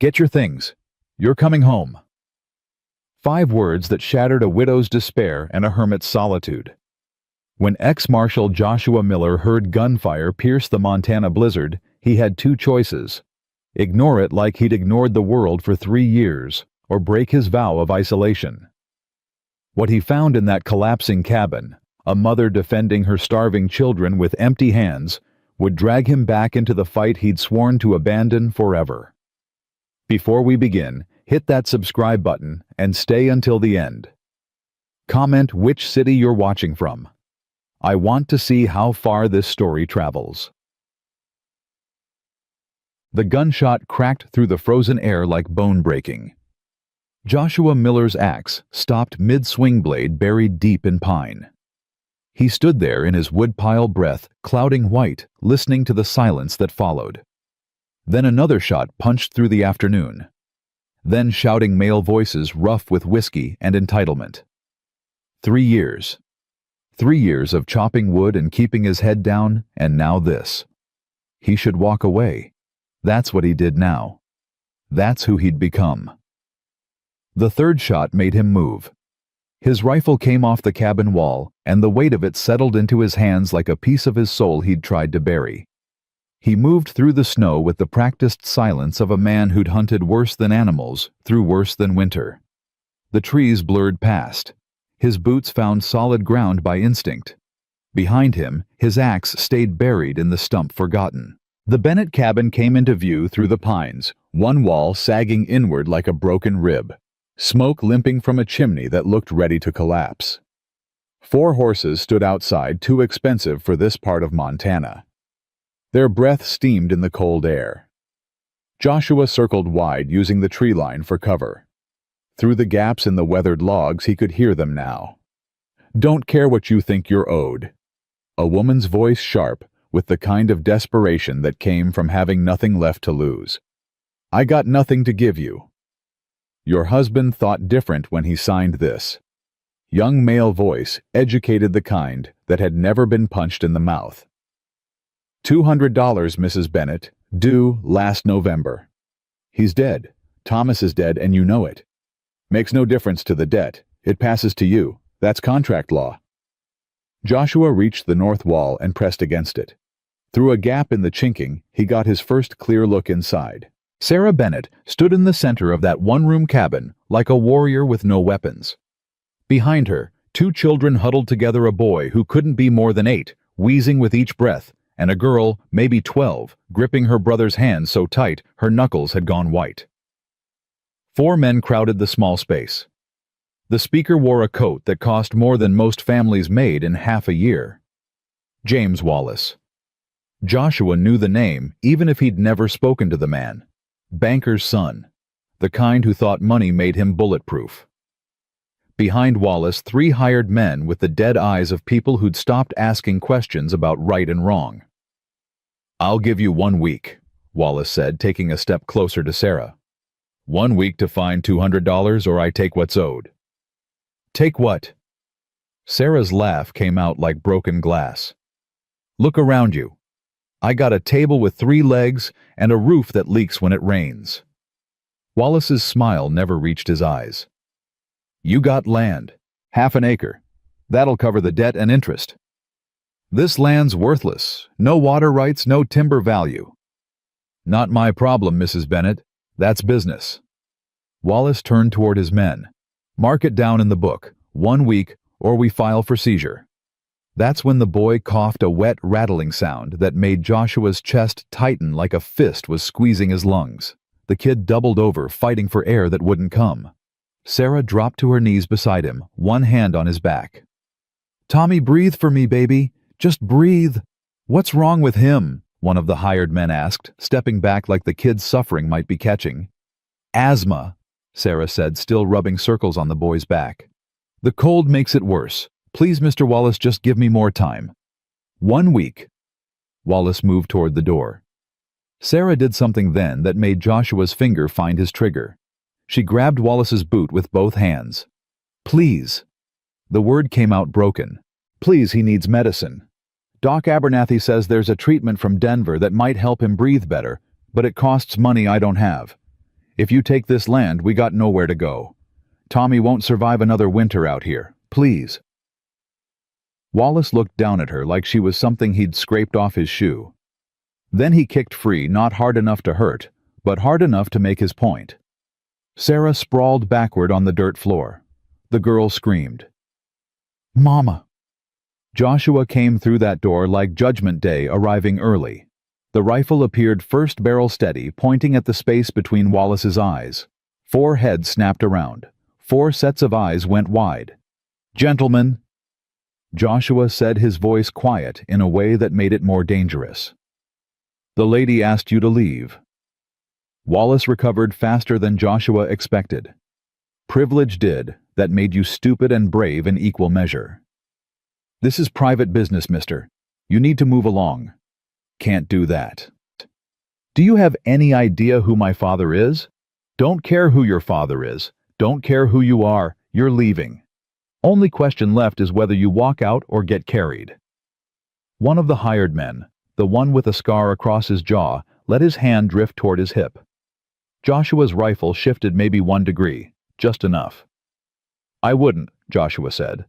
Get your things. You're coming home. 5 words that shattered a widow's despair and a hermit's solitude. When ex-Marshal Joshua Miller heard gunfire pierce the Montana blizzard, he had 2 choices. Ignore it like he'd ignored the world for 3 years, or break his vow of isolation. What he found in that collapsing cabin, a mother defending her starving children with empty hands, would drag him back into the fight he'd sworn to abandon forever. Before we begin, hit that subscribe button and stay until the end. Comment which city you're watching from. I want to see how far this story travels. The gunshot cracked through the frozen air like bone breaking. Joshua Miller's axe stopped mid-swing blade buried deep in pine. He stood there in his woodpile breath, clouding white, listening to the silence that followed. Then another shot punched through the afternoon. Then shouting male voices rough with whiskey and entitlement. 3 years. 3 years of chopping wood and keeping his head down, and now this. He should walk away. That's what he did now. That's who he'd become. The third shot made him move. His rifle came off the cabin wall, and the weight of it settled into his hands like a piece of his soul he'd tried to bury. He moved through the snow with the practiced silence of a man who'd hunted worse than animals through worse than winter. The trees blurred past. His boots found solid ground by instinct. Behind him, his axe stayed buried in the stump forgotten. The Bennett cabin came into view through the pines, one wall sagging inward like a broken rib, smoke limping from a chimney that looked ready to collapse. 4 horses stood outside, too expensive for this part of Montana. Their breath steamed in the cold air. Joshua circled wide, using the tree line for cover. Through the gaps in the weathered logs, he could hear them now. "Don't care what you think you're owed." A woman's voice sharp, with the kind of desperation that came from having nothing left to lose. "I got nothing to give you." Your husband thought different when he signed this. Young male voice, educated the kind that had never been punched in the mouth. $200, Mrs. Bennett, due last November. He's dead. Thomas is dead, and you know it. Makes no difference to the debt. It passes to you. That's contract law. Joshua reached the north wall and pressed against it. Through a gap in the chinking, he got his first clear look inside. Sarah Bennett stood in the center of that one-room cabin like a warrior with no weapons. Behind her, 2 children huddled together, a boy who couldn't be more than 8, wheezing with each breath, and a girl, maybe 12, gripping her brother's hand so tight her knuckles had gone white. 4 men crowded the small space. The speaker wore a coat that cost more than most families made in half a year. James Wallace. Joshua knew the name, even if he'd never spoken to the man. Banker's son. The kind who thought money made him bulletproof. Behind Wallace, 3 hired men with the dead eyes of people who'd stopped asking questions about right and wrong. "I'll give you 1 week, Wallace said, taking a step closer to Sarah. 1 week to find $200, or I take what's owed." "Take what?" Sarah's laugh came out like broken glass. "Look around you. I got a table with 3 legs and a roof that leaks when it rains." Wallace's smile never reached his eyes. "You got land. Half an acre. That'll cover the debt and interest. This land's worthless. No water rights, no timber value." "Not my problem, Mrs. Bennett. That's business." Wallace turned toward his men. "Mark it down in the book. 1 week, or we file for seizure." That's when the boy coughed a wet, rattling sound that made Joshua's chest tighten like a fist was squeezing his lungs. The kid doubled over, fighting for air that wouldn't come. Sarah dropped to her knees beside him, one hand on his back. "Tommy, breathe for me, baby. Just breathe." "What's wrong with him?" one of the hired men asked, stepping back like the kid's suffering might be catching. "Asthma," Sarah said, still rubbing circles on the boy's back. "The cold makes it worse. Please, Mr. Wallace, just give me more time." 1 week. Wallace moved toward the door. Sarah did something then that made Joshua's finger find his trigger. She grabbed Wallace's boot with both hands. "Please." The word came out broken. "Please, he needs medicine. Doc Abernathy says there's a treatment from Denver that might help him breathe better, but it costs money I don't have. If you take this land, we got nowhere to go. Tommy won't survive another winter out here. Please." Wallace looked down at her like she was something he'd scraped off his shoe. Then he kicked free, not hard enough to hurt, but hard enough to make his point. Sarah sprawled backward on the dirt floor. The girl screamed. "Mama!" Joshua came through that door like Judgment Day, arriving early. The rifle appeared first barrel steady, pointing at the space between Wallace's eyes. 4 heads snapped around. 4 sets of eyes went wide. "Gentlemen," Joshua said, his voice quiet in a way that made it more dangerous. "The lady asked you to leave." Wallace recovered faster than Joshua expected. "Privilege did, that made you stupid and brave in equal measure." "This is private business, mister. You need to move along." "Can't do that." "Do you have any idea who my father is?" "Don't care who your father is. Don't care who you are. You're leaving. Only question left is whether you walk out or get carried." One of the hired men, the one with a scar across his jaw, let his hand drift toward his hip. Joshua's rifle shifted maybe 1 degree, just enough. "I wouldn't," Joshua said.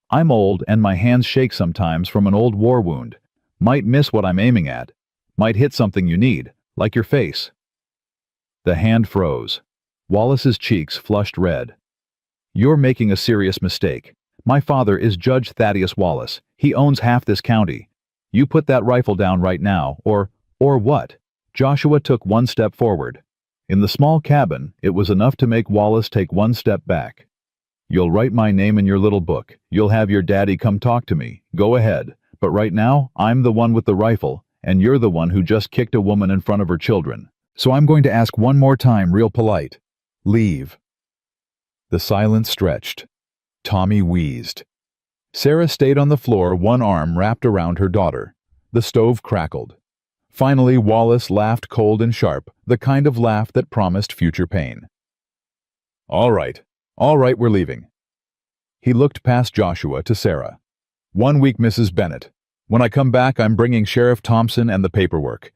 "I'm old and my hands shake sometimes from an old war wound. Might miss what I'm aiming at. Might hit something you need, like your face." The hand froze. Wallace's cheeks flushed red. "You're making a serious mistake. My father is Judge Thaddeus Wallace. He owns half this county. You put that rifle down right now, or what?" Joshua took 1 step forward. In the small cabin, it was enough to make Wallace take 1 step back. "You'll write my name in your little book. You'll have your daddy come talk to me. Go ahead. But right now, I'm the one with the rifle, and you're the one who just kicked a woman in front of her children. So I'm going to ask one more time, real polite. Leave." The silence stretched. Tommy wheezed. Sarah stayed on the floor, one arm wrapped around her daughter. The stove crackled. Finally, Wallace laughed cold and sharp, the kind of laugh that promised future pain. All right, we're leaving." He looked past Joshua to Sarah. "1 week, Mrs. Bennett. When I come back, I'm bringing Sheriff Thompson and the paperwork.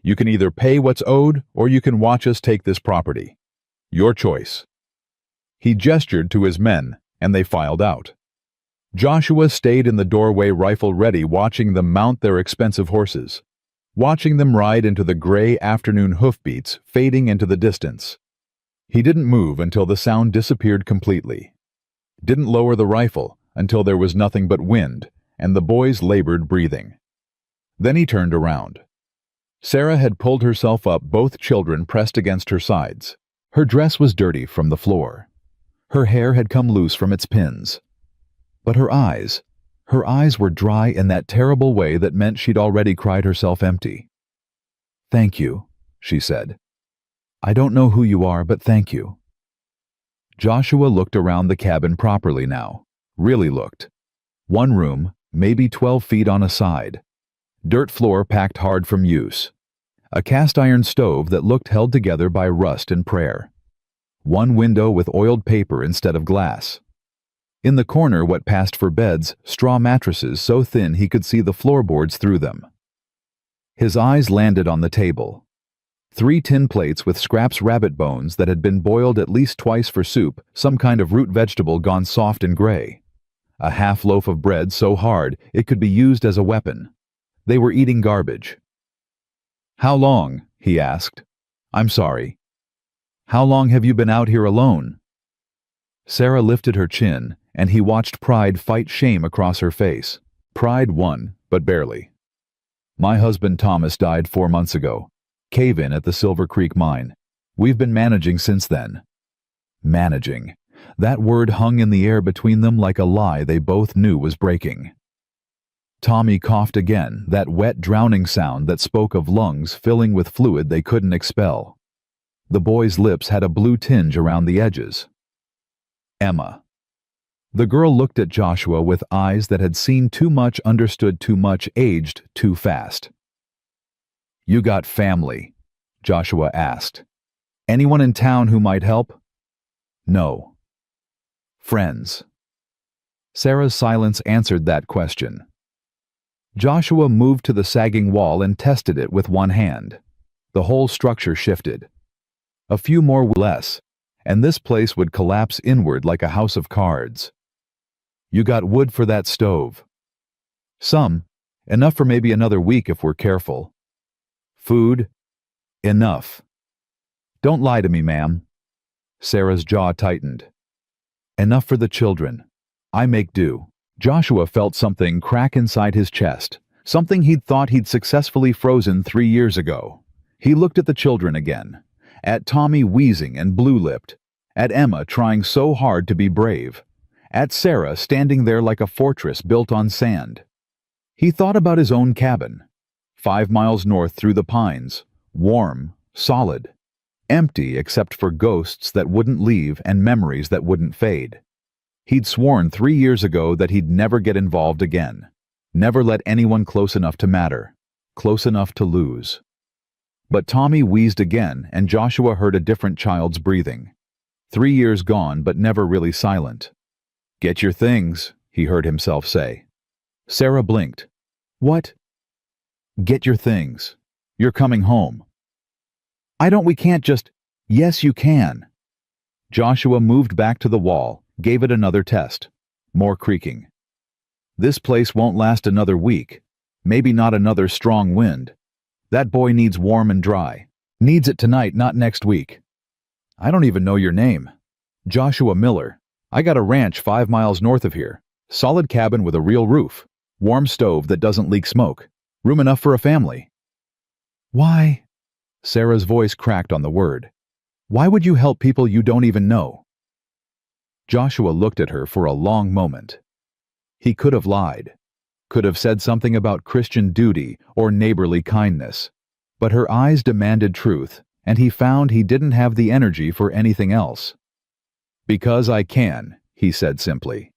You can either pay what's owed, or you can watch us take this property. Your choice." He gestured to his men, and they filed out. Joshua stayed in the doorway, rifle ready, watching them mount their expensive horses. Watching them ride into the gray afternoon hoofbeats fading into the distance. He didn't move until the sound disappeared completely. Didn't lower the rifle until there was nothing but wind, and the boys labored breathing. Then he turned around. Sarah had pulled herself up, both children pressed against her sides. Her dress was dirty from the floor. Her hair had come loose from its pins. But her eyes were dry in that terrible way that meant she'd already cried herself empty. "Thank you," she said. "I don't know who you are, but thank you." Joshua looked around the cabin properly now. Really looked. 1 room, maybe 12 feet on a side. Dirt floor packed hard from use. A cast iron stove that looked held together by rust and prayer. 1 window with oiled paper instead of glass. In the corner, what passed for beds, straw mattresses so thin he could see the floorboards through them. His eyes landed on the table. 3 tin plates with scraps rabbit bones that had been boiled at least twice for soup, some kind of root vegetable gone soft and gray. A half loaf of bread so hard it could be used as a weapon. They were eating garbage. "How long?" he asked. "I'm sorry. How long have you been out here alone?" Sarah lifted her chin, and he watched pride fight shame across her face. Pride won, but barely. "My husband Thomas died 4 months ago. Cave-in at the Silver Creek mine. We've been managing since then." Managing. That word hung in the air between them like a lie they both knew was breaking. Tommy coughed again, that wet, drowning sound that spoke of lungs filling with fluid they couldn't expel. The boy's lips had a blue tinge around the edges. "Emma." The girl looked at Joshua with eyes that had seen too much, understood too much, aged too fast. "You got family?" Joshua asked. "Anyone in town who might help?" "No." "Friends?" Sarah's silence answered that question. Joshua moved to the sagging wall and tested it with 1 hand. The whole structure shifted. A few more less, and this place would collapse inward like a house of cards. You got wood for that stove? Some. Enough for maybe another week if we're careful. Food? Enough. Don't lie to me, ma'am. Sarah's jaw tightened. Enough for the children. I make do. Joshua felt something crack inside his chest, something he'd thought he'd successfully frozen 3 years ago. He looked at the children again, at Tommy wheezing and blue-lipped, at Emma trying so hard to be brave, at Sarah standing there like a fortress built on sand. He thought about his own cabin, 5 miles north through the pines, warm, solid, empty except for ghosts that wouldn't leave and memories that wouldn't fade. He'd sworn 3 years ago that he'd never get involved again, never let anyone close enough to matter, close enough to lose. But Tommy wheezed again, and Joshua heard a different child's breathing. 3 years gone, but never really silent. Get your things, he heard himself say. Sarah blinked. What? Get your things. You're coming home. We can't just... Yes, you can. Joshua moved back to the wall, gave it another test. More creaking. This place won't last another week. Maybe not another strong wind. That boy needs warm and dry. Needs it tonight, not next week. I don't even know your name. Joshua Miller. I got a ranch 5 miles north of here. Solid cabin with a real roof. Warm stove that doesn't leak smoke. Room enough for a family. Why? Sarah's voice cracked on the word. Why would you help people you don't even know? Joshua looked at her for a long moment. He could have lied. Could have said something about Christian duty or neighborly kindness. But her eyes demanded truth, and he found he didn't have the energy for anything else. Because I can, he said simply.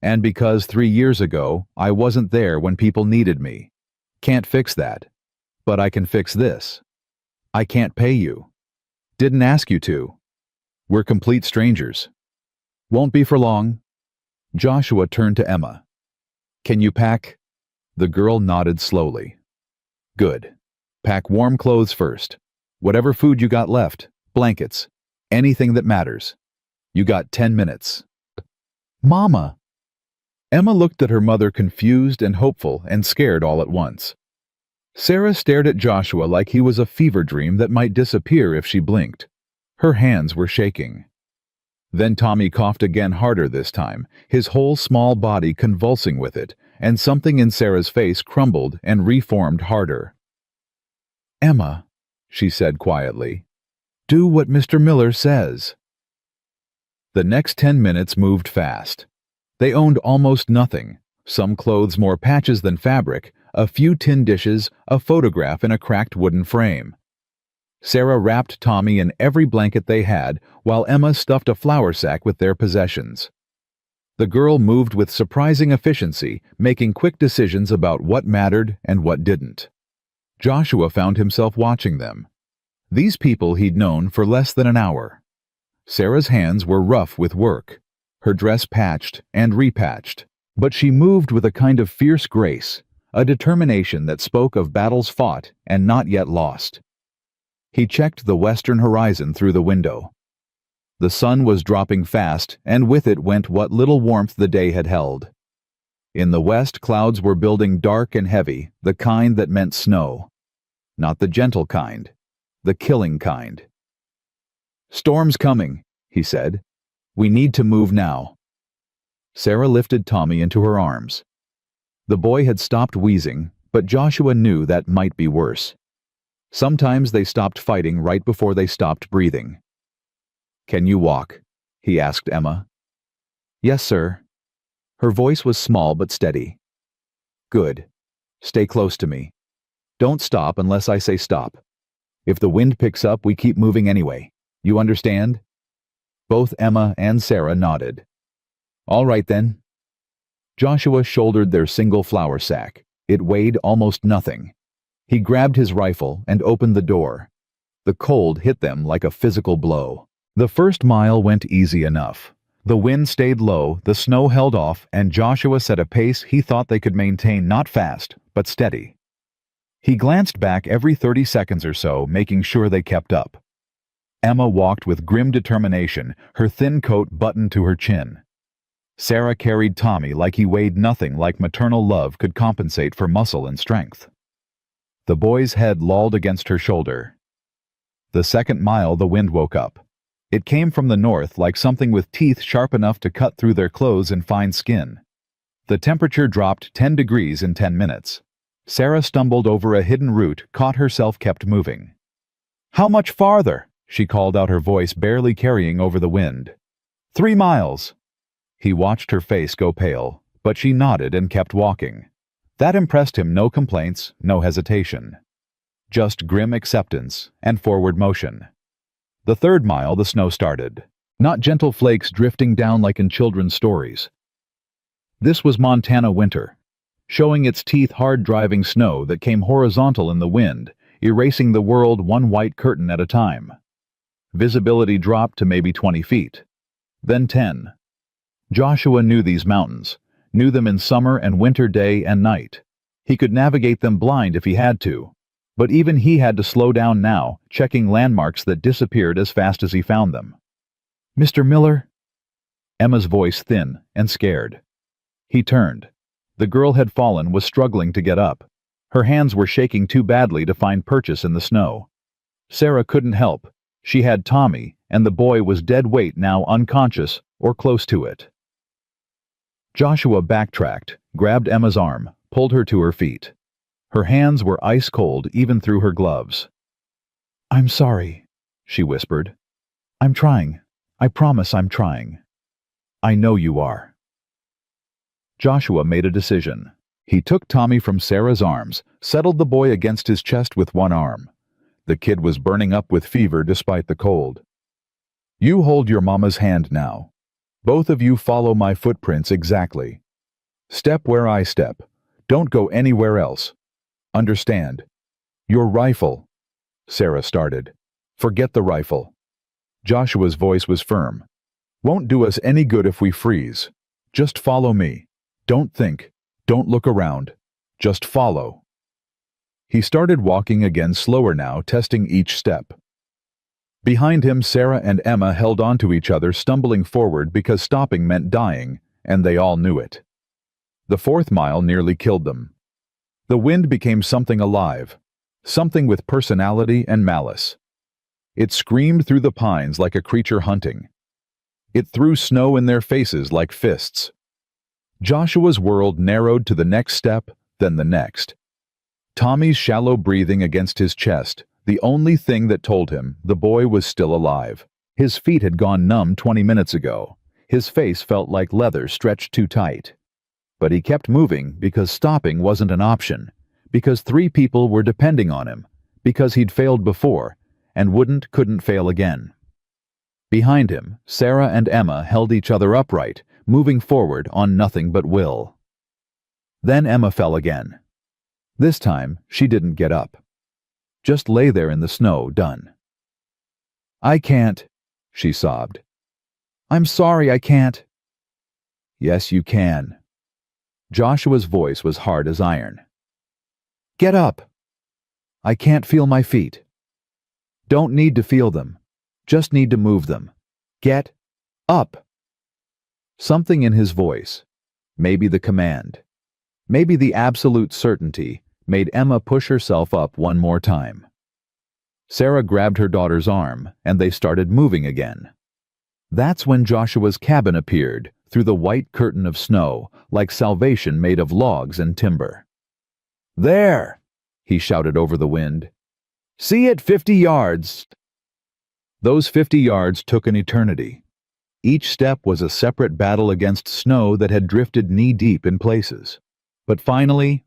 And because 3 years ago, I wasn't there when people needed me. Can't fix that. But I can fix this. I can't pay you. Didn't ask you to. We're complete strangers. Won't be for long. Joshua turned to Emma. Can you pack? The girl nodded slowly. Good. Pack warm clothes first. Whatever food you got left, blankets, anything that matters. You got 10 minutes. Mama! Emma looked at her mother confused and hopeful and scared all at once. Sarah stared at Joshua like he was a fever dream that might disappear if she blinked. Her hands were shaking. Then Tommy coughed again, harder this time, his whole small body convulsing with it, and something in Sarah's face crumbled and reformed harder. Emma, she said quietly, do what Mr. Miller says. The next 10 minutes moved fast. They owned almost nothing, some clothes more patches than fabric, a few tin dishes, a photograph in a cracked wooden frame. Sarah wrapped Tommy in every blanket they had, while Emma stuffed a flour sack with their possessions. The girl moved with surprising efficiency, making quick decisions about what mattered and what didn't. Joshua found himself watching them. These people he'd known for less than an hour. Sarah's hands were rough with work, her dress patched and repatched, but she moved with a kind of fierce grace, a determination that spoke of battles fought and not yet lost. He checked the western horizon through the window. The sun was dropping fast, and with it went what little warmth the day had held. In the west, clouds were building dark and heavy, the kind that meant snow. Not the gentle kind, the killing kind. Storm's coming, he said. We need to move now. Sarah lifted Tommy into her arms. The boy had stopped wheezing, but Joshua knew that might be worse. Sometimes they stopped fighting right before they stopped breathing. Can you walk? He asked Emma. Yes, sir. Her voice was small but steady. Good. Stay close to me. Don't stop unless I say stop. If the wind picks up, we keep moving anyway. You understand? Both Emma and Sarah nodded. All right then. Joshua shouldered their single flour sack. It weighed almost nothing. He grabbed his rifle and opened the door. The cold hit them like a physical blow. The first mile went easy enough. The wind stayed low, the snow held off, and Joshua set a pace he thought they could maintain, not fast, but steady. He glanced back every 30 seconds or so, making sure they kept up. Emma walked with grim determination, her thin coat buttoned to her chin. Sarah carried Tommy like he weighed nothing like maternal love could compensate for muscle and strength. The boy's head lolled against her shoulder. The second mile the wind woke up. It came from the north like something with teeth sharp enough to cut through their clothes and fine skin. The temperature dropped 10 degrees in 10 minutes. Sarah stumbled over a hidden root, caught herself, kept moving. "How much farther?" she called out, her voice barely carrying over the wind. 3 miles. He watched her face go pale, but she nodded and kept walking. That impressed him. No complaints, no hesitation. Just grim acceptance and forward motion. The third mile the snow started. Not gentle flakes drifting down like in children's stories. This was Montana winter, showing its teeth, hard driving snow that came horizontal in the wind, erasing the world one white curtain at a time. Visibility dropped to maybe 20 feet. Then 10. Joshua knew these mountains, knew them in summer and winter, day and night. He could navigate them blind if he had to. But even he had to slow down now, checking landmarks that disappeared as fast as he found them. "Mr. Miller?" Emma's voice thin and scared. He turned. The girl had fallen, was struggling to get up. Her hands were shaking too badly to find purchase in the snow. Sarah couldn't help. She had Tommy, and the boy was dead weight now, unconscious or close to it. Joshua backtracked, grabbed Emma's arm, pulled her to her feet. Her hands were ice cold even through her gloves. "I'm sorry," she whispered. "I'm trying. I promise I'm trying." "I know you are." Joshua made a decision. He took Tommy from Sarah's arms, settled the boy against his chest with one arm. The kid was burning up with fever despite the cold. "You hold your mama's hand now. Both of you follow my footprints exactly. Step where I step. Don't go anywhere else. Understand? Your rifle." Sarah started. "Forget the rifle." Joshua's voice was firm. "Won't do us any good if we freeze. Just follow me. Don't think. Don't look around. Just follow." He started walking again, slower now, testing each step. Behind him, Sarah and Emma held on to each other, stumbling forward because stopping meant dying, and they all knew it. The fourth mile nearly killed them. The wind became something alive, something with personality and malice. It screamed through the pines like a creature hunting. It threw snow in their faces like fists. Joshua's world narrowed to the next step, then the next. Tommy's shallow breathing against his chest, the only thing that told him the boy was still alive. His feet had gone numb 20 minutes ago. His face felt like leather stretched too tight. But he kept moving because stopping wasn't an option, because 3 people were depending on him, because he'd failed before and couldn't fail again. Behind him, Sarah and Emma held each other upright, moving forward on nothing but will. Then Emma fell again. This time, she didn't get up. Just lay there in the snow, done. "I can't," she sobbed. "I'm sorry, I can't." "Yes, you can." Joshua's voice was hard as iron. "Get up." "I can't feel my feet." "Don't need to feel them. Just need to move them. Get up." Something in his voice, maybe the command, maybe the absolute certainty, made Emma push herself up one more time. Sarah grabbed her daughter's arm, and they started moving again. That's when Joshua's cabin appeared, through the white curtain of snow, like salvation made of logs and timber. "There!" he shouted over the wind. "See it 50 yards!" Those 50 yards took an eternity. Each step was a separate battle against snow that had drifted knee-deep in places. But finally,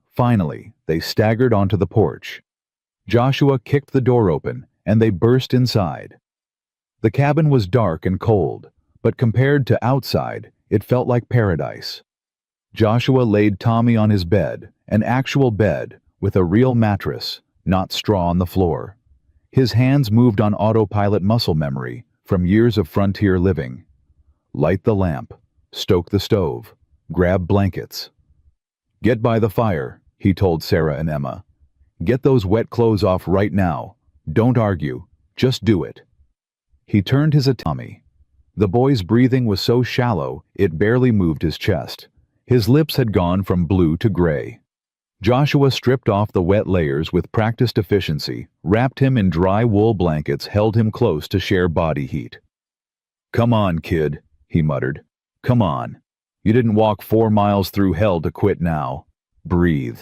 they staggered onto the porch. Joshua kicked the door open, and they burst inside. The cabin was dark and cold, but compared to outside, it felt like paradise. Joshua laid Tommy on his bed, an actual bed, with a real mattress, not straw on the floor. His hands moved on autopilot muscle memory from years of frontier living. Light the lamp, stoke the stove, grab blankets. "Get by the fire," he told Sarah and Emma. "Get those wet clothes off right now. Don't argue. Just do it." He turned his attention. The boy's breathing was so shallow it barely moved his chest. His lips had gone from blue to gray. Joshua stripped off the wet layers with practiced efficiency, wrapped him in dry wool blankets, held him close to share body heat. "Come on, kid," he muttered. "Come on. You didn't walk 4 miles through hell to quit now. Breathe."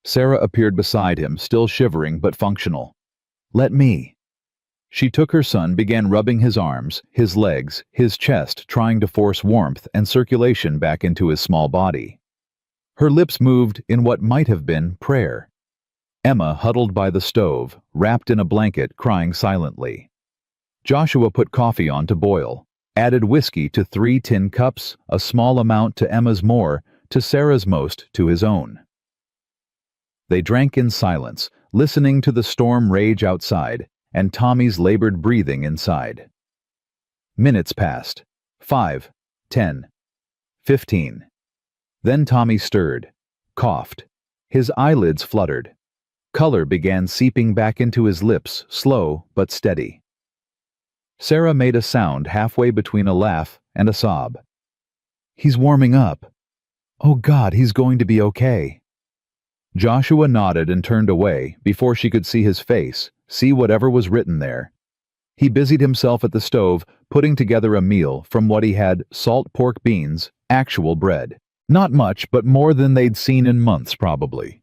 Sarah appeared beside him, still shivering but functional. "Let me." She took her son, began rubbing his arms, his legs, his chest, trying to force warmth and circulation back into his small body. Her lips moved in what might have been prayer. Emma huddled by the stove, wrapped in a blanket, crying silently. Joshua put coffee on to boil, added whiskey to 3 tin cups, a small amount to Emma's, more, to Sarah's, most to his own. They drank in silence, listening to the storm rage outside and Tommy's labored breathing inside. Minutes passed. 5, 10, 15. Then Tommy stirred, coughed. His eyelids fluttered. Color began seeping back into his lips, slow but steady. Sarah made a sound halfway between a laugh and a sob. "He's warming up. Oh God, he's going to be okay." Joshua nodded and turned away before she could see his face, see whatever was written there. He busied himself at the stove, putting together a meal from what he had: salt pork beans, actual bread. Not much, but more than they'd seen in months, probably.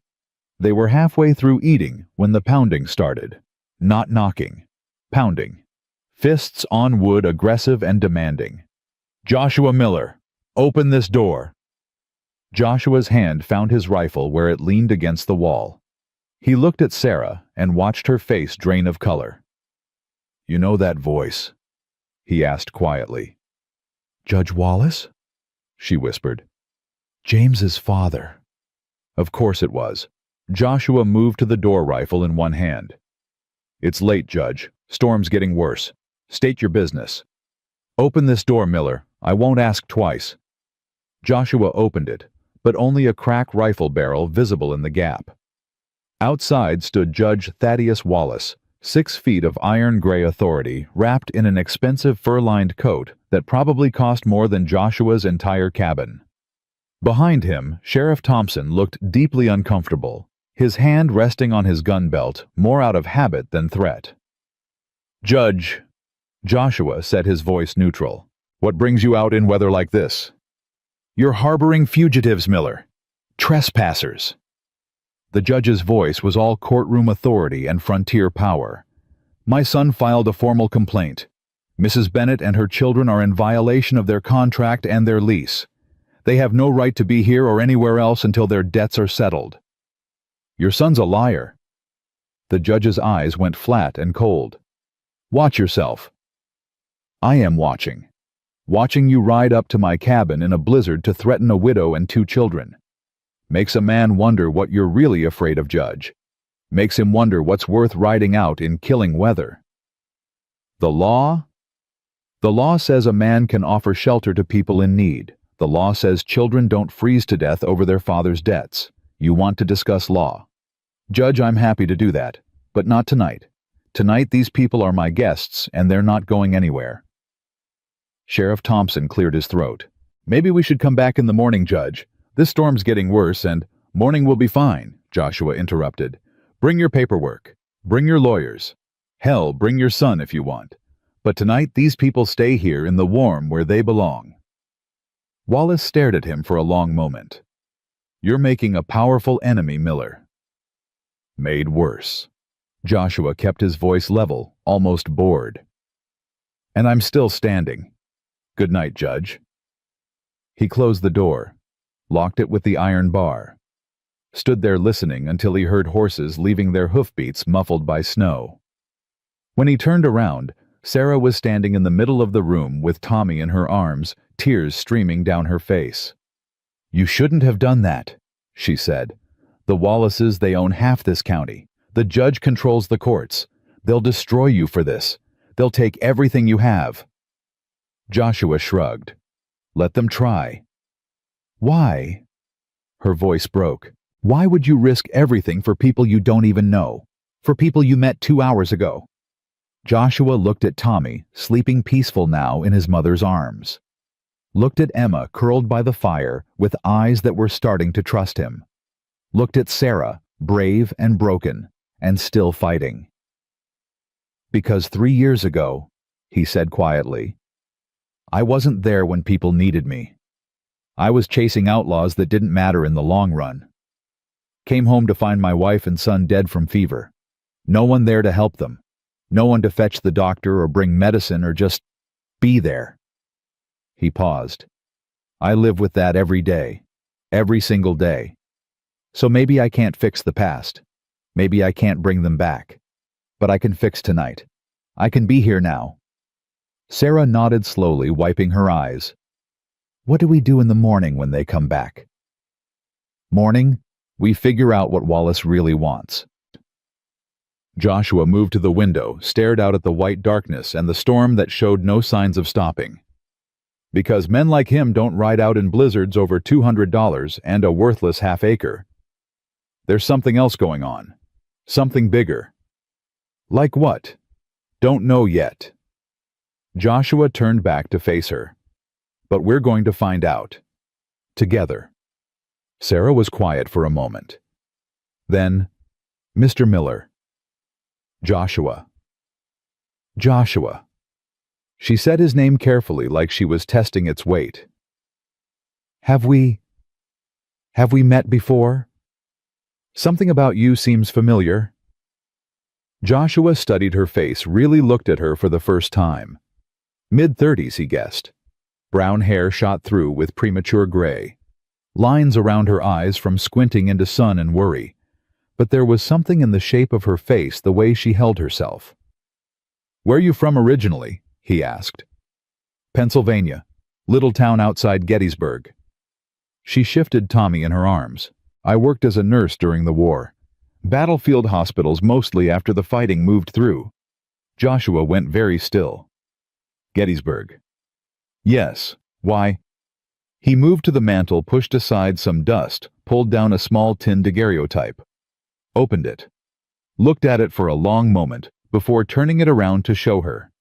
They were halfway through eating when the pounding started. Not knocking. Pounding. Fists on wood, aggressive and demanding. "Joshua Miller, open this door." Joshua's hand found his rifle where it leaned against the wall. He looked at Sarah and watched her face drain of color. "You know that voice?" he asked quietly. "Judge Wallace?" she whispered. "James's father." Of course it was. Joshua moved to the door, rifle in one hand. "It's late, Judge. Storm's getting worse. State your business." "Open this door, Miller. I won't ask twice." Joshua opened it, but only a cracked rifle barrel visible in the gap. Outside stood Judge Thaddeus Wallace, 6 feet of iron-gray authority, wrapped in an expensive fur-lined coat that probably cost more than Joshua's entire cabin. Behind him, Sheriff Thompson looked deeply uncomfortable, his hand resting on his gun belt, more out of habit than threat. "Judge," Joshua said, his voice neutral, "what brings you out in weather like this?" "You're harboring fugitives, Miller. Trespassers." The judge's voice was all courtroom authority and frontier power. "My son filed a formal complaint. Mrs. Bennett and her children are in violation of their contract and their lease. They have no right to be here or anywhere else until their debts are settled." "Your son's a liar." The judge's eyes went flat and cold. "Watch yourself." "I am watching. Watching you ride up to my cabin in a blizzard to threaten a widow and 2 children. Makes a man wonder what you're really afraid of, Judge. Makes him wonder what's worth riding out in killing weather." "The law?" "The law says a man can offer shelter to people in need. The law says children don't freeze to death over their father's debts. You want to discuss law? Judge, I'm happy to do that, but not tonight. Tonight these people are my guests, and they're not going anywhere." Sheriff Thompson cleared his throat. "Maybe we should come back in the morning, Judge. This storm's getting worse, and—" "Morning will be fine," Joshua interrupted. "Bring your paperwork. Bring your lawyers. Hell, bring your son if you want. But tonight these people stay here in the warm where they belong." Wallace stared at him for a long moment. "You're making a powerful enemy, Miller." "Made worse." Joshua kept his voice level, almost bored. "And I'm still standing. Good night, Judge." He closed the door, locked it with the iron bar, stood there listening until he heard horses leaving their hoofbeats muffled by snow. When he turned around, Sarah was standing in the middle of the room with Tommy in her arms, tears streaming down her face. "You shouldn't have done that," she said. "The Wallaces, they own half this county. The judge controls the courts. They'll destroy you for this. They'll take everything you have." Joshua shrugged. "Let them try." "Why?" Her voice broke. "Why would you risk everything for people you don't even know? For people you met 2 hours ago?" Joshua looked at Tommy, sleeping peaceful now in his mother's arms. Looked at Emma, curled by the fire, with eyes that were starting to trust him. Looked at Sarah, brave and broken, and still fighting. Because 3 years ago, he said quietly, I wasn't there when people needed me. I was chasing outlaws that didn't matter in the long run. Came home to find my wife and son dead from fever. No one there to help them. No one to fetch the doctor or bring medicine or just be there. He paused. I live with that every day. Every single day. So maybe I can't fix the past. Maybe I can't bring them back. But I can fix tonight. I can be here now. Sarah nodded slowly, wiping her eyes. What do we do in the morning when they come back? Morning, we figure out what Wallace really wants. Joshua moved to the window, stared out at the white darkness and the storm that showed no signs of stopping. Because men like him don't ride out in blizzards over $200 and a worthless half-acre. There's something else going on. Something bigger. Like what? Don't know yet. Joshua turned back to face her. But we're going to find out. Together. Sarah was quiet for a moment. Then, Mr. Miller. Joshua. Joshua. She said his name carefully, like she was testing its weight. Have we met before? Something about you seems familiar. Joshua studied her face, really looked at her for the first time. Mid-30s, he guessed. Brown hair shot through with premature gray. Lines around her eyes from squinting into sun and worry. But there was something in the shape of her face, the way she held herself. Where are you from originally? He asked. Pennsylvania. Little town outside Gettysburg. She shifted Tommy in her arms. I worked as a nurse during the war. Battlefield hospitals mostly after the fighting moved through. Joshua went very still. Gettysburg. Yes. Why? He moved to the mantel, pushed aside some dust, pulled down a small tin daguerreotype. Opened it. Looked at it for a long moment, before turning it around to show her.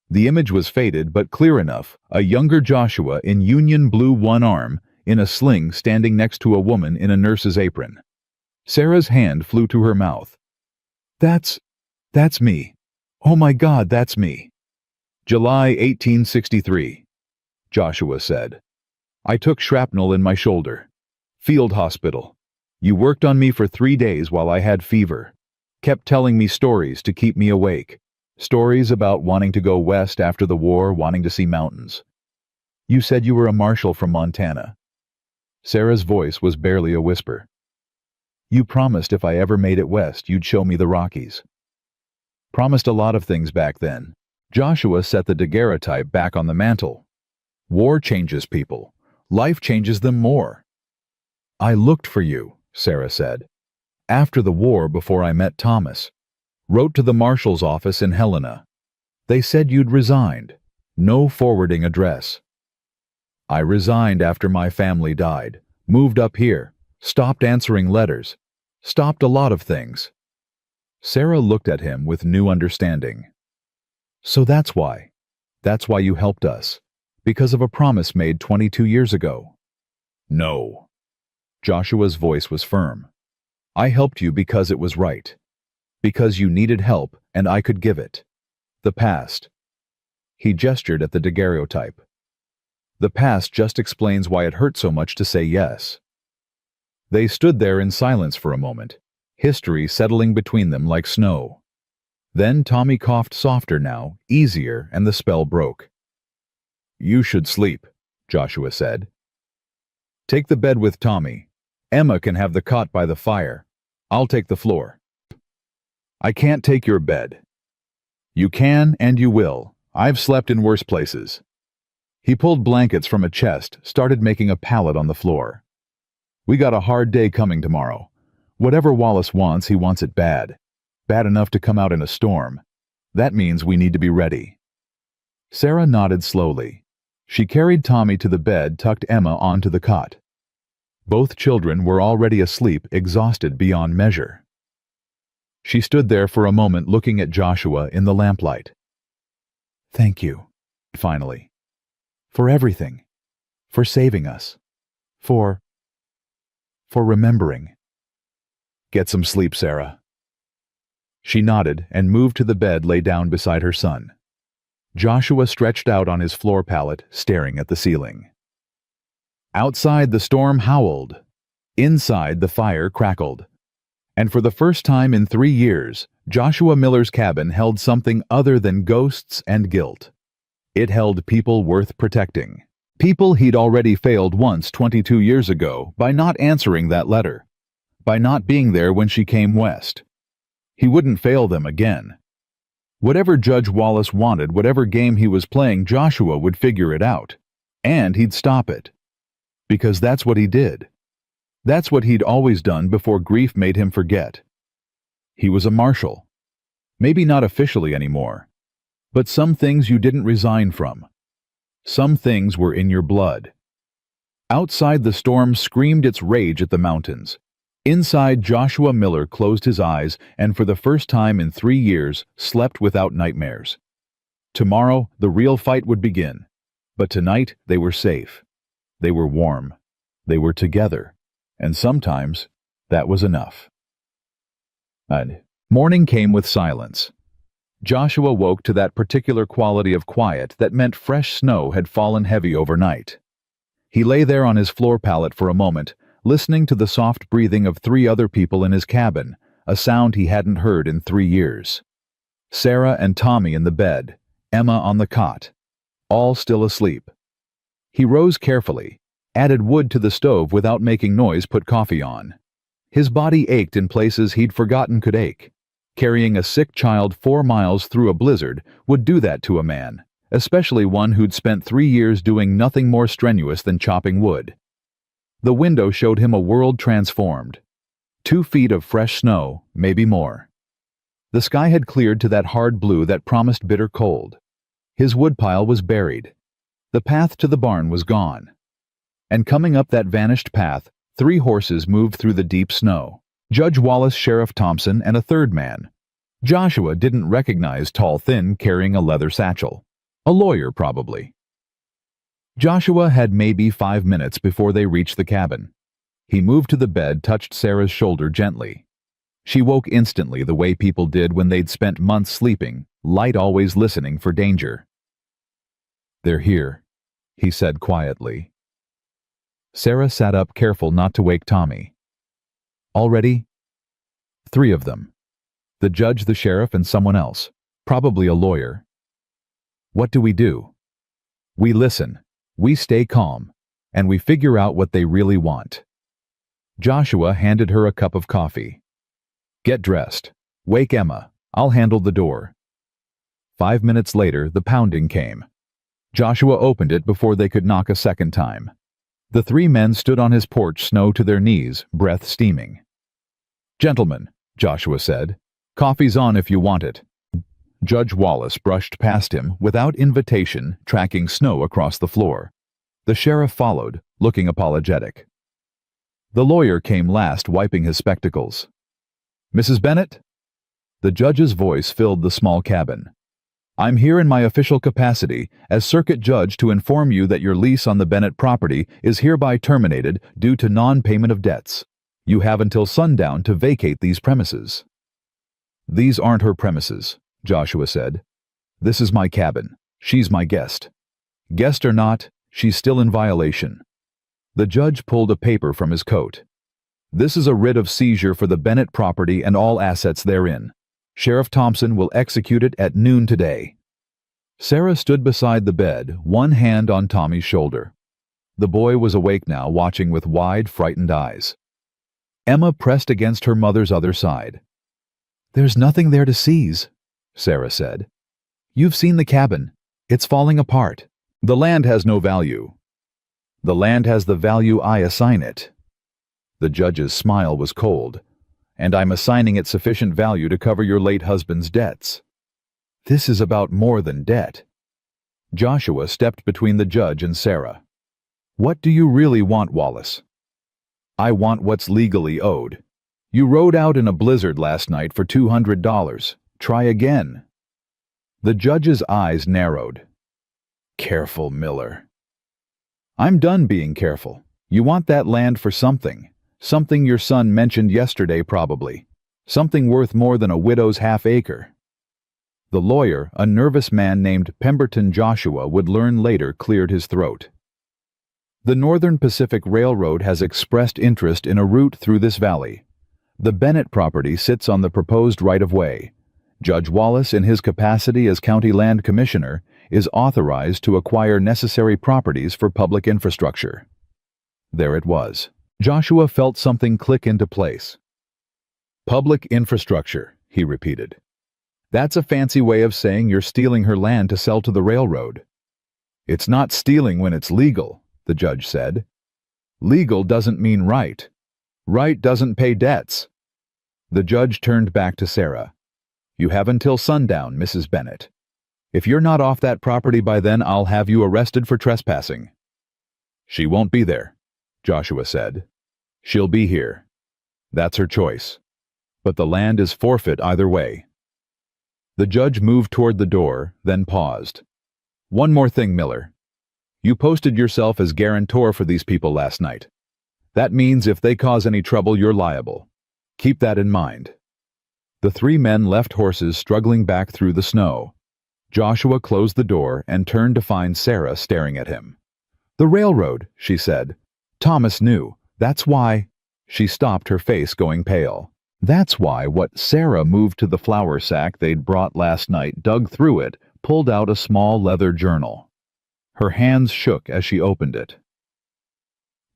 The image was faded but clear enough, a younger Joshua in Union blue one arm, in a sling standing next to a woman in a nurse's apron. Sarah's hand flew to her mouth. That's me. Oh my God, that's me. July 1863. Joshua said. I took shrapnel in my shoulder. Field hospital. You worked on me for 3 days while I had fever. Kept telling me stories to keep me awake. Stories about wanting to go west after the war, wanting to see mountains. You said you were a marshal from Montana. Sarah's voice was barely a whisper. You promised if I ever made it west, you'd show me the Rockies. Promised a lot of things back then. Joshua set the daguerreotype back on the mantel. War changes people. Life changes them more. I looked for you, Sarah said. After the war, before I met Thomas. Wrote to the marshal's office in Helena. They said you'd resigned. No forwarding address. I resigned after my family died. Moved up here. Stopped answering letters. Stopped a lot of things. Sarah looked at him with new understanding. So that's why. That's why you helped us. Because of a promise made 22 years ago. No. Joshua's voice was firm. I helped you because it was right. Because you needed help and I could give it. The past. He gestured at the daguerreotype. The past just explains why it hurt so much to say yes. They stood there in silence for a moment, history settling between them like snow. Then Tommy coughed softer now, easier, and the spell broke. You should sleep, Joshua said. Take the bed with Tommy. Emma can have the cot by the fire. I'll take the floor. I can't take your bed. You can and you will. I've slept in worse places. He pulled blankets from a chest, started making a pallet on the floor. We got a hard day coming tomorrow. Whatever Wallace wants, he wants it bad. Bad enough to come out in a storm. That means we need to be ready. Sarah nodded slowly. She carried Tommy to the bed, tucked Emma onto the cot. Both children were already asleep, exhausted beyond measure. She stood there for a moment looking at Joshua in the lamplight. "Thank you," finally. "For everything. For saving us. For remembering. Get some sleep, Sarah." She nodded and moved to the bed, lay down beside her son. Joshua stretched out on his floor pallet, staring at the ceiling. Outside, the storm howled. Inside, the fire crackled. And for the first time in 3 years, Joshua Miller's cabin held something other than ghosts and guilt. It held people worth protecting. People he'd already failed once 22 years ago by not answering that letter, by not being there when she came west. He wouldn't fail them again. Whatever Judge Wallace wanted, whatever game he was playing, Joshua would figure it out. And he'd stop it. Because that's what he did. That's what he'd always done before grief made him forget. He was a marshal. Maybe not officially anymore. But some things you didn't resign from. Some things were in your blood. Outside, the storm screamed its rage at the mountains. Inside, Joshua Miller closed his eyes and for the first time in 3 years slept without nightmares. Tomorrow, the real fight would begin. But tonight, they were safe. They were warm. They were together. And sometimes, that was enough. And morning came with silence. Joshua woke to that particular quality of quiet that meant fresh snow had fallen heavy overnight. He lay there on his floor pallet for a moment, listening to the soft breathing of 3 other people in his cabin, a sound he hadn't heard in 3 years. Sarah and Tommy in the bed, Emma on the cot, all still asleep. He rose carefully, added wood to the stove without making noise, put coffee on. His body ached in places he'd forgotten could ache. Carrying a sick child 4 miles through a blizzard would do that to a man, especially one who'd spent 3 years doing nothing more strenuous than chopping wood. The window showed him a world transformed. 2 feet of fresh snow, maybe more. The sky had cleared to that hard blue that promised bitter cold. His woodpile was buried. The path to the barn was gone. And coming up that vanished path, 3 horses moved through the deep snow. Judge Wallace, Sheriff Thompson, and a 3rd man. Joshua didn't recognize tall, thin, carrying a leather satchel. A lawyer, probably. Joshua had maybe 5 minutes before they reached the cabin. He moved to the bed, touched Sarah's shoulder gently. She woke instantly, the way people did when they'd spent months sleeping, light always listening for danger. "They're here," he said quietly. Sarah sat up, careful not to wake Tommy. "Already?" "3 of them. The judge, the sheriff, and someone else. Probably a lawyer." "What do we do?" "We listen. We stay calm. And we figure out what they really want." Joshua handed her a cup of coffee. "Get dressed. Wake Emma. I'll handle the door." 5 minutes later, the pounding came. Joshua opened it before they could knock a second time. The 3 men stood on his porch, snow to their knees, breath steaming. "Gentlemen," Joshua said, "coffee's on if you want it." Judge Wallace brushed past him without invitation, tracking snow across the floor. The sheriff followed, looking apologetic. The lawyer came last, wiping his spectacles. "Mrs. Bennett?" The judge's voice filled the small cabin. "I'm here in my official capacity as circuit judge to inform you that your lease on the Bennett property is hereby terminated due to non-payment of debts. You have until sundown to vacate these premises." "These aren't her premises," Joshua said. "This is my cabin. She's my guest. Guest or not, she's still in violation." The judge pulled a paper from his coat. "This is a writ of seizure for the Bennett property and all assets therein. Sheriff Thompson will execute it at noon today." Sarah stood beside the bed, one hand on Tommy's shoulder. The boy was awake now, watching with wide, frightened eyes. Emma pressed against her mother's other side. "There's nothing there to seize," Sarah said. "You've seen the cabin. It's falling apart. The land has no value." "The land has the value I assign it." The judge's smile was cold. "And I'm assigning it sufficient value to cover your late husband's debts." "This is about more than debt." Joshua stepped between the judge and Sarah. "What do you really want, Wallace?" "I want what's legally owed. You rode out in a blizzard last night for $200. Try again. The judge's eyes narrowed. Careful, Miller. I'm done being careful. You want that land for something. Something your son mentioned yesterday, probably. Something worth more than a widow's half-acre. The lawyer, a nervous man named Pemberton Joshua, would learn later, cleared his throat. The Northern Pacific Railroad has expressed interest in a route through this valley. The Bennett property sits on the proposed right-of-way. Judge Wallace, in his capacity as County Land Commissioner, is authorized to acquire necessary properties for public infrastructure. There it was. Joshua felt something click into place. Public infrastructure, he repeated. That's a fancy way of saying you're stealing her land to sell to the railroad. It's not stealing when it's legal, the judge said. Legal doesn't mean right. Right doesn't pay debts. The judge turned back to Sarah. You have until sundown, Mrs. Bennett. If you're not off that property by then, I'll have you arrested for trespassing. She won't be there, Joshua said. She'll be here. That's her choice. But the land is forfeit either way. The judge moved toward the door, then paused. One more thing, Miller. You posted yourself as guarantor for these people last night. That means if they cause any trouble, you're liable. Keep that in mind. The three men left horses struggling back through the snow. Joshua closed the door and turned to find Sarah staring at him. The railroad, she said. Thomas knew. That's why. She stopped, her face going pale. That's why what Sarah moved to the flour sack they'd brought last night, dug through it, pulled out a small leather journal. Her hands shook as she opened it.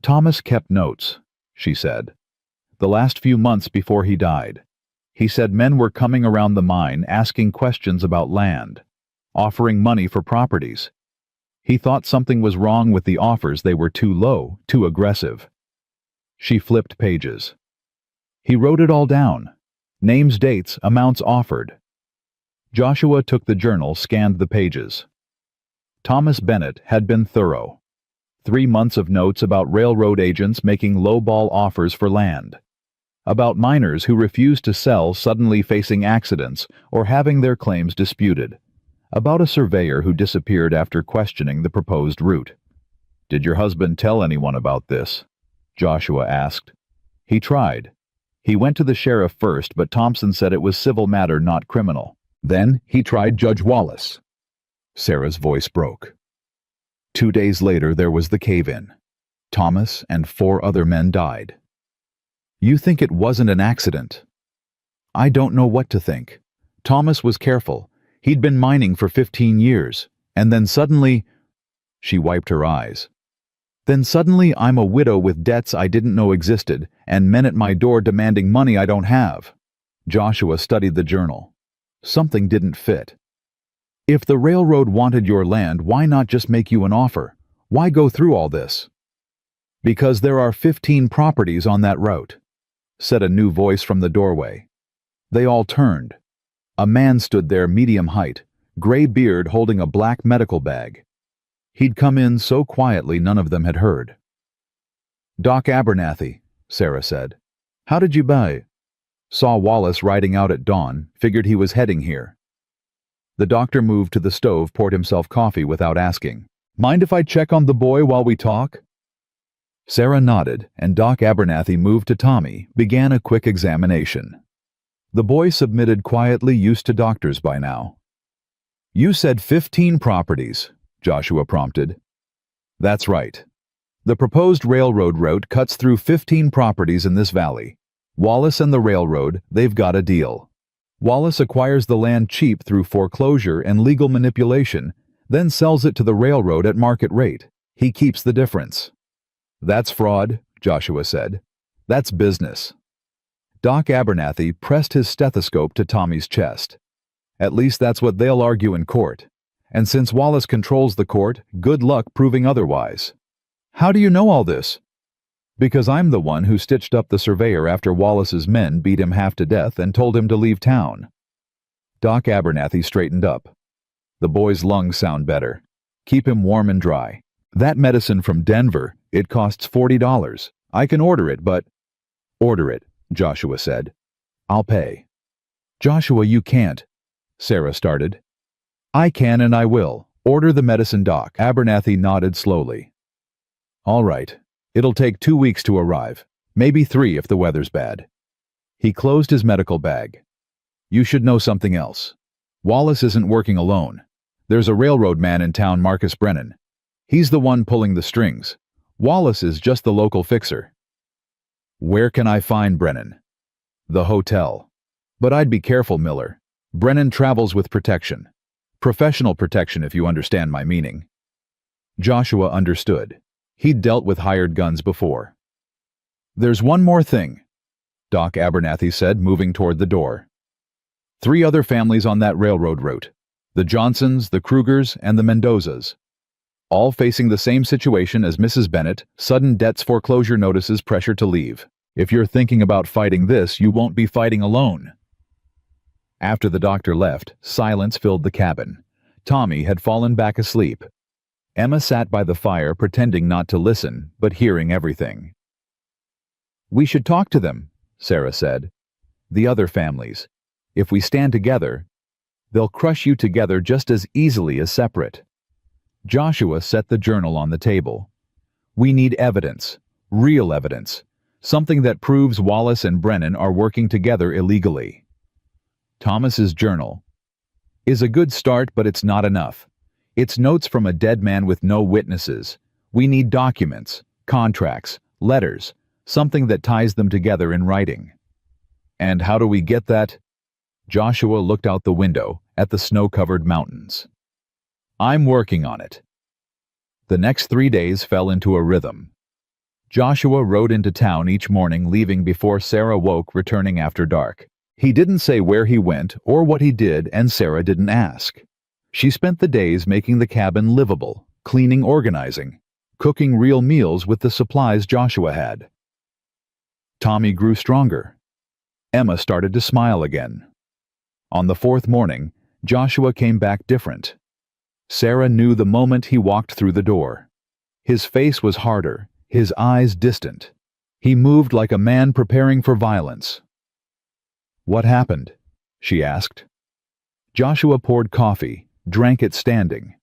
Thomas kept notes, she said. The last few months before he died. He said men were coming around the mine asking questions about land, offering money for properties. He thought something was wrong with the offers, they were too low, too aggressive. She flipped pages. He wrote it all down. Names, dates, amounts offered. Joshua took the journal, scanned the pages. Thomas Bennett had been thorough. 3 months of notes about railroad agents making lowball offers for land. About miners who refused to sell, suddenly facing accidents or having their claims disputed. About a surveyor who disappeared after questioning the proposed route. Did your husband tell anyone about this? Joshua asked. He tried. He went to the sheriff first, but Thompson said it was civil matter, not criminal. Then he tried Judge Wallace. Sarah's voice broke. 2 days later there was the cave-in. Thomas and 4 other men died. You think it wasn't an accident? I don't know what to think. Thomas was careful. He'd been mining for 15 years, and then suddenly... She wiped her eyes. Then suddenly I'm a widow with debts I didn't know existed, and men at my door demanding money I don't have. Joshua studied the journal. Something didn't fit. If the railroad wanted your land, why not just make you an offer? Why go through all this? Because there are 15 properties on that route, said a new voice from the doorway. They all turned. A man stood there, medium height, gray beard, holding a black medical bag. He'd come in so quietly none of them had heard. Doc Abernathy, Sarah said. How did you buy? Saw Wallace riding out at dawn, figured he was heading here. The doctor moved to the stove, poured himself coffee without asking. Mind if I check on the boy while we talk? Sarah nodded, and Doc Abernathy moved to Tommy, began a quick examination. The boy submitted quietly, used to doctors by now. You said 15 properties, Joshua prompted. That's right. The proposed railroad route cuts through 15 properties in this valley. Wallace and the railroad, they've got a deal. Wallace acquires the land cheap through foreclosure and legal manipulation, then sells it to the railroad at market rate. He keeps the difference. That's fraud, Joshua said. That's business. Doc Abernathy pressed his stethoscope to Tommy's chest. At least that's what they'll argue in court. And since Wallace controls the court, good luck proving otherwise. How do you know all this? Because I'm the one who stitched up the surveyor after Wallace's men beat him half to death and told him to leave town. Doc Abernathy straightened up. The boy's lungs sound better. Keep him warm and dry. That medicine from Denver, it costs $40. I can order it, but... Order it, Joshua said. "I'll pay." "Joshua, you can't," Sarah started. "I can and I will. Order the medicine, Doc." Abernathy nodded slowly. "All right. It'll take 2 weeks to arrive. Maybe 3 if the weather's bad." He closed his medical bag. "You should know something else. Wallace isn't working alone. There's a railroad man in town, Marcus Brennan. He's the one pulling the strings. Wallace is just the local fixer." "Where can I find Brennan?" "The hotel. But I'd be careful, Miller. Brennan travels with protection. Professional protection, if you understand my meaning." Joshua understood. He'd dealt with hired guns before. "There's one more thing," Doc Abernathy said, moving toward the door. 3 other families on that railroad route. The Johnsons, the Krugers, and the Mendozas. All facing the same situation as Mrs. Bennett, sudden debts, foreclosure notices, pressure to leave. If you're thinking about fighting this, you won't be fighting alone. After the doctor left, silence filled the cabin. Tommy had fallen back asleep. Emma sat by the fire, pretending not to listen, but hearing everything. "We should talk to them," Sarah said. "The other families. If we stand together, they'll crush you together just as easily as separate." Joshua set the journal on the table. "We need evidence, real evidence, something that proves Wallace and Brennan are working together illegally." Thomas's journal is a good start, but it's not enough. It's notes from a dead man with no witnesses. We need documents, contracts, letters, something that ties them together in writing. "And how do we get that?" Joshua looked out the window at the snow-covered mountains. "I'm working on it." The next 3 days fell into a rhythm. Joshua rode into town each morning, leaving before Sarah woke, returning after dark. He didn't say where he went or what he did, and Sarah didn't ask. She spent the days making the cabin livable, cleaning, organizing, cooking real meals with the supplies Joshua had. Tommy grew stronger. Emma started to smile again. On the 4th morning, Joshua came back different. Sarah knew the moment he walked through the door. His face was harder, his eyes distant. He moved like a man preparing for violence. "What happened?" she asked. Joshua poured coffee, drank it standing.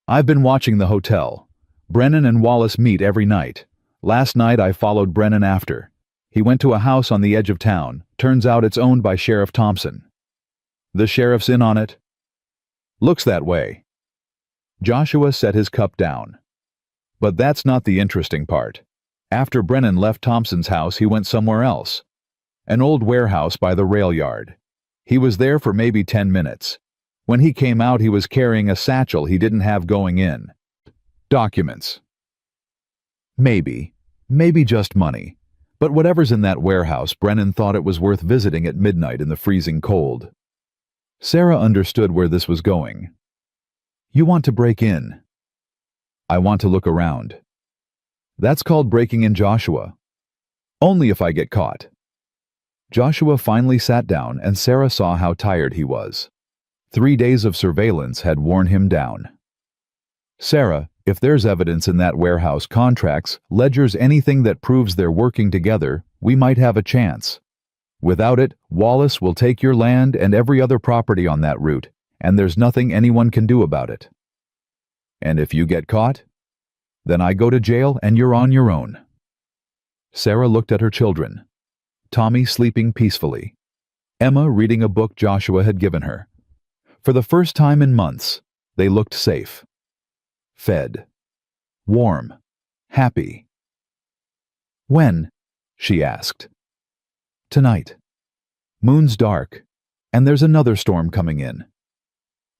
"I've been watching the hotel. Brennan and Wallace meet every night. Last night I followed Brennan after. He went to a house on the edge of town. Turns out it's owned by Sheriff Thompson." "The sheriff's in on it?" "Looks that way." Joshua set his cup down. "But that's not the interesting part. After Brennan left Thompson's house, he went somewhere else. An old warehouse by the rail yard. He was there for maybe 10 minutes. When he came out, he was carrying a satchel he didn't have going in. Documents. Maybe just money. But whatever's in that warehouse, Brennan thought it was worth visiting at midnight in the freezing cold." Sarah understood where this was going. "You want to break in?" "I want to look around." "That's called breaking in, Joshua. Only if I get caught." Joshua finally sat down, and Sarah saw how tired he was. 3 days of surveillance had worn him down. "Sarah, if there's evidence in that warehouse, contracts, ledgers, anything that proves they're working together, we might have a chance. Without it, Wallace will take your land and every other property on that route, and there's nothing anyone can do about it." "And if you get caught? Then I go to jail and you're on your own." Sarah looked at her children. Tommy sleeping peacefully. Emma reading a book Joshua had given her. For the first time in months, they looked safe. Fed. Warm. Happy. "When?" she asked. "Tonight. Moon's dark, and there's another storm coming in."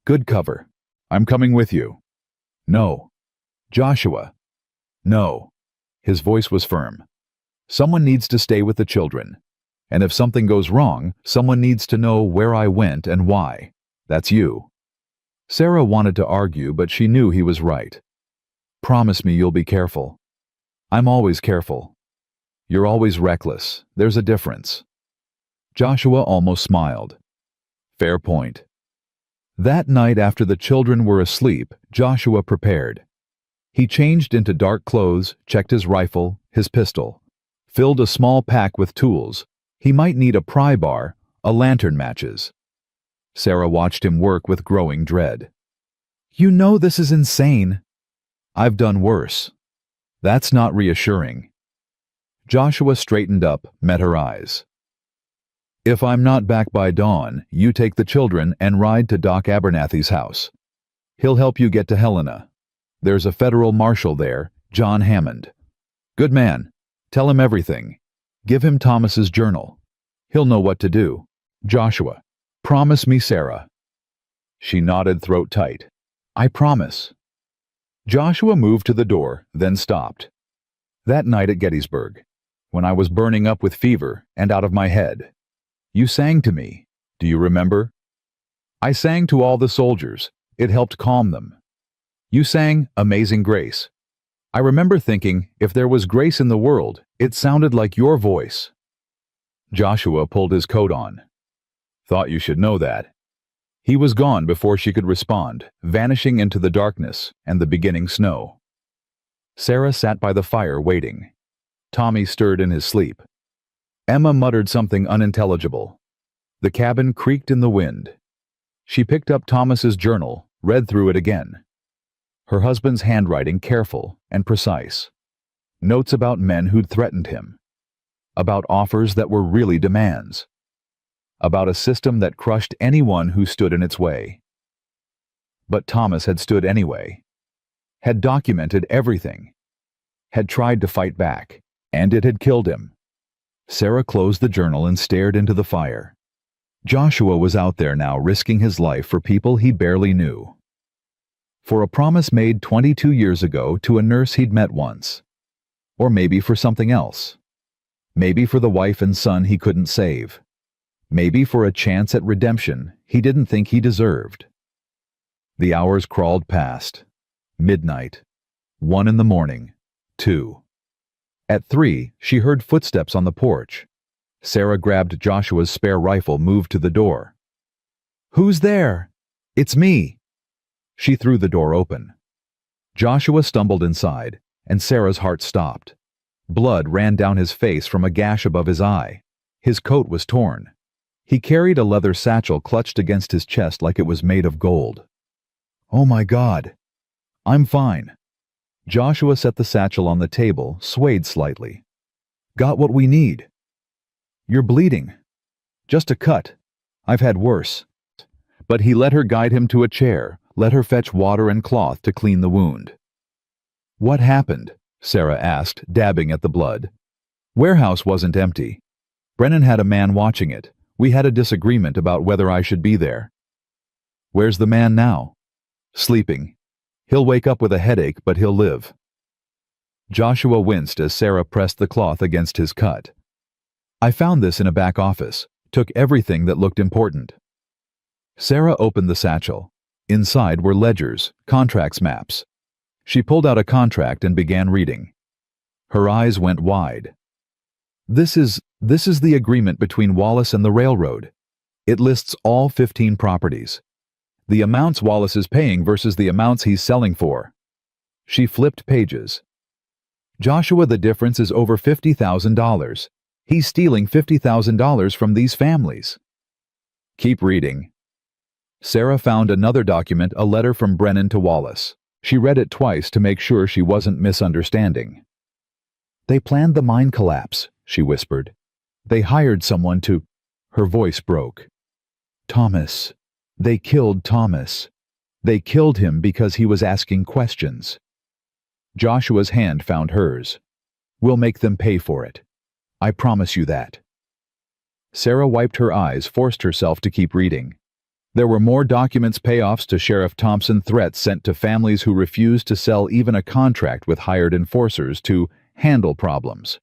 "Good cover. I'm coming with you." "No." "Joshua." "No." His voice was firm. "Someone needs to stay with the children. And if something goes wrong, someone needs to know where I went and why. That's you." Sarah wanted to argue, but she knew he was right. "Promise me you'll be careful." "I'm always careful." "You're always reckless. There's a difference." Joshua almost smiled. "Fair point." That night, after the children were asleep, Joshua prepared. He changed into dark clothes, checked his rifle, his pistol, filled a small pack with tools. He might need a pry bar, a lantern, matches. Sarah watched him work with growing dread. "You know this is insane." "I've done worse." "That's not reassuring." Joshua straightened up, met her eyes. "If I'm not back by dawn, you take the children and ride to Doc Abernathy's house. He'll help you get to Helena. There's a federal marshal there, John Hammond. Good man. Tell him everything. Give him Thomas's journal. He'll know what to do." "Joshua, promise me, Sarah." She nodded, throat tight. "I promise." Joshua moved to the door, then stopped. "That night at Gettysburg, when I was burning up with fever and out of my head, you sang to me. Do you remember? I sang to all the soldiers. It helped calm them. You sang Amazing Grace. I remember thinking, if there was grace in the world, it sounded like your voice." Joshua pulled his coat on. "Thought you should know that." He was gone before she could respond, vanishing into the darkness and the beginning snow. Sarah sat by the fire waiting. Tommy stirred in his sleep. Emma muttered something unintelligible. The cabin creaked in the wind. She picked up Thomas's journal, read through it again. Her husband's handwriting careful and precise. Notes about men who'd threatened him. About offers that were really demands. About a system that crushed anyone who stood in its way. But Thomas had stood anyway. Had documented everything. Had tried to fight back, and it had killed him. Sarah closed the journal and stared into the fire. Joshua was out there now, risking his life for people he barely knew. For a promise made 22 years ago to a nurse he'd met once. Or maybe for something else. Maybe for the wife and son he couldn't save. Maybe for a chance at redemption he didn't think he deserved. The hours crawled past. Midnight. 1 in the morning. 2. At 3, she heard footsteps on the porch. Sarah grabbed Joshua's spare rifle, moved to the door. "Who's there?" "It's me." She threw the door open. Joshua stumbled inside, and Sarah's heart stopped. Blood ran down his face from a gash above his eye. His coat was torn. He carried a leather satchel clutched against his chest like it was made of gold. "Oh my God." "I'm fine." Joshua set the satchel on the table, swayed slightly. "Got what we need." "You're bleeding." "Just a cut. I've had worse." But he let her guide him to a chair, let her fetch water and cloth to clean the wound. "What happened?" Sarah asked, dabbing at the blood. "Warehouse wasn't empty. Brennan had a man watching it. We had a disagreement about whether I should be there." "Where's the man now?" "Sleeping. He'll wake up with a headache, but he'll live." Joshua winced as Sarah pressed the cloth against his cut. "I found this in a back office. Took everything that looked important." Sarah opened the satchel. Inside were ledgers, contracts, maps. She pulled out a contract and began reading. Her eyes went wide. This is the agreement between Wallace and the railroad. It lists all 15 properties. The amounts Wallace is paying versus the amounts he's selling for." She flipped pages. "Joshua, the difference is over $50,000. He's stealing $50,000 from these families." "Keep reading." Sarah found another document, a letter from Brennan to Wallace. She read it twice to make sure she wasn't misunderstanding. "They planned the mine collapse," she whispered. "They hired someone to—" Her voice broke. "Thomas. They killed Thomas. They killed him because he was asking questions." Joshua's hand found hers. "We'll make them pay for it. I promise you that." Sarah wiped her eyes, forced herself to keep reading. There were more documents, payoffs to Sheriff Thompson, threats sent to families who refused to sell even a contract with hired enforcers to handle problems.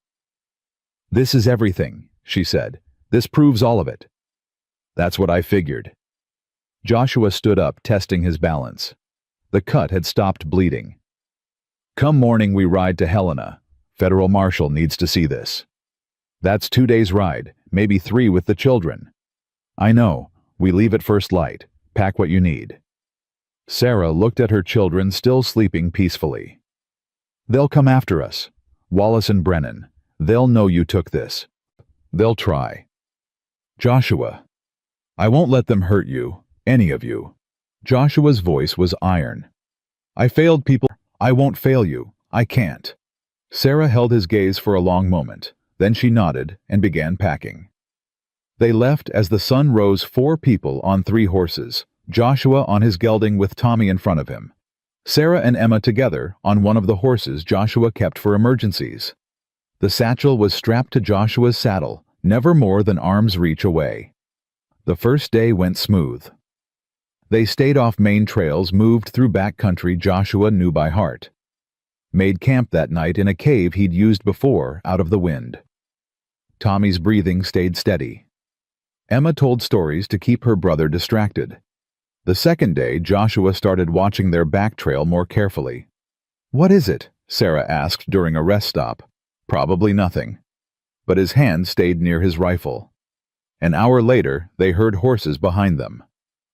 "This is everything," she said. "This proves all of it." "That's what I figured." Joshua stood up, testing his balance. The cut had stopped bleeding. "Come morning we ride to Helena. Federal Marshal needs to see this." "That's 2 days' ride, maybe 3 with the children." "I know. We leave at first light. Pack what you need." Sarah looked at her children still sleeping peacefully. "They'll come after us. Wallace and Brennan. They'll know you took this. They'll try. Joshua, I won't let them hurt you, any of you. Joshua's voice was iron. I failed people. I won't fail you. I can't. Sarah held his gaze for a long moment. Then she nodded and began packing. They left as the sun rose. 4 people on 3 horses, Joshua on his gelding with Tommy in front of him. Sarah and Emma together on one of the horses Joshua kept for emergencies. The satchel was strapped to Joshua's saddle, never more than arm's reach away. The first day went smooth. They stayed off main trails, moved through back country Joshua knew by heart. Made camp that night in a cave he'd used before out of the wind. Tommy's breathing stayed steady. Emma told stories to keep her brother distracted. The second day, Joshua started watching their back trail more carefully. What is it? Sarah asked during a rest stop. Probably nothing. But his hand stayed near his rifle. An hour later, they heard horses behind them.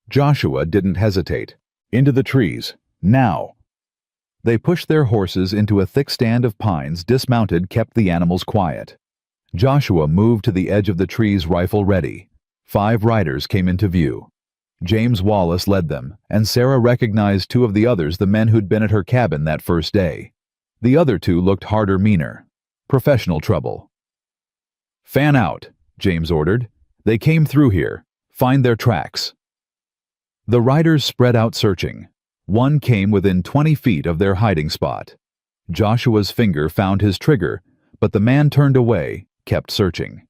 Joshua didn't hesitate. Into the trees. Now! They pushed their horses into a thick stand of pines, dismounted, kept the animals quiet. Joshua moved to the edge of the trees, rifle ready. 5 riders came into view. James Wallace led them, and Sarah recognized 2 of the others, the men who'd been at her cabin that first day. The other 2 looked harder, meaner. Professional trouble. Fan out, James ordered. They came through here. Find their tracks. The riders spread out searching. One came within 20 feet of their hiding spot. Joshua's finger found his trigger, but the man turned away, kept searching.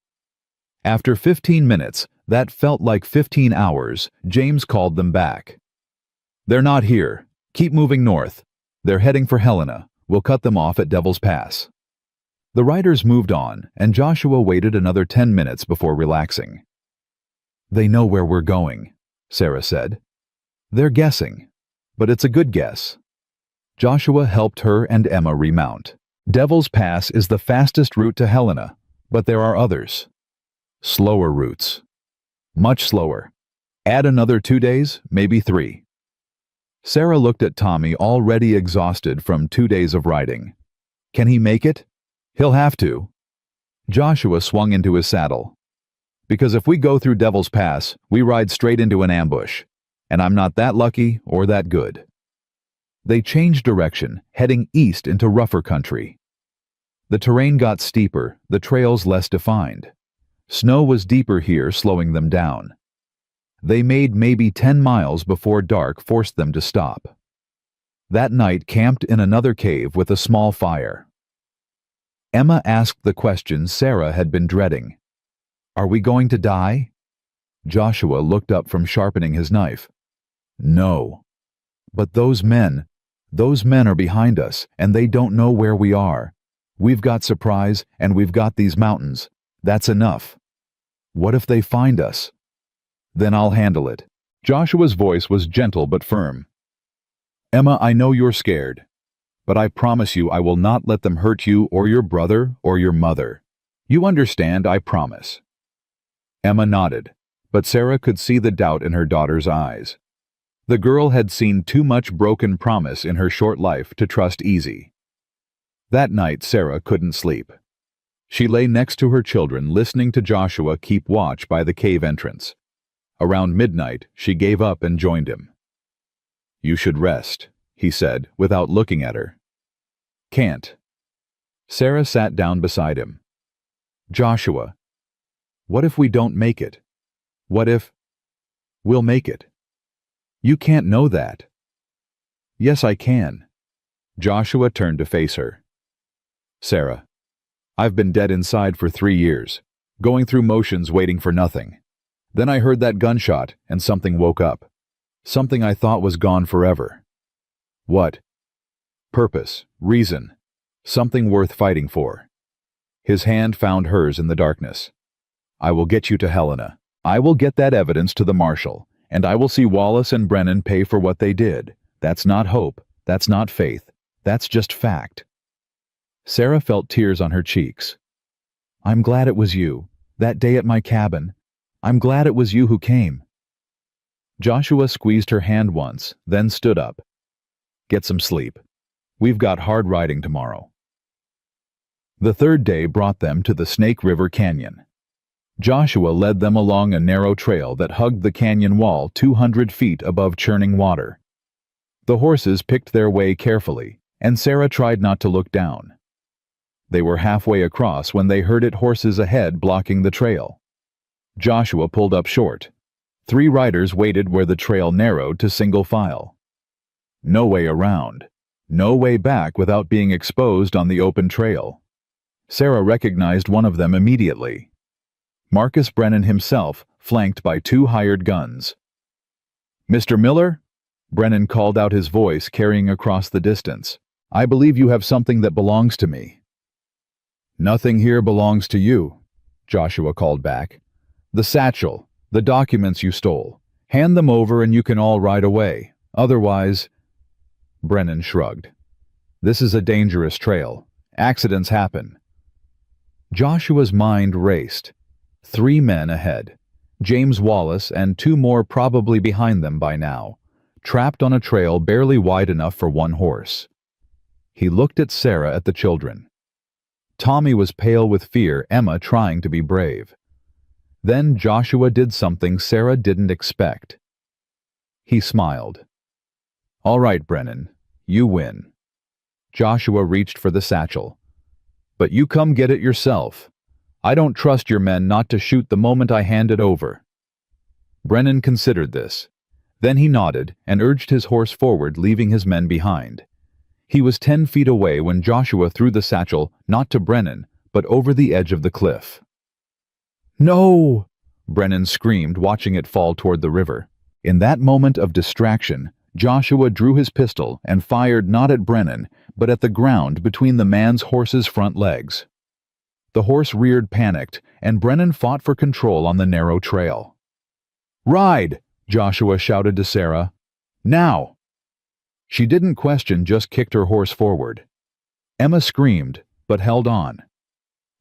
After 15 minutes, that felt like 15 hours, James called them back. They're not here. Keep moving north. They're heading for Helena. We'll cut them off at Devil's Pass. The riders moved on, and Joshua waited another 10 minutes before relaxing. They know where we're going, Sarah said. They're guessing, but it's a good guess. Joshua helped her and Emma remount. Devil's Pass is the fastest route to Helena, but there are others. Slower routes. Much slower. Add another 2 days, maybe 3. Sarah looked at Tommy, already exhausted from 2 days of riding. Can he make it? He'll have to. Joshua swung into his saddle. Because if we go through Devil's Pass, we ride straight into an ambush. And I'm not that lucky or that good. They changed direction, heading east into rougher country. The terrain got steeper, the trails less defined. Snow was deeper here, slowing them down. They made maybe 10 miles before dark forced them to stop. That night camped in another cave with a small fire. Emma asked the question Sarah had been dreading. Are we going to die? Joshua looked up from sharpening his knife. No. But those men are behind us, and they don't know where we are. We've got supplies, and we've got these mountains. That's enough. What if they find us? Then I'll handle it. Joshua's voice was gentle but firm. Emma, I know you're scared, but I promise you I will not let them hurt you or your brother or your mother. You understand, I promise. Emma nodded, but Sarah could see the doubt in her daughter's eyes. The girl had seen too much broken promise in her short life to trust easy. That night Sarah couldn't sleep. She lay next to her children, listening to Joshua keep watch by the cave entrance. Around midnight, she gave up and joined him. You should rest, he said, without looking at her. Can't. Sarah sat down beside him. Joshua, what if we don't make it? What if we'll make it? You can't know that. Yes, I can. Joshua turned to face her. Sarah, I've been dead inside for 3 years, going through motions waiting for nothing. Then I heard that gunshot and something woke up. Something I thought was gone forever. What? Purpose, reason, something worth fighting for. His hand found hers in the darkness. I will get you to Helena. I will get that evidence to the marshal, and I will see Wallace and Brennan pay for what they did. That's not hope. That's not faith. That's just fact. Sarah felt tears on her cheeks. I'm glad it was you, that day at my cabin. I'm glad it was you who came. Joshua squeezed her hand once, then stood up. Get some sleep. We've got hard riding tomorrow. The third day brought them to the Snake River Canyon. Joshua led them along a narrow trail that hugged the canyon wall 200 feet above churning water. The horses picked their way carefully, and Sarah tried not to look down. They were halfway across when they herded horses ahead blocking the trail. Joshua pulled up short. 3 riders waited where the trail narrowed to single file. No way around. No way back without being exposed on the open trail. Sarah recognized one of them immediately. Marcus Brennan himself, flanked by 2 hired guns. "Mr. Miller?" Brennan called out, his voice carrying across the distance. "I believe you have something that belongs to me." "Nothing here belongs to you," Joshua called back. "The satchel, the documents you stole. Hand them over and you can all ride away. Otherwise—" Brennan shrugged. "This is a dangerous trail. Accidents happen." Joshua's mind raced. 3 men ahead. James Wallace and 2 more probably behind them by now, trapped on a trail barely wide enough for 1 horse. He looked at Sarah, at the children. Tommy was pale with fear, Emma trying to be brave. Then Joshua did something Sarah didn't expect. He smiled. "All right, Brennan, you win." Joshua reached for the satchel. "But you come get it yourself. I don't trust your men not to shoot the moment I hand it over." Brennan considered this. Then he nodded and urged his horse forward, leaving his men behind. He was 10 feet away when Joshua threw the satchel, not to Brennan, but over the edge of the cliff. "No!" Brennan screamed, watching it fall toward the river. In that moment of distraction, Joshua drew his pistol and fired not at Brennan, but at the ground between the man's horse's front legs. The horse reared, panicked, and Brennan fought for control on the narrow trail. "Ride!" Joshua shouted to Sarah. "Now!" She didn't question, just kicked her horse forward. Emma screamed, but held on.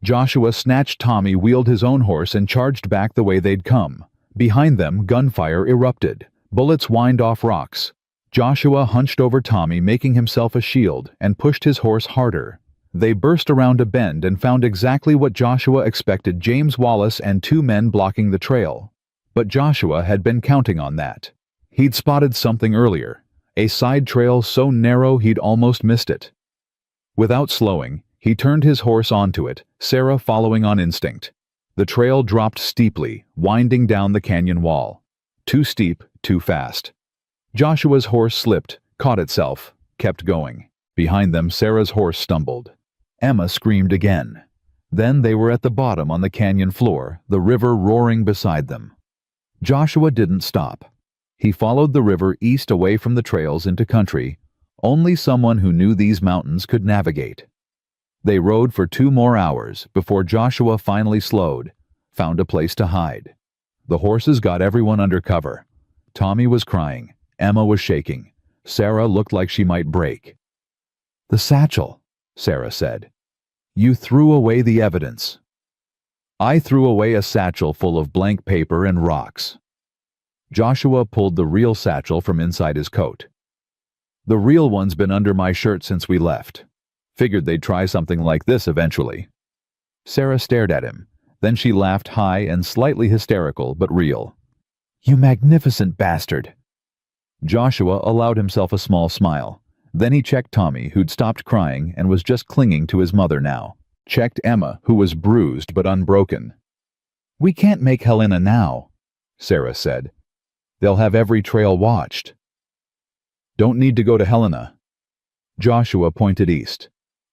Joshua snatched Tommy, wheeled his own horse, and charged back the way they'd come. Behind them, gunfire erupted. Bullets whined off rocks. Joshua hunched over Tommy, making himself a shield, and pushed his horse harder. They burst around a bend and found exactly what Joshua expected: James Wallace and 2 men blocking the trail. But Joshua had been counting on that. He'd spotted something earlier, a side trail so narrow he'd almost missed it. Without slowing, he turned his horse onto it, Sarah following on instinct. The trail dropped steeply, winding down the canyon wall. Too steep, too fast. Joshua's horse slipped, caught itself, kept going. Behind them, Sarah's horse stumbled. Emma screamed again. Then they were at the bottom on the canyon floor, the river roaring beside them. Joshua didn't stop. He followed the river east away from the trails into country only someone who knew these mountains could navigate. They rode for 2 more hours before Joshua finally slowed, found a place to hide. The horses got everyone under cover. Tommy was crying. Emma was shaking. Sarah looked like she might break. "The satchel," Sarah said. "You threw away the evidence." "I threw away a satchel full of blank paper and rocks." Joshua pulled the real satchel from inside his coat. "The real one's been under my shirt since we left. Figured they'd try something like this eventually." Sarah stared at him. Then she laughed, high and slightly hysterical, but real. "You magnificent bastard." Joshua allowed himself a small smile. Then he checked Tommy, who'd stopped crying and was just clinging to his mother now. Checked Emma, who was bruised but unbroken. "We can't make Helena now," Sarah said. "They'll have every trail watched." "Don't need to go to Helena." Joshua pointed east.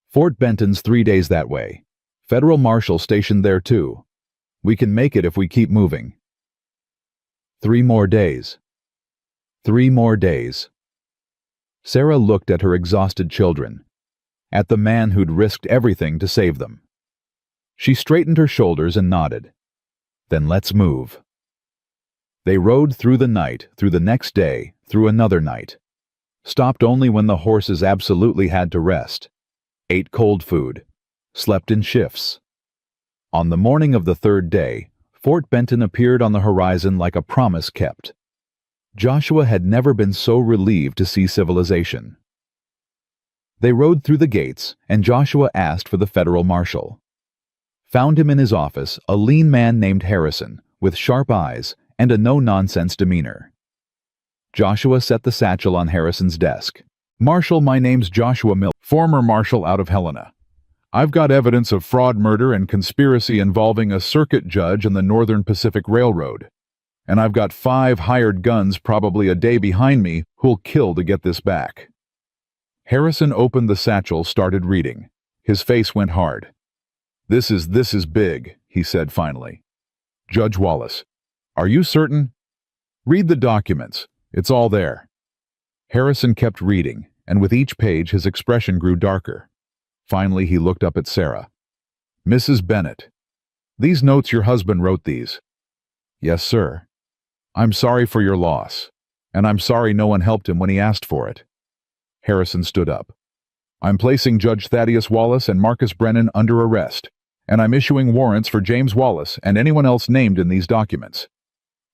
"Fort Benton's 3 days that way. Federal marshal stationed there too. We can make it if we keep moving." 3 more days. 3 more days. Sarah looked at her exhausted children, at the man who'd risked everything to save them. She straightened her shoulders and nodded. "Then let's move." They rode through the night, through the next day, through another night. Stopped only when the horses absolutely had to rest. Ate cold food. Slept in shifts. On the morning of the 3rd day, Fort Benton appeared on the horizon like a promise kept. Joshua had never been so relieved to see civilization. They rode through the gates, and Joshua asked for the federal marshal. Found him in his office, a lean man named Harrison, with sharp eyes and a no-nonsense demeanor. Joshua set the satchel on Harrison's desk. "Marshal, my name's Joshua Miller, former marshal out of Helena. I've got evidence of fraud, murder, and conspiracy involving a circuit judge and the Northern Pacific Railroad. And I've got 5 hired guns probably a day behind me who'll kill to get this back." Harrison opened the satchel, started reading. His face went hard. This is big," he said finally. "Judge Wallace, are you certain? Read the documents. It's all there." Harrison kept reading, and with each page his expression grew darker. Finally he looked up at Sarah. "Mrs. Bennett, these notes, your husband wrote these?" "Yes, sir." "I'm sorry for your loss, and I'm sorry no one helped him when he asked for it." Harrison stood up. "I'm placing Judge Thaddeus Wallace and Marcus Brennan under arrest, and I'm issuing warrants for James Wallace and anyone else named in these documents."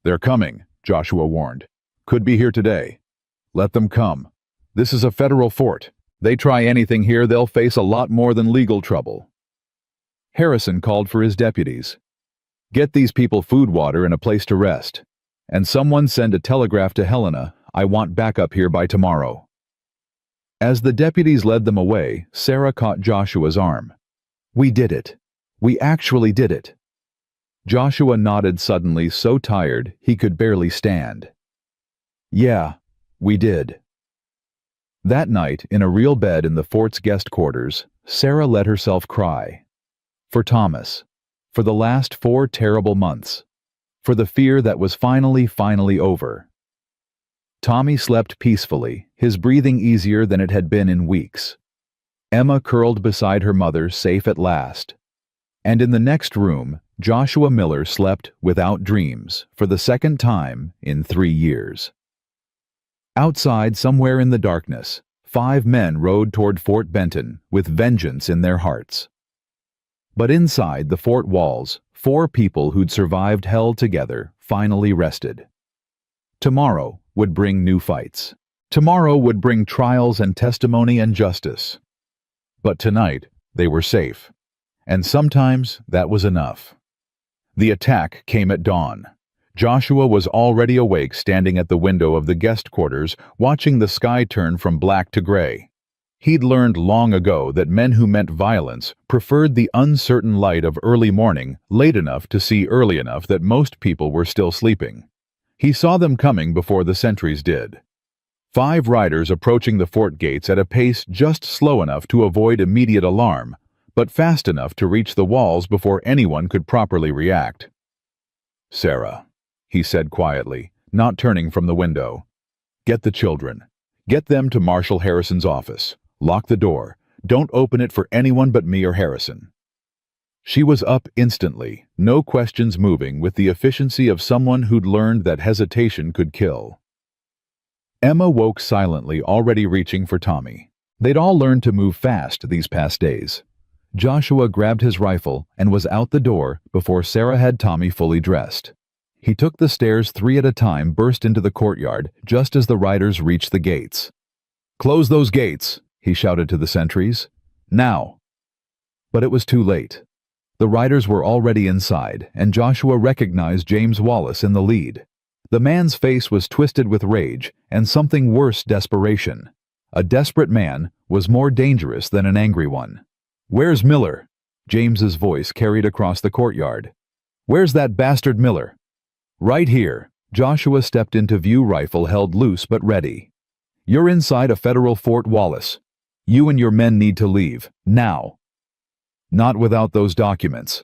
"They're coming," Joshua warned. "Could be here today. Let them come. This is a federal fort. They try anything here, they'll face a lot more than legal trouble." Harrison called for his deputies. "Get these people food, water, and a place to rest. And someone send a telegraph to Helena. I want backup here by tomorrow." As the deputies led them away, Sarah caught Joshua's arm. "We did it. We actually did it." Joshua nodded suddenly, so tired he could barely stand. "Yeah, we did." That night, in a real bed in the fort's guest quarters, Sarah let herself cry. For Thomas. For the last 4 terrible months. For the fear that was finally over. Tommy slept peacefully, his breathing easier than it had been in weeks. Emma curled beside her mother, safe at last. And in the next room, Joshua Miller slept without dreams for the second time in 3 years. Outside, somewhere in the darkness, 5 men rode toward Fort Benton with vengeance in their hearts. But inside the fort walls, 4 people who'd survived hell together finally rested. Tomorrow would bring new fights. Tomorrow would bring trials and testimony and justice. But tonight, they were safe. And sometimes that was enough. The attack came at dawn. Joshua was already awake, standing at the window of the guest quarters, watching the sky turn from black to gray. He'd learned long ago that men who meant violence preferred the uncertain light of early morning, late enough to see early enough that most people were still sleeping. He saw them coming before the sentries did. 5 riders approaching the fort gates at a pace just slow enough to avoid immediate alarm, but fast enough to reach the walls before anyone could properly react. "Sarah," he said quietly, not turning from the window. "Get the children. Get them to Marshal Harrison's office. Lock the door. Don't open it for anyone but me or Harrison." She was up instantly, no questions moving, with the efficiency of someone who'd learned that hesitation could kill. Emma woke silently, already reaching for Tommy. They'd all learned to move fast these past days. Joshua grabbed his rifle and was out the door before Sarah had Tommy fully dressed. He took the stairs 3 at a time, burst into the courtyard just as the riders reached the gates. "Close those gates," he shouted to the sentries. "Now." But it was too late. The riders were already inside, and Joshua recognized James Wallace in the lead. The man's face was twisted with rage and something worse, desperation. A desperate man was more dangerous than an angry one. "Where's Miller?" James's voice carried across the courtyard. "Where's that bastard Miller?" "Right here." Joshua stepped into view, rifle held loose but ready. "You're inside a federal fort, Wallace. You and your men need to leave, now." "Not without those documents."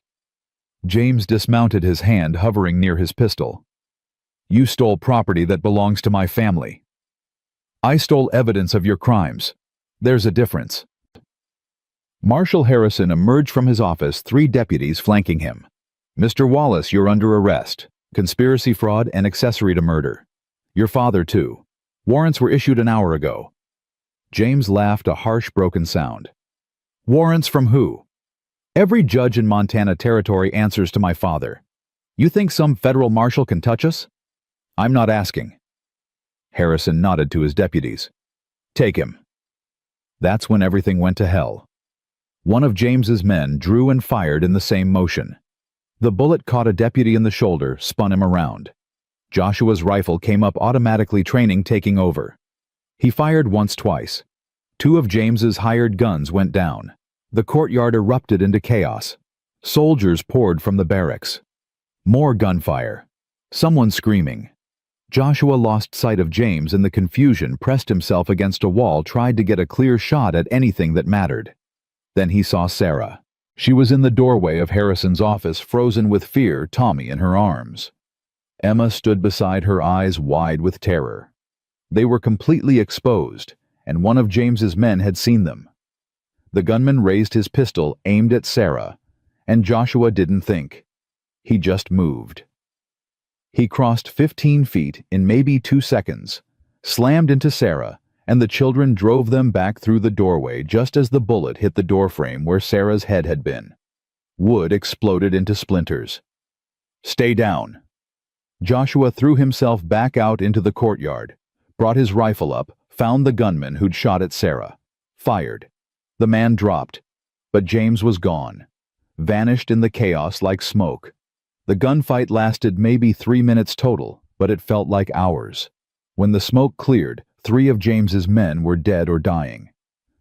James dismounted, his hand hovering near his pistol. "You stole property that belongs to my family." "I stole evidence of your crimes. There's a difference." Marshal Harrison emerged from his office, 3 deputies flanking him. "Mr. Wallace, you're under arrest. Conspiracy, fraud, and accessory to murder. Your father, too. Warrants were issued an hour ago." James laughed, a harsh, broken sound. "Warrants from who?" "Every judge in Montana Territory answers to my father. You think some federal marshal can touch us?" "I'm not asking." Harrison nodded to his deputies. "Take him." That's when everything went to hell. One of James's men drew and fired in the same motion. The bullet caught a deputy in the shoulder, spun him around. Joshua's rifle came up automatically, training taking over. He fired once, twice. Two of James's hired guns went down. The courtyard erupted into chaos. Soldiers poured from the barracks. More gunfire. Someone screaming. Joshua lost sight of James in the confusion, pressed himself against a wall, tried to get a clear shot at anything that mattered. Then he saw Sarah. She was in the doorway of Harrison's office, frozen with fear, Tommy in her arms. Emma stood beside her, eyes wide with terror. They were completely exposed, and one of James's men had seen them. The gunman raised his pistol, aimed at Sarah, and Joshua didn't think. He just moved. He crossed 15 feet in maybe 2 seconds, slammed into Sarah, and the children drove them back through the doorway just as the bullet hit the doorframe where Sarah's head had been. Wood exploded into splinters. "Stay down." Joshua threw himself back out into the courtyard, brought his rifle up, found the gunman who'd shot at Sarah, fired. The man dropped, but James was gone, vanished in the chaos like smoke. The gunfight lasted maybe 3 minutes total, but it felt like hours. When the smoke cleared, 3 of James's men were dead or dying.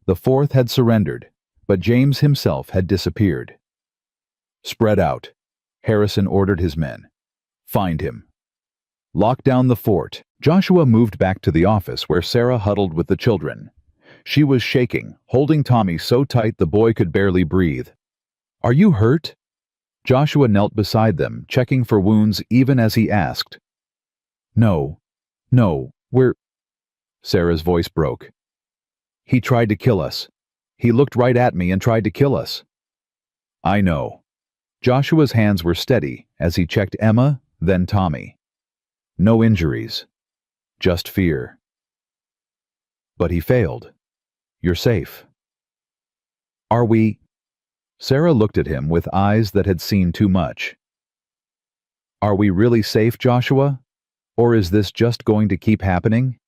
The 4th had surrendered, but James himself had disappeared. "Spread out," Harrison ordered his men. "Find him. Lock down the fort." Joshua moved back to the office where Sarah huddled with the children. She was shaking, holding Tommy so tight the boy could barely breathe. "Are you hurt?" Joshua knelt beside them, checking for wounds even as he asked. No, we're..." Sarah's voice broke. "He tried to kill us. He looked right at me and tried to kill us." "I know." Joshua's hands were steady as he checked Emma, then Tommy. "No injuries. Just fear." "But he failed. You're safe." "Are we?" Sarah looked at him with eyes that had seen too much. "Are we really safe, Joshua? Or is this just going to keep happening?"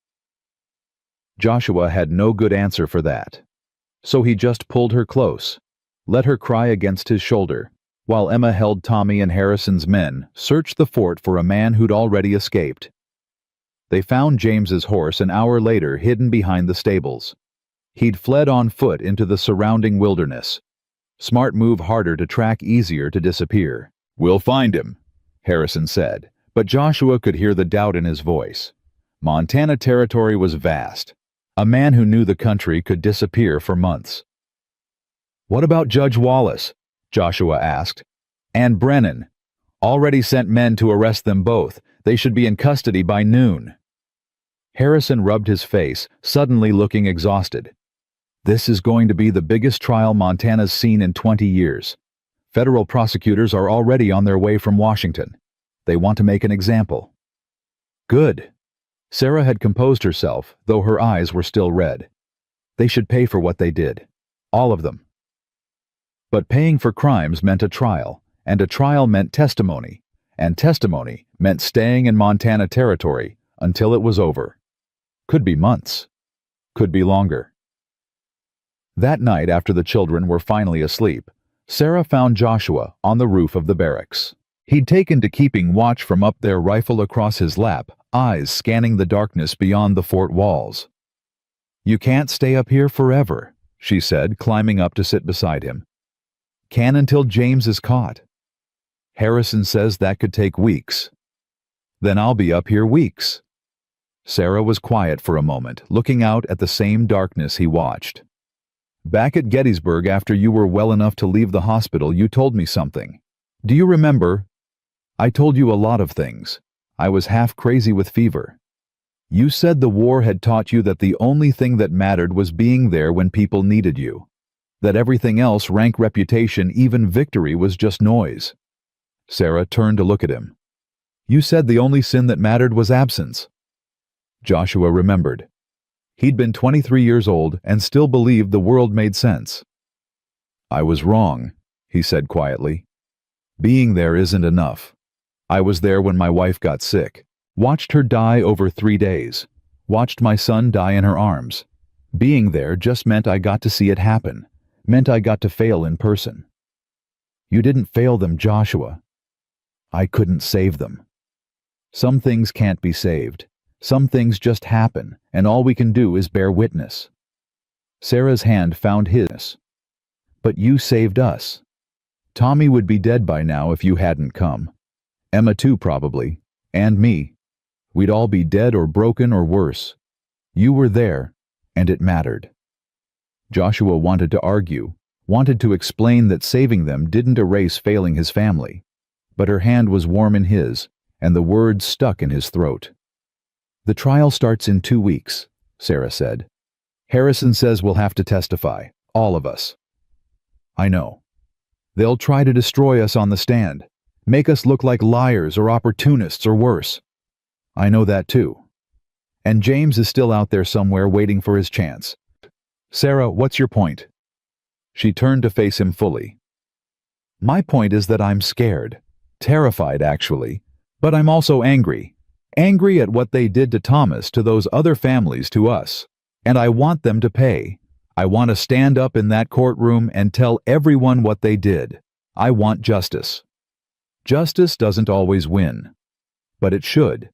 Joshua had no good answer for that. So he just pulled her close, let her cry against his shoulder, while Emma held Tommy and Harrison's men, searched the fort for a man who'd already escaped. They found James's horse an hour later, hidden behind the stables. He'd fled on foot into the surrounding wilderness. Smart move, harder to track, easier to disappear. "We'll find him," Harrison said, but Joshua could hear the doubt in his voice. Montana territory was vast. A man who knew the country could disappear for months. "What about Judge Wallace?" Joshua asked. "And Brennan? Already sent men to arrest them both. They should be in custody by noon." Harrison rubbed his face, suddenly looking exhausted. "This is going to be the biggest trial Montana's seen in 20 years. Federal prosecutors are already on their way from Washington. They want to make an example." "Good." Sarah had composed herself, though her eyes were still red. "They should pay for what they did. All of them." But paying for crimes meant a trial, and a trial meant testimony, and testimony meant staying in Montana territory until it was over. Could be months. Could be longer. That night, after the children were finally asleep, Sarah found Joshua on the roof of the barracks. He'd taken to keeping watch from up there, rifle across his lap, eyes scanning the darkness beyond the fort walls. "You can't stay up here forever," she said, climbing up to sit beside him. "Can until James is caught. Harrison says that could take weeks. Then I'll be up here weeks." Sarah was quiet for a moment, looking out at the same darkness he watched. "Back at Gettysburg, after you were well enough to leave the hospital, you told me something. Do you remember? I told you a lot of things. I was half crazy with fever. You said the war had taught you that the only thing that mattered was being there when people needed you. That everything else, rank, reputation, even victory, was just noise." Sarah turned to look at him. "You said the only sin that mattered was absence." Joshua remembered. He'd been 23 years old and still believed the world made sense. "I was wrong," he said quietly. "Being there isn't enough. I was there when my wife got sick, watched her die over 3 days, watched my son die in her arms. Being there just meant I got to see it happen, meant I got to fail in person. You didn't fail them, Joshua. I couldn't save them. Some things can't be saved. Some things just happen, and all we can do is bear witness. Sarah's hand found his. But you saved us. Tommy would be dead by now if you hadn't come. Emma too, probably. And me. We'd all be dead or broken or worse. You were there, and it mattered. Joshua wanted to argue, wanted to explain that saving them didn't erase failing his family. But her hand was warm in his, and the words stuck in his throat. The trial starts in 2 weeks, Sarah said. Harrison says we'll have to testify, all of us. I know. They'll try to destroy us on the stand, make us look like liars or opportunists or worse. I know that too. And James is still out there somewhere waiting for his chance. Sarah, what's your point? She turned to face him fully. My point is that I'm scared, terrified actually, but I'm also angry. Angry at what they did to Thomas, to those other families, to us. And I want them to pay. I want to stand up in that courtroom and tell everyone what they did. I want justice. Justice doesn't always win. But it should.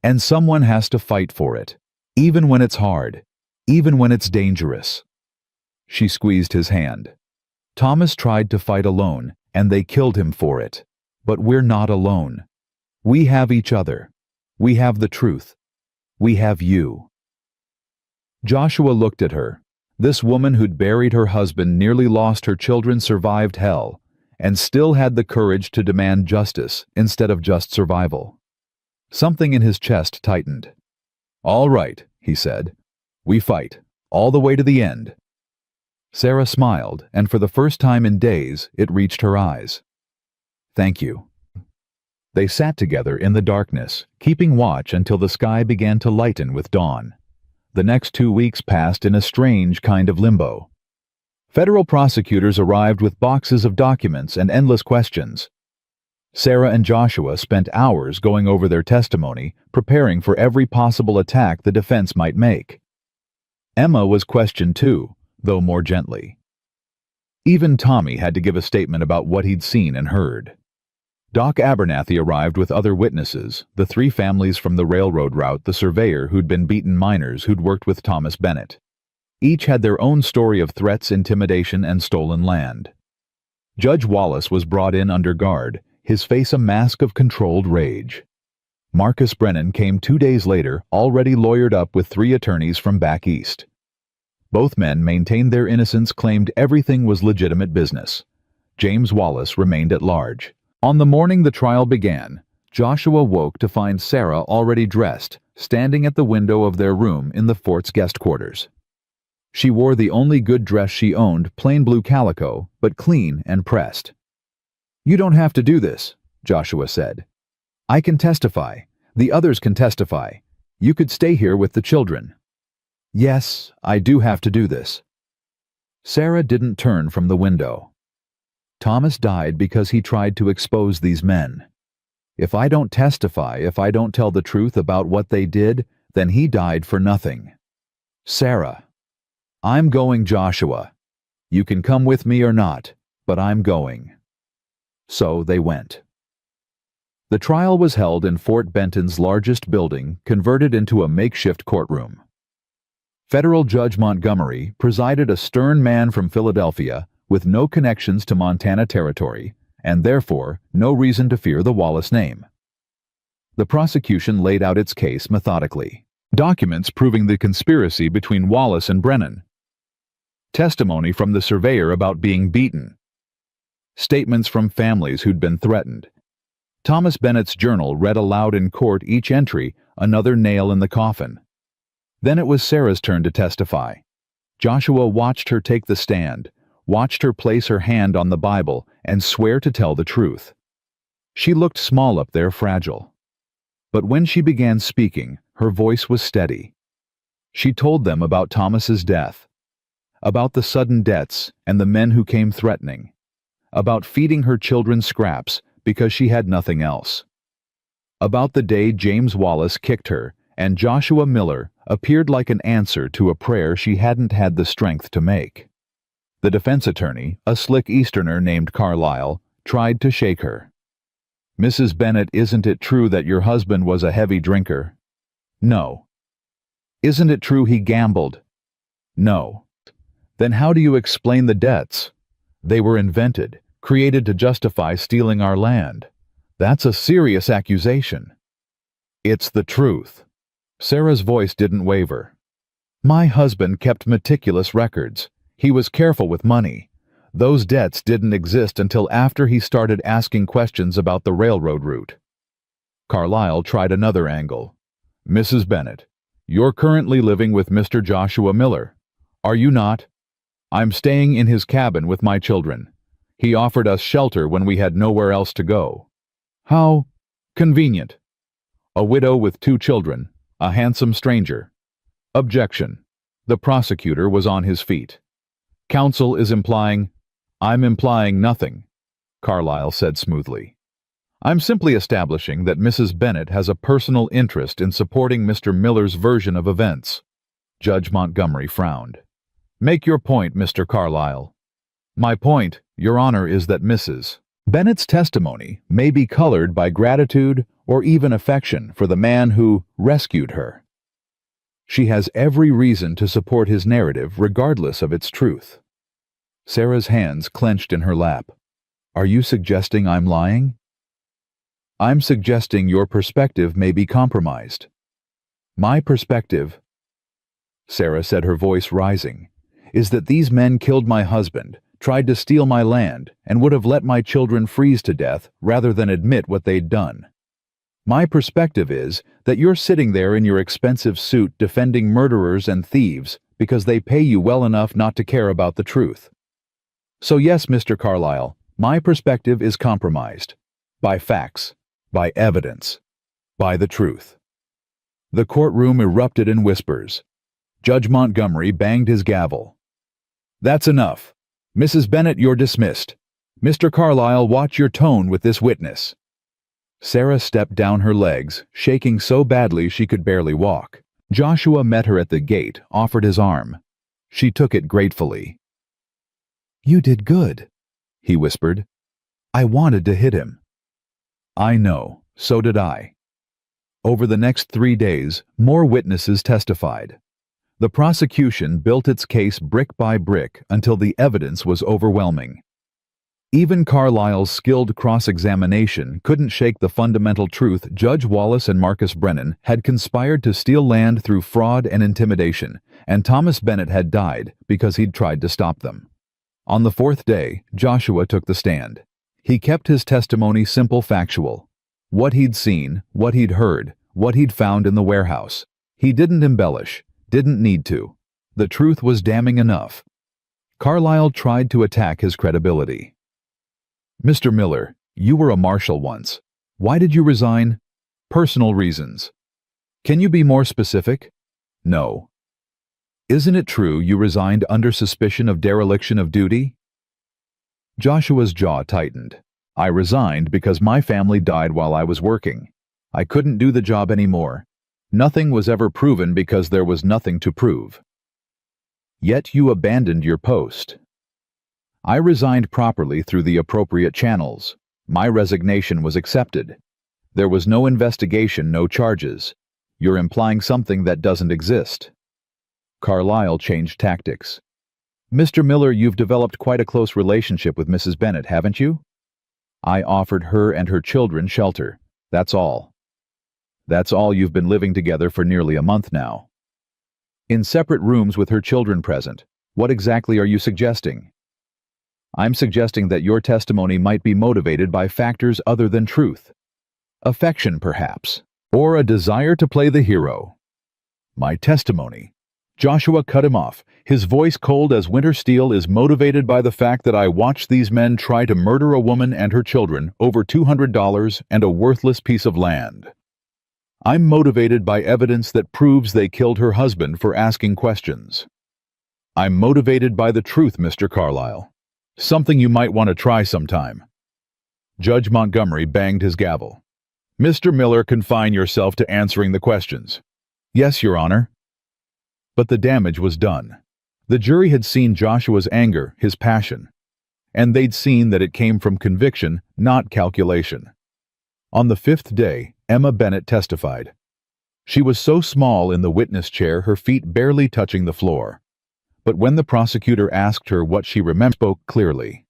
And someone has to fight for it. Even when it's hard. Even when it's dangerous. She squeezed his hand. Thomas tried to fight alone, and they killed him for it. But we're not alone. We have each other. We have the truth. We have you. Joshua looked at her. This woman who'd buried her husband, nearly lost her children, survived hell, and still had the courage to demand justice instead of just survival. Something in his chest tightened. All right, he said. We fight, all the way to the end. Sarah smiled, and for the first time in days, it reached her eyes. Thank you. They sat together in the darkness, keeping watch until the sky began to lighten with dawn. The next 2 weeks passed in a strange kind of limbo. Federal prosecutors arrived with boxes of documents and endless questions. Sarah and Joshua spent hours going over their testimony, preparing for every possible attack the defense might make. Emma was questioned too, though more gently. Even Tommy had to give a statement about what he'd seen and heard. Doc Abernathy arrived with other witnesses, the 3 families from the railroad route, the surveyor who'd been beaten miners who'd worked with Thomas Bennett. Each had their own story of threats, intimidation, and stolen land. Judge Wallace was brought in under guard, his face a mask of controlled rage. Marcus Brennan came 2 days later, already lawyered up with 3 attorneys from back east. Both men maintained their innocence, claimed everything was legitimate business. James Wallace remained at large. On the morning the trial began, Joshua woke to find Sarah already dressed, standing at the window of their room in the fort's guest quarters. She wore the only good dress she owned, plain blue calico, but clean and pressed. You don't have to do this, Joshua said. I can testify. The others can testify. You could stay here with the children. Yes, I do have to do this. Sarah didn't turn from the window. Thomas died because he tried to expose these men. If I don't testify, if I don't tell the truth about what they did, then he died for nothing. Sarah. I'm going, Joshua. You can come with me or not, but I'm going. So they went. The trial was held in Fort Benton's largest building, converted into a makeshift courtroom. Federal Judge Montgomery presided, a stern man from Philadelphia with no connections to Montana Territory, and therefore no reason to fear the Wallace name. The prosecution laid out its case methodically. Documents proving the conspiracy between Wallace and Brennan. Testimony from the surveyor about being beaten. Statements from families who'd been threatened. Thomas Bennett's journal read aloud in court, each entry another nail in the coffin. Then it was Sarah's turn to testify. Joshua watched her take the stand, watched her place her hand on the Bible and swear to tell the truth. She looked small up there, fragile. But when she began speaking, her voice was steady. She told them about Thomas's death, about the sudden deaths and the men who came threatening, about feeding her children scraps because she had nothing else, about the day James Wallace kicked her and Joshua Miller appeared like an answer to a prayer she hadn't had the strength to make. The defense attorney, a slick Easterner named Carlisle, tried to shake her. "Mrs. Bennett, isn't it true that your husband was a heavy drinker?" "No." "Isn't it true he gambled?" "No." "Then how do you explain the debts? They were invented, created to justify stealing our land. That's a serious accusation." "It's the truth." Sarah's voice didn't waver. "My husband kept meticulous records. He was careful with money. Those debts didn't exist until after he started asking questions about the railroad route." Carlisle tried another angle. "Mrs. Bennett, you're currently living with Mr. Joshua Miller, are you not?" "I'm staying in his cabin with my children. He offered us shelter when we had nowhere else to go." "How convenient." "A widow with 2 children, a handsome stranger." Objection. The prosecutor was on his feet. "Counsel is implying—" "I'm implying nothing," Carlisle said smoothly. "I'm simply establishing that Mrs. Bennett has a personal interest in supporting Mr. Miller's version of events." Judge Montgomery frowned. "Make your point, Mr. Carlisle." "My point, Your Honor, is that Mrs. Bennett's testimony may be colored by gratitude or even affection for the man who rescued her. She has every reason to support his narrative regardless of its truth." Sarah's hands clenched in her lap. "Are you suggesting I'm lying?" "I'm suggesting your perspective may be compromised." "My perspective," Sarah said, her voice rising, "is that these men killed my husband, tried to steal my land, and would have let my children freeze to death rather than admit what they'd done. My perspective is that you're sitting there in your expensive suit defending murderers and thieves because they pay you well enough not to care about the truth. So yes, Mr. Carlisle, my perspective is compromised. By facts, by evidence, by the truth." The courtroom erupted in whispers. Judge Montgomery banged his gavel. "That's enough. Mrs. Bennett, you're dismissed. Mr. Carlisle, watch your tone with this witness." Sarah stepped down her legs, shaking so badly she could barely walk. Joshua met her at the gate, offered his arm. She took it gratefully. "You did good," he whispered. "I wanted to hit him." "I know, so did I." Over the next 3 days, more witnesses testified. The prosecution built its case brick by brick until the evidence was overwhelming. Even Carlisle's skilled cross-examination couldn't shake the fundamental truth Judge Wallace and Marcus Brennan had conspired to steal land through fraud and intimidation, and Thomas Bennett had died because he'd tried to stop them. On the 4th day, Joshua took the stand. He kept his testimony simple, factual. What he'd seen, what he'd heard, what he'd found in the warehouse. He didn't embellish, didn't need to. The truth was damning enough. Carlisle tried to attack his credibility. "Mr. Miller, you were a marshal once. Why did you resign?" "Personal reasons." "Can you be more specific?" "No." "Isn't it true you resigned under suspicion of dereliction of duty?" Joshua's jaw tightened. "I resigned because my family died while I was working. I couldn't do the job anymore. Nothing was ever proven because there was nothing to prove." "Yet you abandoned your post." "I resigned properly through the appropriate channels. My resignation was accepted. There was no investigation, no charges. You're implying something that doesn't exist." Carlisle changed tactics. "Mr. Miller, you've developed quite a close relationship with Mrs. Bennett, haven't you?" "I offered her and her children shelter. That's all." "That's all you've been living together for nearly a month now." "In separate rooms with her children present. What exactly are you suggesting?" "I'm suggesting that your testimony might be motivated by factors other than truth. Affection, perhaps, or a desire to play the hero." "My testimony," Joshua cut him off, his voice cold as winter steel, "is motivated by the fact that I watched these men try to murder a woman and her children over $200 and a worthless piece of land. I'm motivated by evidence that proves they killed her husband for asking questions. I'm motivated by the truth, Mr. Carlisle. Something you might want to try sometime." Judge Montgomery banged his gavel. "Mr. Miller, confine yourself to answering the questions. Yes, Your Honor. But the damage was done. The jury had seen Joshua's anger, his passion, and they'd seen that it came from conviction, not calculation. On the fifth day, Emma Bennett testified. She was so small in the witness chair, her feet barely touching the floor. But when the prosecutor asked her what she remembered, she spoke clearly.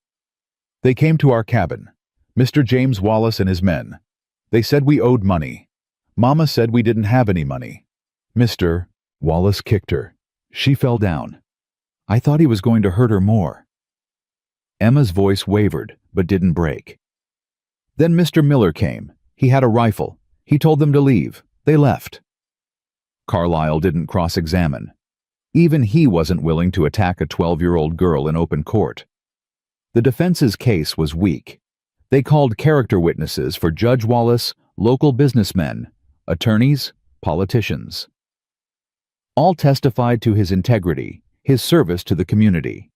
They came to our cabin. Mr. James Wallace and his men. They said we owed money. Mama said we didn't have any money. Mr. Wallace kicked her. She fell down. I thought he was going to hurt her more. Emma's voice wavered, but didn't break. Then Mr. Miller came. He had a rifle. He told them to leave. They left. Carlyle didn't cross-examine. Even he wasn't willing to attack a 12-year-old girl in open court. The defense's case was weak. They called character witnesses for Judge Wallace, local businessmen, attorneys, politicians. All testified to his integrity, his service to the community.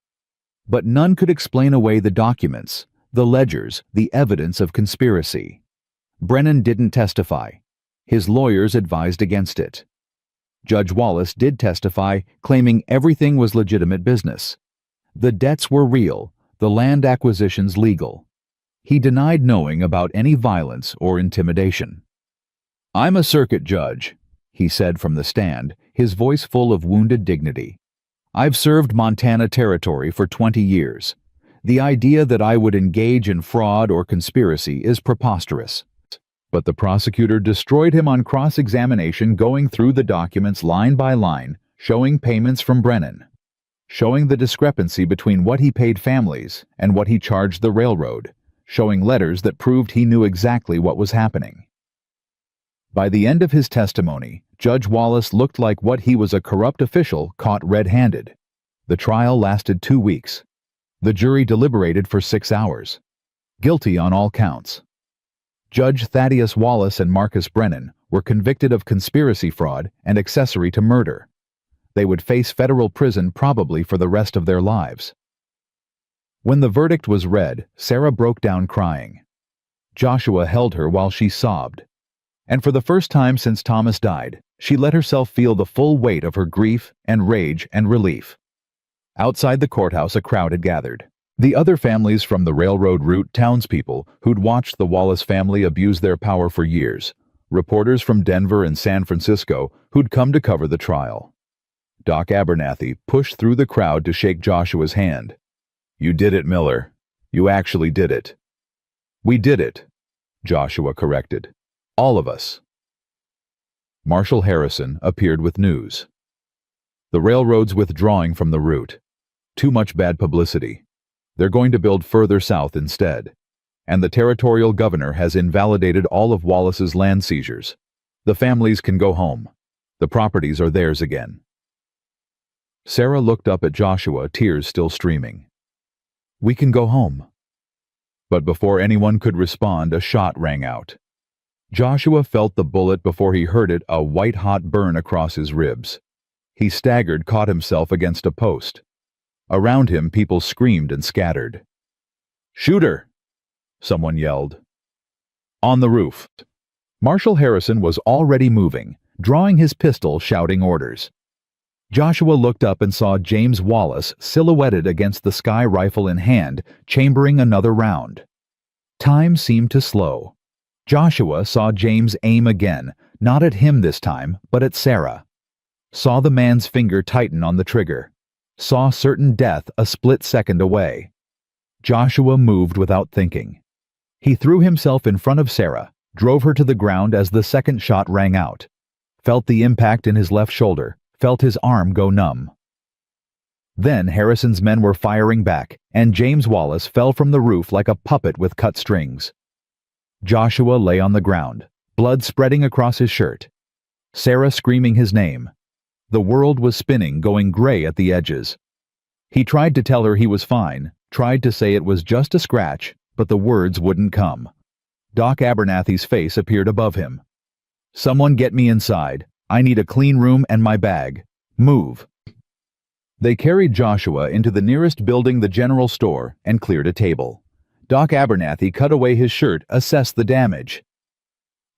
But none could explain away the documents, the ledgers, the evidence of conspiracy. Brennan didn't testify. His lawyers advised against it. Judge Wallace did testify, claiming everything was legitimate business. The debts were real, the land acquisitions legal. He denied knowing about any violence or intimidation. I'm a circuit judge, he said from the stand, his voice full of wounded dignity. I've served Montana Territory for 20 years. The idea that I would engage in fraud or conspiracy is preposterous. But the prosecutor destroyed him on cross-examination, going through the documents line by line, showing payments from Brennan, showing the discrepancy between what he paid families and what he charged the railroad, showing letters that proved he knew exactly what was happening. By the end of his testimony, Judge Wallace looked like what he was, a corrupt official caught red-handed. The trial lasted 2 weeks. The jury deliberated for 6 hours. Guilty on all counts. Judge Thaddeus Wallace and Marcus Brennan were convicted of conspiracy fraud and accessory to murder. They would face federal prison probably for the rest of their lives. When the verdict was read, Sarah broke down crying. Joshua held her while she sobbed. And for the first time since Thomas died, she let herself feel the full weight of her grief and rage and relief. Outside the courthouse, a crowd had gathered. The other families from the railroad route, townspeople who'd watched the Wallace family abuse their power for years, reporters from Denver and San Francisco who'd come to cover the trial. Doc Abernathy pushed through the crowd to shake Joshua's hand. You did it, Miller. You actually did it. We did it, Joshua corrected. All of us. Marshal Harrison appeared with news. The railroad's withdrawing from the route. Too much bad publicity. They're going to build further south instead. And the territorial governor has invalidated all of Wallace's land seizures. The families can go home. The properties are theirs again. Sarah looked up at Joshua, tears still streaming. We can go home. But before anyone could respond, a shot rang out. Joshua felt the bullet before he heard it, a white-hot burn across his ribs. He staggered, caught himself against a post. Around him, people screamed and scattered. Shoot her! Someone yelled. On the roof. Marshal Harrison was already moving, drawing his pistol, shouting orders. Joshua looked up and saw James Wallace silhouetted against the sky, rifle in hand, chambering another round. Time seemed to slow. Joshua saw James aim again, not at him this time, but at Sarah. Saw the man's finger tighten on the trigger. Saw certain death a split second away. Joshua moved without thinking. He threw himself in front of Sarah, drove her to the ground as the second shot rang out. Felt the impact in his left shoulder, felt his arm go numb. Then Harrison's men were firing back, and James Wallace fell from the roof like a puppet with cut strings. Joshua lay on the ground, blood spreading across his shirt. Sarah screaming his name. The world was spinning, going gray at the edges. He tried to tell her he was fine, tried to say it was just a scratch, but the words wouldn't come. Doc Abernathy's face appeared above him. Someone get me inside. I need a clean room and my bag. Move. They carried Joshua into the nearest building, the general store, and cleared a table. Doc Abernathy cut away his shirt, assessed the damage.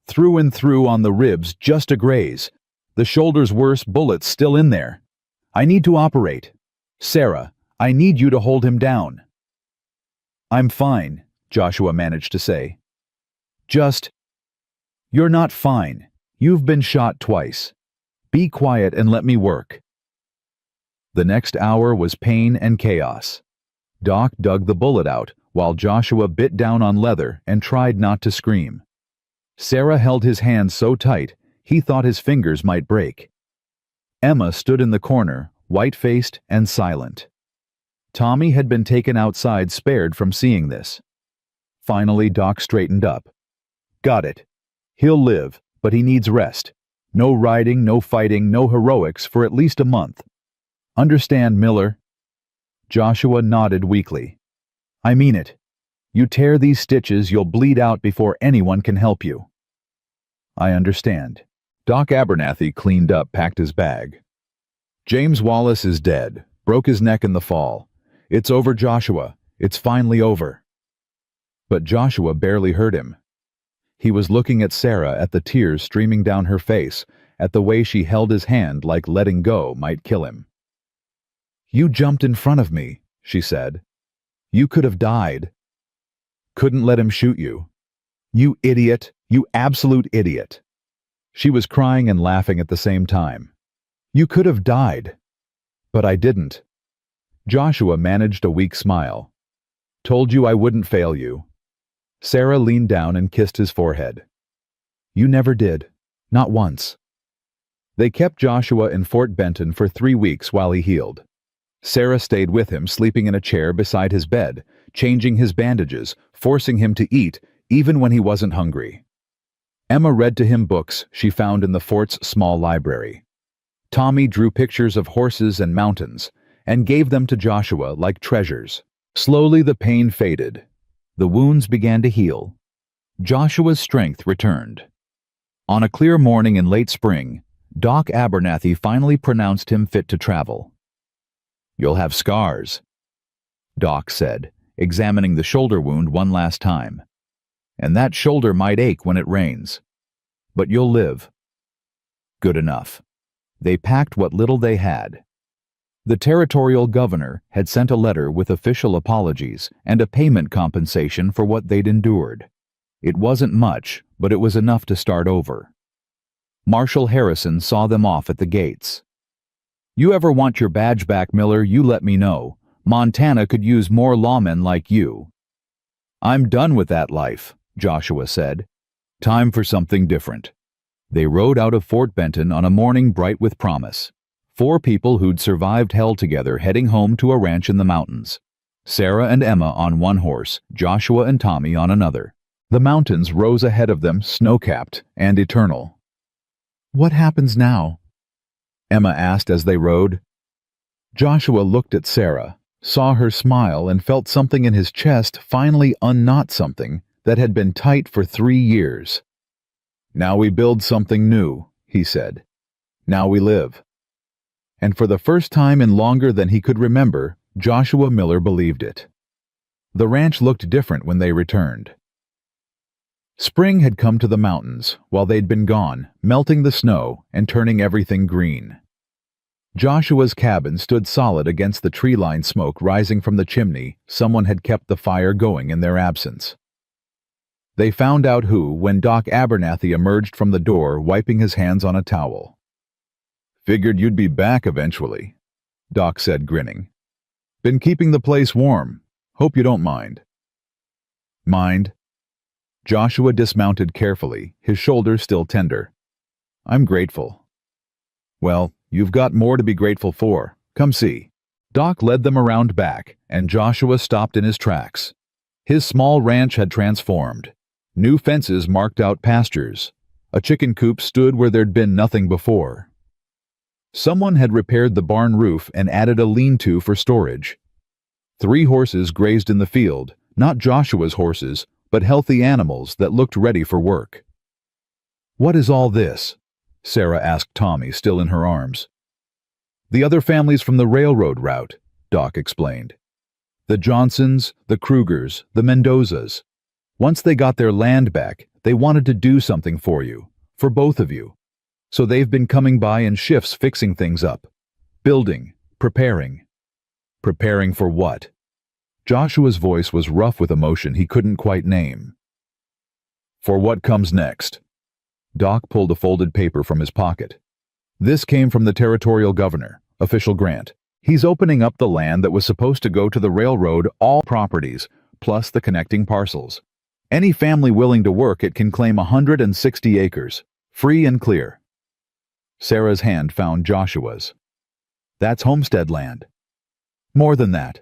Through and through on the ribs, just a graze. The shoulder's worst bullet's still in there. I need to operate. Sarah, I need you to hold him down." "I'm fine," Joshua managed to say. "You're not fine. You've been shot twice. Be quiet and let me work." The next hour was pain and chaos. Doc dug the bullet out, while Joshua bit down on leather and tried not to scream. Sarah held his hand so tight, he thought his fingers might break. Emma stood in the corner, white-faced and silent. Tommy had been taken outside, spared from seeing this. Finally, Doc straightened up. "Got it. He'll live, but he needs rest. No riding, no fighting, no heroics for at least a month. Understand, Miller?" Joshua nodded weakly. "I mean it. You tear these stitches, you'll bleed out before anyone can help you." "I understand." Doc Abernathy cleaned up, packed his bag. "James Wallace is dead. Broke his neck in the fall. It's over, Joshua. It's finally over." But Joshua barely heard him. He was looking at Sarah, at the tears streaming down her face, at the way she held his hand like letting go might kill him. "You jumped in front of me," she said. "You could have died." "Couldn't let him shoot you." "You idiot, you absolute idiot." She was crying and laughing at the same time. "You could have died." "But I didn't." Joshua managed a weak smile. "Told you I wouldn't fail you." Sarah leaned down and kissed his forehead. "You never did. Not once." They kept Joshua in Fort Benton for 3 weeks while he healed. Sarah stayed with him, sleeping in a chair beside his bed, changing his bandages, forcing him to eat, even when he wasn't hungry. Emma read to him books she found in the fort's small library. Tommy drew pictures of horses and mountains, and gave them to Joshua like treasures. Slowly the pain faded. The wounds began to heal. Joshua's strength returned. On a clear morning in late spring, Doc Abernathy finally pronounced him fit to travel. "You'll have scars," Doc said, examining the shoulder wound one last time. "And that shoulder might ache when it rains. But you'll live." Good enough. They packed what little they had. The territorial governor had sent a letter with official apologies and a payment compensation for what they'd endured. It wasn't much, but it was enough to start over. Marshal Harrison saw them off at the gates. "You ever want your badge back, Miller, you let me know. Montana could use more lawmen like you." "I'm done with that life," Joshua said. "Time for something different." They rode out of Fort Benton on a morning bright with promise. 4 people who'd survived hell together, heading home to a ranch in the mountains. Sarah and Emma on one horse, Joshua and Tommy on another. The mountains rose ahead of them, snow-capped and eternal. "What happens now?" Emma asked as they rode. Joshua looked at Sarah, saw her smile, and felt something in his chest finally unknot something that had been tight for 3 years. "Now we build something new," he said. "Now we live." And for the first time in longer than he could remember, Joshua Miller believed it. The ranch looked different when they returned. Spring had come to the mountains while they'd been gone, melting the snow and turning everything green. Joshua's cabin stood solid against the tree-lined smoke rising from the chimney. Someone had kept the fire going in their absence. They found out who when Doc Abernathy emerged from the door, wiping his hands on a towel. "Figured you'd be back eventually," Doc said, grinning. "Been keeping the place warm. Hope you don't mind." "Mind?" Joshua dismounted carefully, his shoulders still tender. "I'm grateful." "Well, you've got more to be grateful for. Come see." Doc led them around back, and Joshua stopped in his tracks. His small ranch had transformed. New fences marked out pastures. A chicken coop stood where there'd been nothing before. Someone had repaired the barn roof and added a lean-to for storage. 3 horses grazed in the field, not Joshua's horses, but healthy animals that looked ready for work. "What is all this?" Sarah asked Tommy, still in her arms. "The other families from the railroad route," Doc explained. "The Johnsons, the Krugers, the Mendozas. Once they got their land back, they wanted to do something for you, for both of you. So they've been coming by in shifts fixing things up. Building, preparing. Preparing for what? Joshua's voice was rough with emotion he couldn't quite name. For what comes next? Doc pulled a folded paper from his pocket. This came from the territorial governor, official grant. He's opening up the land that was supposed to go to the railroad, all properties, plus the connecting parcels. Any family willing to work it can claim 160 acres, free and clear. Sarah's hand found Joshua's. That's homestead land. More than that.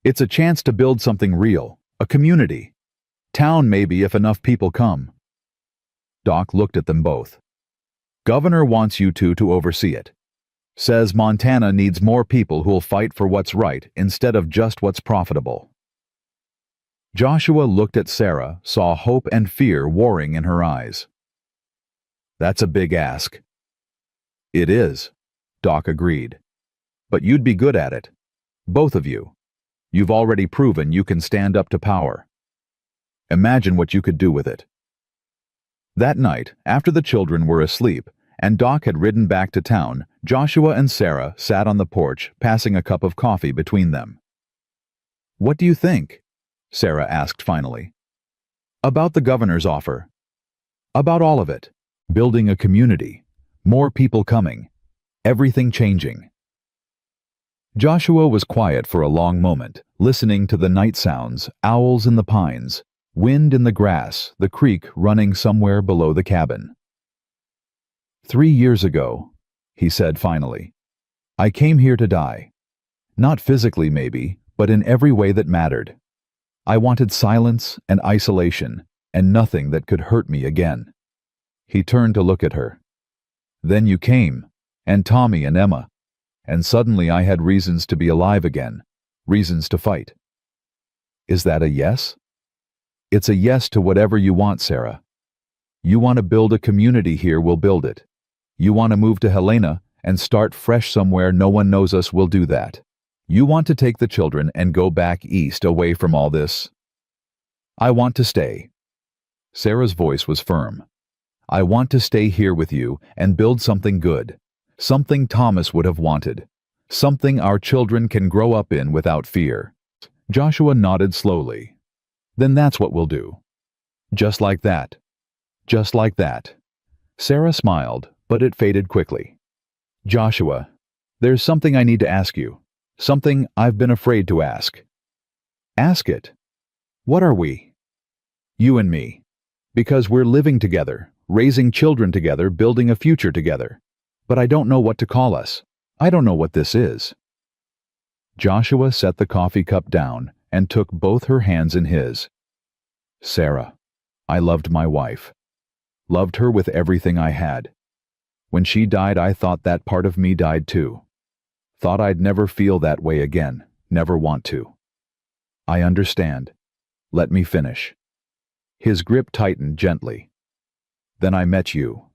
It's a chance to build something real, a community. Town maybe if enough people come. Doc looked at them both. Governor wants you two to oversee it. Says Montana needs more people who'll fight for what's right instead of just what's profitable. Joshua looked at Sarah, saw hope and fear warring in her eyes. That's a big ask. It is, Doc agreed. But you'd be good at it. Both of you. You've already proven you can stand up to power. Imagine what you could do with it. That night, after the children were asleep, and Doc had ridden back to town, Joshua and Sarah sat on the porch, passing a cup of coffee between them. What do you think? Sarah asked finally. About the governor's offer. About all of it. Building a community. More people coming. Everything changing. Joshua was quiet for a long moment, listening to the night sounds, owls in the pines, wind in the grass, the creek running somewhere below the cabin. 3 years ago, he said finally, I came here to die. Not physically maybe, but in every way that mattered. I wanted silence and isolation, and nothing that could hurt me again. He turned to look at her. Then you came, and Tommy and Emma, and suddenly I had reasons to be alive again, reasons to fight. Is that a yes? It's a yes to whatever you want, Sarah. You want to build a community here, we'll build it. You want to move to Helena and start fresh somewhere no one knows us, we'll do that. You want to take the children and go back east away from all this. I want to stay. Sarah's voice was firm. I want to stay here with you and build something good. Something Thomas would have wanted. Something our children can grow up in without fear. Joshua nodded slowly. Then that's what we'll do. Just like that. Just like that. Sarah smiled, but it faded quickly. Joshua, there's something I need to ask you. Something I've been afraid to ask. Ask it. What are we? You and me. Because we're living together, raising children together, building a future together. But I don't know what to call us. I don't know what this is. Joshua set the coffee cup down and took both her hands in his. Sarah, I loved my wife. Loved her with everything I had. When she died, I thought that part of me died too. Thought I'd never feel that way again, never want to. I understand. Let me finish. His grip tightened gently. Then I met you.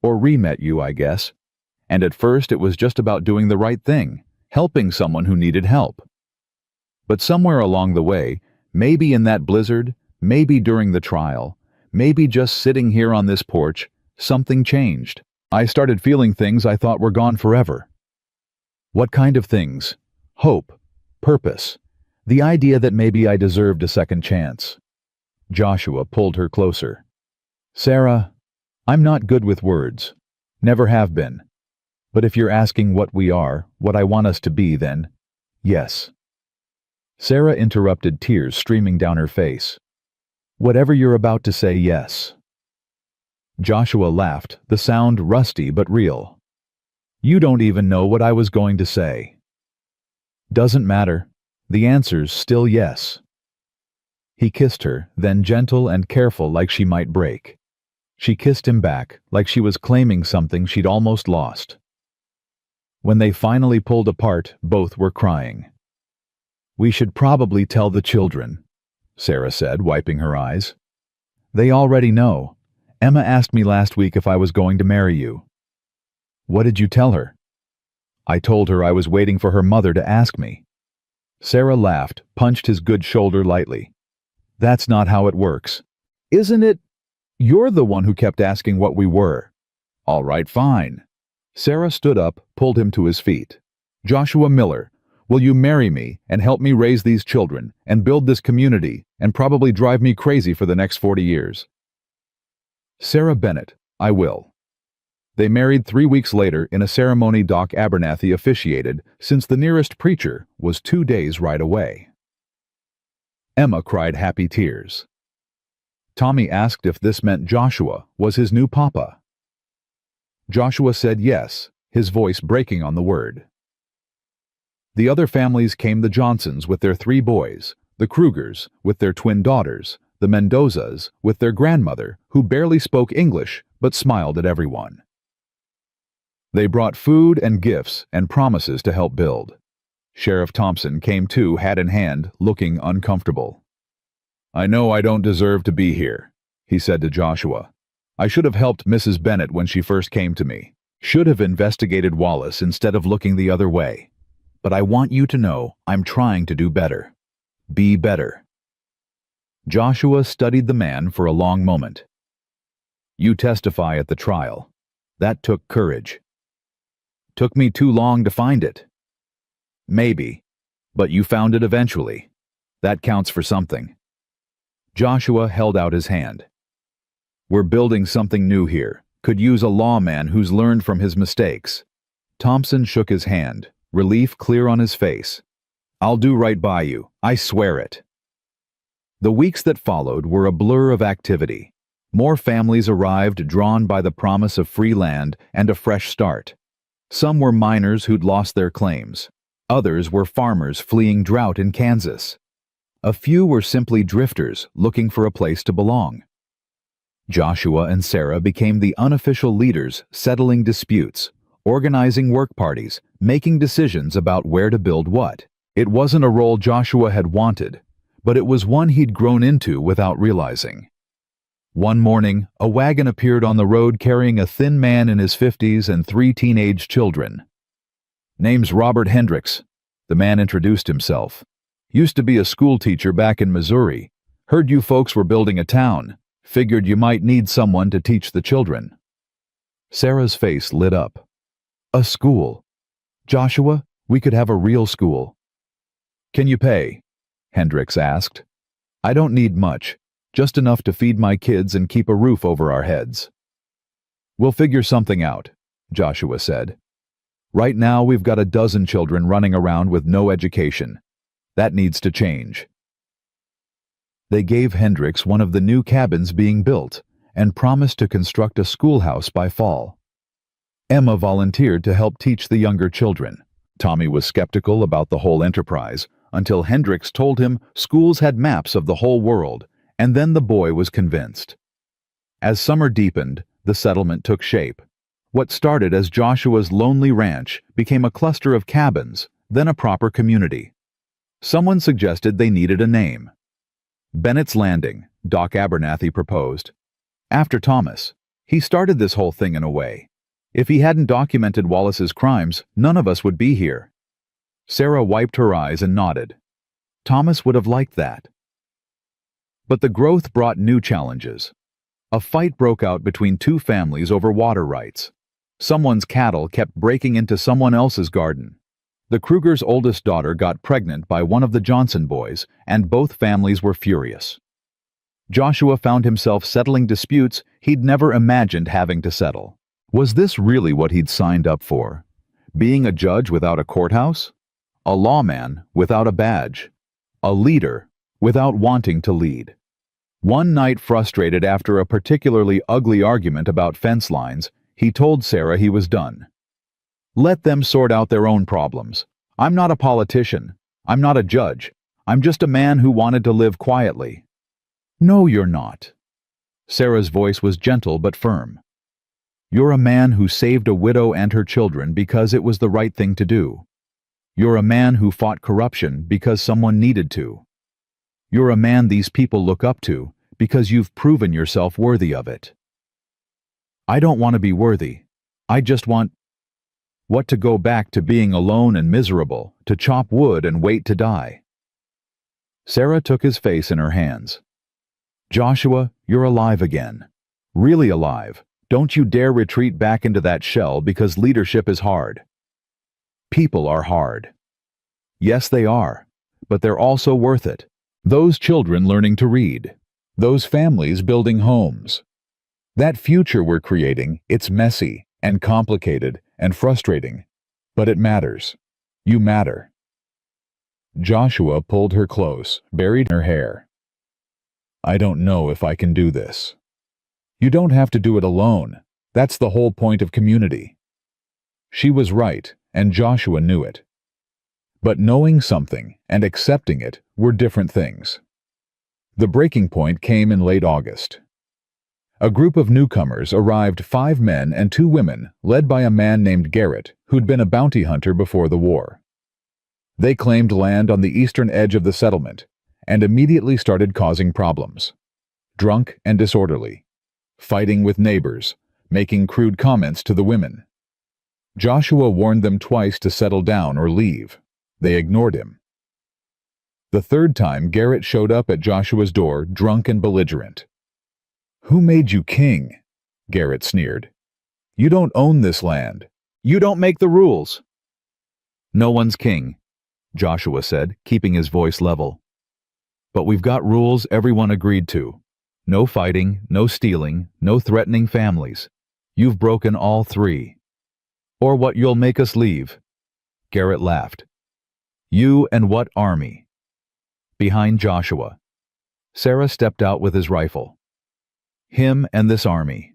Or re-met you, I guess. And at first it was just about doing the right thing, helping someone who needed help. But somewhere along the way, maybe in that blizzard, maybe during the trial, maybe just sitting here on this porch, something changed. I started feeling things I thought were gone forever. What kind of things? Hope, purpose, the idea that maybe I deserved a second chance. Joshua pulled her closer. Sarah, I'm not good with words. Never have been. But if you're asking what we are, what I want us to be, then, yes. Sarah interrupted, tears streaming down her face. Whatever you're about to say, yes. Joshua laughed, the sound rusty but real. You don't even know what I was going to say. Doesn't matter. The answer's still yes. He kissed her, then gentle and careful like she might break. She kissed him back, like she was claiming something she'd almost lost. When they finally pulled apart, both were crying. We should probably tell the children, Sarah said, wiping her eyes. They already know. Emma asked me last week if I was going to marry you. What did you tell her? I told her I was waiting for her mother to ask me. Sarah laughed, punched his good shoulder lightly. That's not how it works. Isn't it? You're the one who kept asking what we were. All right, fine. Sarah stood up, pulled him to his feet. Joshua Miller, will you marry me and help me raise these children and build this community and probably drive me crazy for the next 40 years? Sarah Bennett, I will. They married 3 weeks later in a ceremony Doc Abernathy officiated, since the nearest preacher was 2 days' ride away. Emma cried happy tears. Tommy asked if this meant Joshua was his new papa. Joshua said yes, his voice breaking on the word. The other families came: the Johnsons with their 3 boys, the Krugers with their twin daughters, the Mendozas with their grandmother, who barely spoke English but smiled at everyone. They brought food and gifts and promises to help build. Sheriff Thompson came too, hat in hand, looking uncomfortable. I know I don't deserve to be here, he said to Joshua. I should have helped Mrs. Bennett when she first came to me. Should have investigated Wallace instead of looking the other way. But I want you to know I'm trying to do better. Be better. Joshua studied the man for a long moment. You testify at the trial. That took courage. Took me too long to find it. Maybe, but you found it eventually. That counts for something. Joshua held out his hand. We're building something new here. Could use a lawman who's learned from his mistakes. Thompson shook his hand, relief clear on his face. I'll do right by you, I swear it. The weeks that followed were a blur of activity. More families arrived, drawn by the promise of free land and a fresh start. Some were miners who'd lost their claims. Others were farmers fleeing drought in Kansas. A few were simply drifters looking for a place to belong. Joshua and Sarah became the unofficial leaders, settling disputes, organizing work parties, making decisions about where to build what. It wasn't a role Joshua had wanted, but it was one he'd grown into without realizing. One morning, a wagon appeared on the road carrying a thin man in his 50s and 3 teenage children. Name's Robert Hendricks, the man introduced himself. Used to be a school teacher back in Missouri. Heard you folks were building a town. Figured you might need someone to teach the children. Sarah's face lit up. A school. Joshua, we could have a real school. Can you pay? Hendricks asked. I don't need much, just enough to feed my kids and keep a roof over our heads. We'll figure something out, Joshua said. Right now we've got a dozen children running around with no education. That needs to change. They gave Hendricks one of the new cabins being built and promised to construct a schoolhouse by fall. Emma volunteered to help teach the younger children. Tommy was skeptical about the whole enterprise until Hendricks told him schools had maps of the whole world, and then the boy was convinced. As summer deepened, the settlement took shape. What started as Joshua's lonely ranch became a cluster of cabins, then a proper community. Someone suggested they needed a name. Bennett's Landing, Doc Abernathy proposed. After Thomas, he started this whole thing in a way. If he hadn't documented Wallace's crimes, none of us would be here. Sarah wiped her eyes and nodded. Thomas would have liked that. But the growth brought new challenges. A fight broke out between 2 families over water rights. Someone's cattle kept breaking into someone else's garden. The Krugers' oldest daughter got pregnant by one of the Johnson boys, and both families were furious. Joshua found himself settling disputes he'd never imagined having to settle. Was this really what he'd signed up for? Being a judge without a courthouse? A lawman without a badge? A leader without wanting to lead? One night, frustrated after a particularly ugly argument about fence lines, he told Sarah he was done. Let them sort out their own problems. I'm not a politician. I'm not a judge. I'm just a man who wanted to live quietly. No, you're not. Sarah's voice was gentle but firm. You're a man who saved a widow and her children because it was the right thing to do. You're a man who fought corruption because someone needed to. You're a man these people look up to because you've proven yourself worthy of it. I don't want to be worthy. I just want to go back to being alone and miserable, to chop wood and wait to die. Sarah took his face in her hands. Joshua, you're alive again. Really alive, Don't you dare retreat back into that shell because leadership is hard. People are hard. Yes, they are, but they're also worth it. Those children learning to read. Those families building homes. That future we're creating, it's messy and complicated and frustrating, but it matters. You matter. Joshua pulled her close, buried her hair. I don't know if I can do this. You don't have to do it alone. That's the whole point of community. She was right, and Joshua knew it. But knowing something and accepting it were different things. The breaking point came in late August. A group of newcomers arrived, 5 men and 2 women, led by a man named Garrett, who'd been a bounty hunter before the war. They claimed land on the eastern edge of the settlement and immediately started causing problems. Drunk and disorderly, fighting with neighbors, making crude comments to the women. Joshua warned them twice to settle down or leave. They ignored him. The third time, Garrett showed up at Joshua's door, drunk and belligerent. Who made you king? Garrett sneered. You don't own this land. You don't make the rules. No one's king, Joshua said, keeping his voice level. But we've got rules everyone agreed to. No fighting, no stealing, no threatening families. You've broken all 3. Or what, you'll make us leave? Garrett laughed. You and what army? Behind Joshua, Sarah stepped out with his rifle. Him and this army.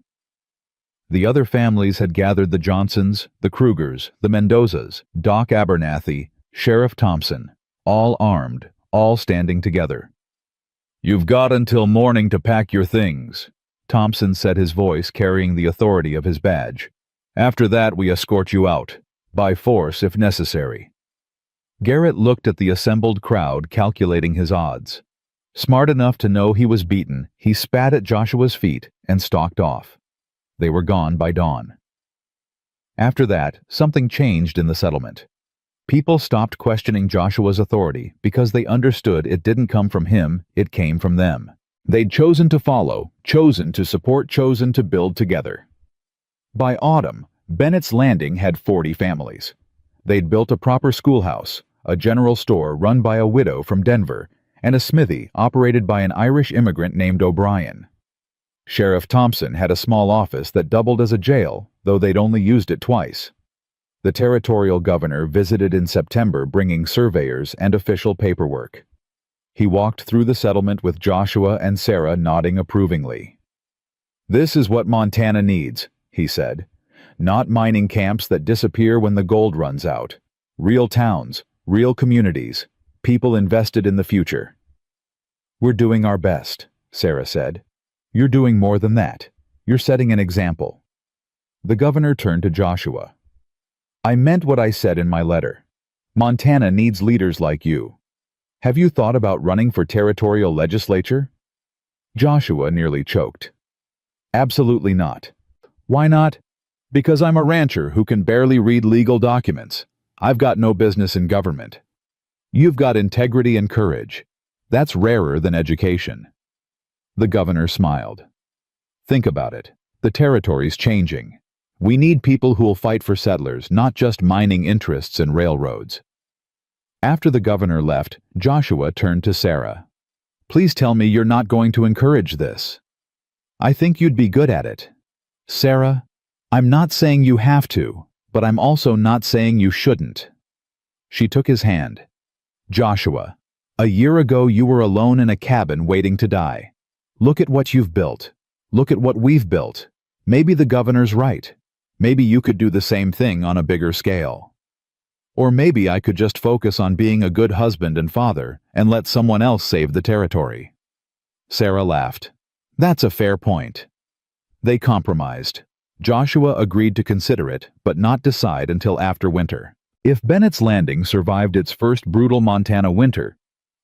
The other families had gathered: the Johnsons, the Krugers, the Mendozas, Doc Abernathy, Sheriff Thompson, all armed, all standing together. You've got until morning to pack your things, Thompson said, his voice carrying the authority of his badge. After that, we escort you out, by force if necessary. Garrett looked at the assembled crowd, calculating his odds. Smart enough to know he was beaten, he spat at Joshua's feet and stalked off. They were gone by dawn. After that, something changed in the settlement. People stopped questioning Joshua's authority because they understood it didn't come from him, it came from them. They'd chosen to follow, chosen to support, chosen to build together. By autumn, Bennett's Landing had 40 families. They'd built a proper schoolhouse, a general store run by a widow from Denver, and a smithy operated by an Irish immigrant named O'Brien. Sheriff Thompson had a small office that doubled as a jail, though they'd only used it twice. The territorial governor visited in September, bringing surveyors and official paperwork. He walked through the settlement with Joshua and Sarah nodding approvingly. This is what Montana needs, he said. Not mining camps that disappear when the gold runs out. Real towns, real communities, people invested in the future. We're doing our best, Sarah said. You're doing more than that. You're setting an example. The governor turned to Joshua. I meant what I said in my letter. Montana needs leaders like you. Have you thought about running for territorial legislature? Joshua nearly choked. Absolutely not. Why not? Because I'm a rancher who can barely read legal documents. I've got no business in government. You've got integrity and courage. That's rarer than education. The governor smiled. Think about it. The territory's changing. We need people who'll fight for settlers, not just mining interests and railroads. After the governor left, Joshua turned to Sarah. Please tell me you're not going to encourage this. I think you'd be good at it. Sarah, I'm not saying you have to, but I'm also not saying you shouldn't. She took his hand. Joshua, a year ago you were alone in a cabin waiting to die. Look at what you've built. Look at what we've built. Maybe the governor's right. Maybe you could do the same thing on a bigger scale. Or maybe I could just focus on being a good husband and father and let someone else save the territory. Sarah laughed. That's a fair point. They compromised. Joshua agreed to consider it, but not decide until after winter. If Bennett's Landing survived its first brutal Montana winter,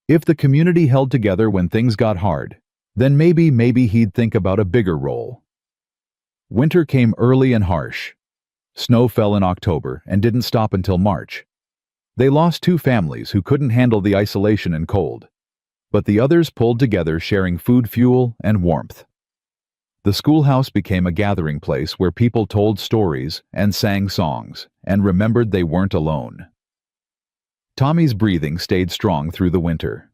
if the community held together when things got hard, then maybe he'd think about a bigger role. Winter came early and harsh. Snow fell in October and didn't stop until March. They lost 2 families who couldn't handle the isolation and cold, but the others pulled together, sharing food, fuel, and warmth. The schoolhouse became a gathering place where people told stories and sang songs and remembered they weren't alone. Tommy's breathing stayed strong through the winter.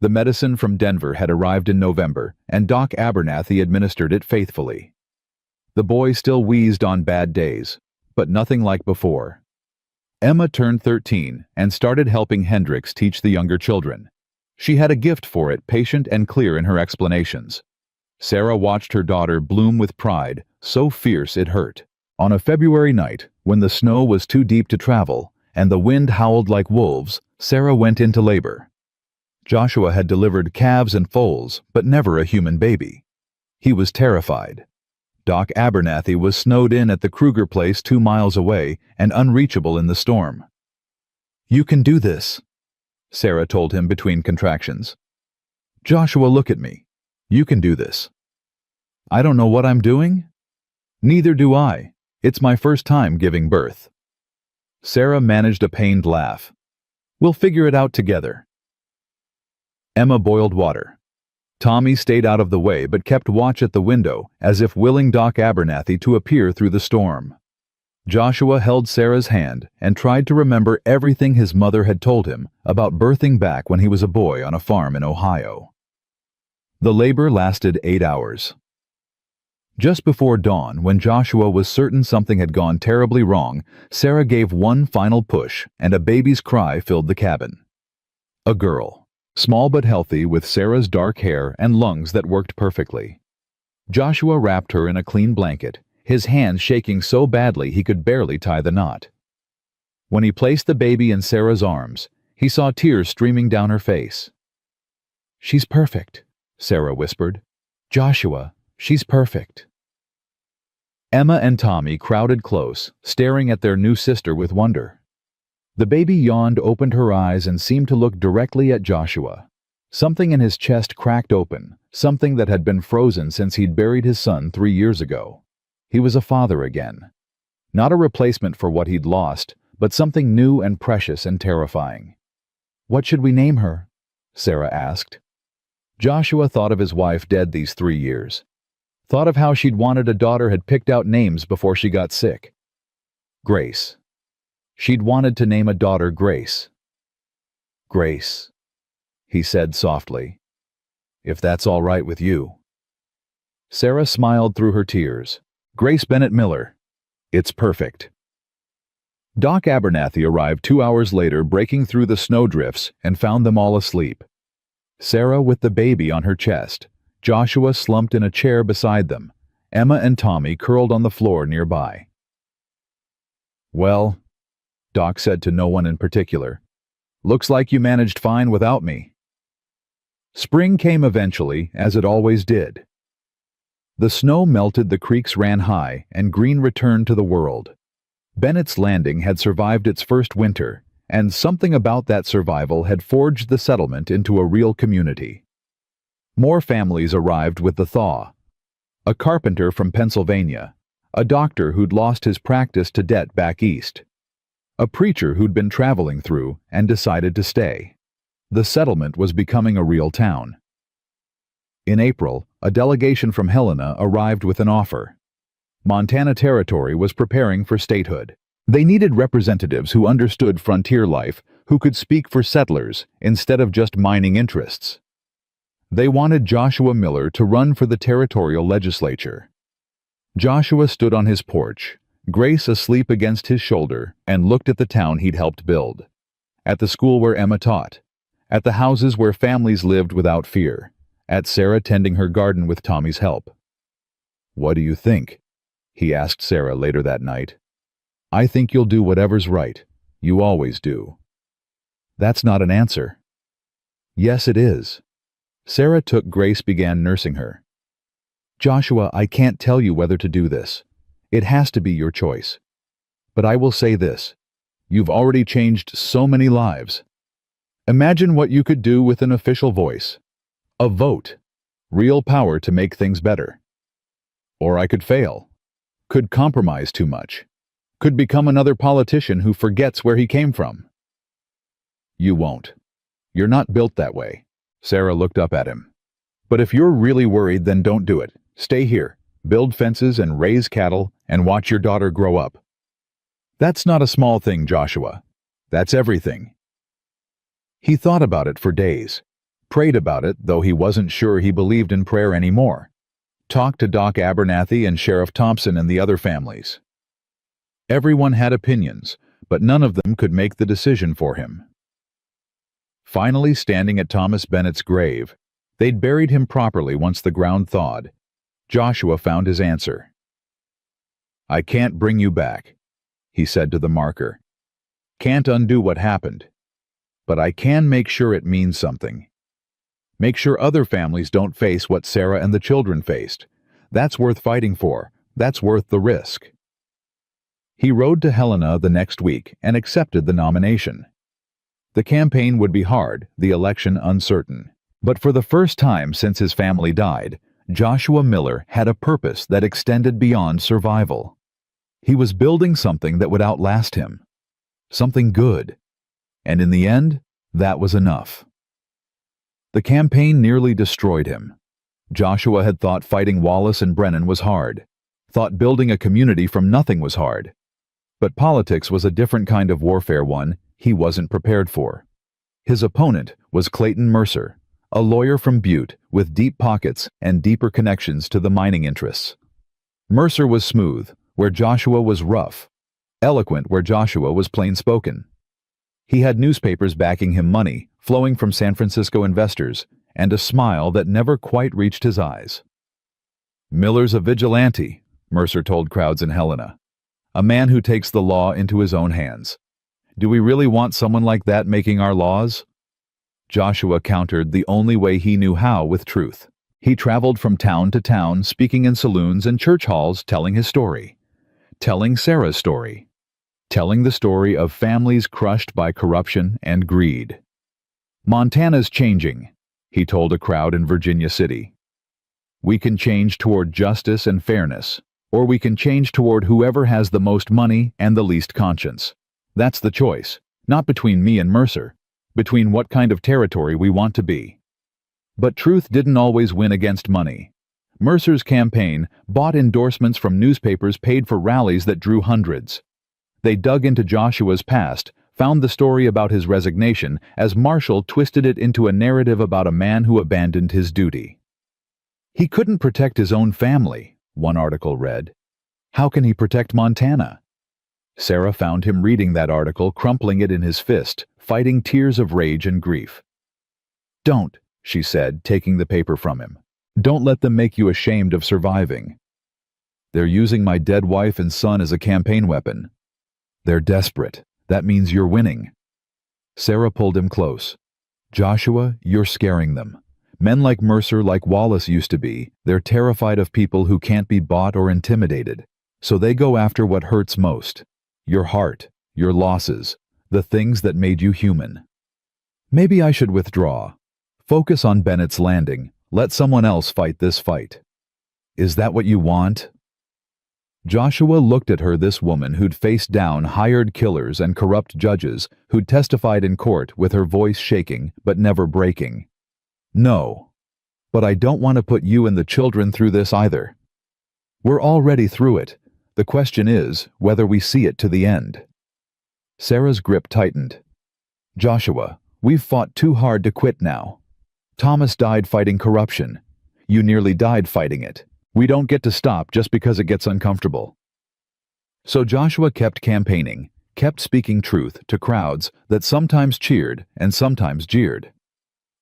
The medicine from Denver had arrived in November, and Doc Abernathy administered it faithfully. The boy still wheezed on bad days, but nothing like before. Emma turned 13 and started helping Hendrix teach the younger children. She had a gift for it, patient and clear in her explanations. Sarah watched her daughter bloom with pride, so fierce it hurt. On a February night, when the snow was too deep to travel and the wind howled like wolves, Sarah went into labor. Joshua had delivered calves and foals, but never a human baby. He was terrified. Doc Abernathy was snowed in at the Kruger place 2 miles away and unreachable in the storm. "You can do this," Sarah told him between contractions. "Joshua, look at me. You can do this." "I don't know what I'm doing?" "Neither do I. It's my first time giving birth." Sarah managed a pained laugh. "We'll figure it out together." Emma boiled water. Tommy stayed out of the way but kept watch at the window, as if willing Doc Abernathy to appear through the storm. Joshua held Sarah's hand and tried to remember everything his mother had told him about birthing back when he was a boy on a farm in Ohio. The labor lasted 8 hours. Just before dawn, when Joshua was certain something had gone terribly wrong, Sarah gave one final push, and a baby's cry filled the cabin. A girl, small but healthy, with Sarah's dark hair and lungs that worked perfectly. Joshua wrapped her in a clean blanket, his hands shaking so badly he could barely tie the knot. When he placed the baby in Sarah's arms, he saw tears streaming down her face. "She's perfect," Sarah whispered. "Joshua, she's perfect." Emma and Tommy crowded close, staring at their new sister with wonder. The baby yawned, opened her eyes, and seemed to look directly at Joshua. Something in his chest cracked open, something that had been frozen since he'd buried his son 3 years ago. He was a father again. Not a replacement for what he'd lost, but something new and precious and terrifying. "What should we name her?" Sarah asked. Joshua thought of his wife dead these 3 years. Thought of how she'd wanted a daughter, had picked out names before she got sick. Grace. She'd wanted to name a daughter Grace. "Grace," he said softly, "if that's all right with you." Sarah smiled through her tears. "Grace Bennett Miller. It's perfect." Doc Abernathy arrived 2 hours later, breaking through the snowdrifts, and found them all asleep. Sarah with the baby on her chest, Joshua slumped in a chair beside them, Emma and Tommy curled on the floor nearby. "Well," Doc said to no one in particular, "looks like you managed fine without me." Spring came eventually, as it always did. The snow melted, the creeks ran high, and green returned to the world. Bennett's Landing had survived its first winter, and something about that survival had forged the settlement into a real community. More families arrived with the thaw. A carpenter from Pennsylvania, a doctor who'd lost his practice to debt back east, a preacher who'd been traveling through and decided to stay. The settlement was becoming a real town. In April, a delegation from Helena arrived with an offer. Montana Territory was preparing for statehood. They needed representatives who understood frontier life, who could speak for settlers instead of just mining interests. They wanted Joshua Miller to run for the territorial legislature. Joshua stood on his porch, Grace asleep against his shoulder, and looked at the town he'd helped build. At the school where Emma taught. At the houses where families lived without fear. At Sarah tending her garden with Tommy's help. "What do you think?" he asked Sarah later that night. "I think you'll do whatever's right. You always do." "That's not an answer." "Yes, it is." Sarah took Grace, began nursing her. "Joshua, I can't tell you whether to do this. It has to be your choice. But I will say this. You've already changed so many lives. Imagine what you could do with an official voice. A vote. Real power to make things better. Or I could fail. Could compromise too much. Could become another politician who forgets where he came from." "You won't. You're not built that way." Sarah looked up at him. "But if you're really worried, then don't do it. Stay here. build fences and raise cattle and watch your daughter grow up. That's not a small thing, Joshua. That's everything. He thought about it for days, prayed about it, though he wasn't sure he believed in prayer anymore, talked to Doc Abernathy and Sheriff Thompson and the other families. Everyone had opinions, but none of them could make the decision for him. Finally, standing at Thomas Bennett's grave, they'd buried him properly once the ground thawed. Joshua found his answer. "I can't bring you back," he said to the marker. "Can't undo what happened. But I can make sure it means something. Make sure other families don't face what Sarah and the children faced. That's worth fighting for. That's worth the risk." He rode to Helena the next week and accepted the nomination. The campaign would be hard, the election uncertain. But for the first time since his family died, Joshua Miller had a purpose that extended beyond survival. He was building something that would outlast him. Something good. And in the end, that was enough. The campaign nearly destroyed him. Joshua had thought fighting Wallace and Brennan was hard, thought building a community from nothing was hard. But politics was a different kind of warfare, one he wasn't prepared for. His opponent was Clayton Mercer, a lawyer from Butte with deep pockets and deeper connections to the mining interests. Mercer was smooth, where Joshua was rough, eloquent where Joshua was plain-spoken. He had newspapers backing him, money flowing from San Francisco investors, and a smile that never quite reached his eyes. "Miller's a vigilante," Mercer told crowds in Helena. "A man who takes the law into his own hands. Do we really want someone like that making our laws?" Joshua countered the only way he knew how with truth. He traveled from town to town, speaking in saloons and church halls, telling his story. Telling Sarah's story. Telling the story of families crushed by corruption and greed. "Montana's changing," he told a crowd in Virginia City. "We can change toward justice and fairness, or we can change toward whoever has the most money and the least conscience. That's the choice, not between me and Mercer, between what kind of territory we want to be." But truth didn't always win against money. Mercer's campaign bought endorsements from newspapers, paid for rallies that drew hundreds. They dug into Joshua's past, found the story about his resignation, as Marshall twisted it into a narrative about a man who abandoned his duty. "He couldn't protect his own family," one article read. "How can he protect Montana?" Sarah found him reading that article, crumpling it in his fist, fighting tears of rage and grief. "Don't," she said, taking the paper from him. "Don't let them make you ashamed of surviving. They're using my dead wife and son as a campaign weapon. They're desperate. That means you're winning." Sarah pulled him close. "Joshua, you're scaring them. Men like Mercer, like Wallace used to be, they're terrified of people who can't be bought or intimidated. So they go after what hurts most. Your heart, your losses, the things that made you human. Maybe I should withdraw. Focus on Bennett's Landing. Let someone else fight this fight. Is that what you want?" Joshua looked at her, this woman who'd faced down hired killers and corrupt judges, who'd testified in court with her voice shaking but never breaking. "No. But I don't want to put you and the children through this either. We're already through it. The question is whether we see it to the end." Sarah's grip tightened. "Joshua, we've fought too hard to quit now. Thomas died fighting corruption. You nearly died fighting it. We don't get to stop just because it gets uncomfortable." So Joshua kept campaigning, kept speaking truth to crowds that sometimes cheered and sometimes jeered.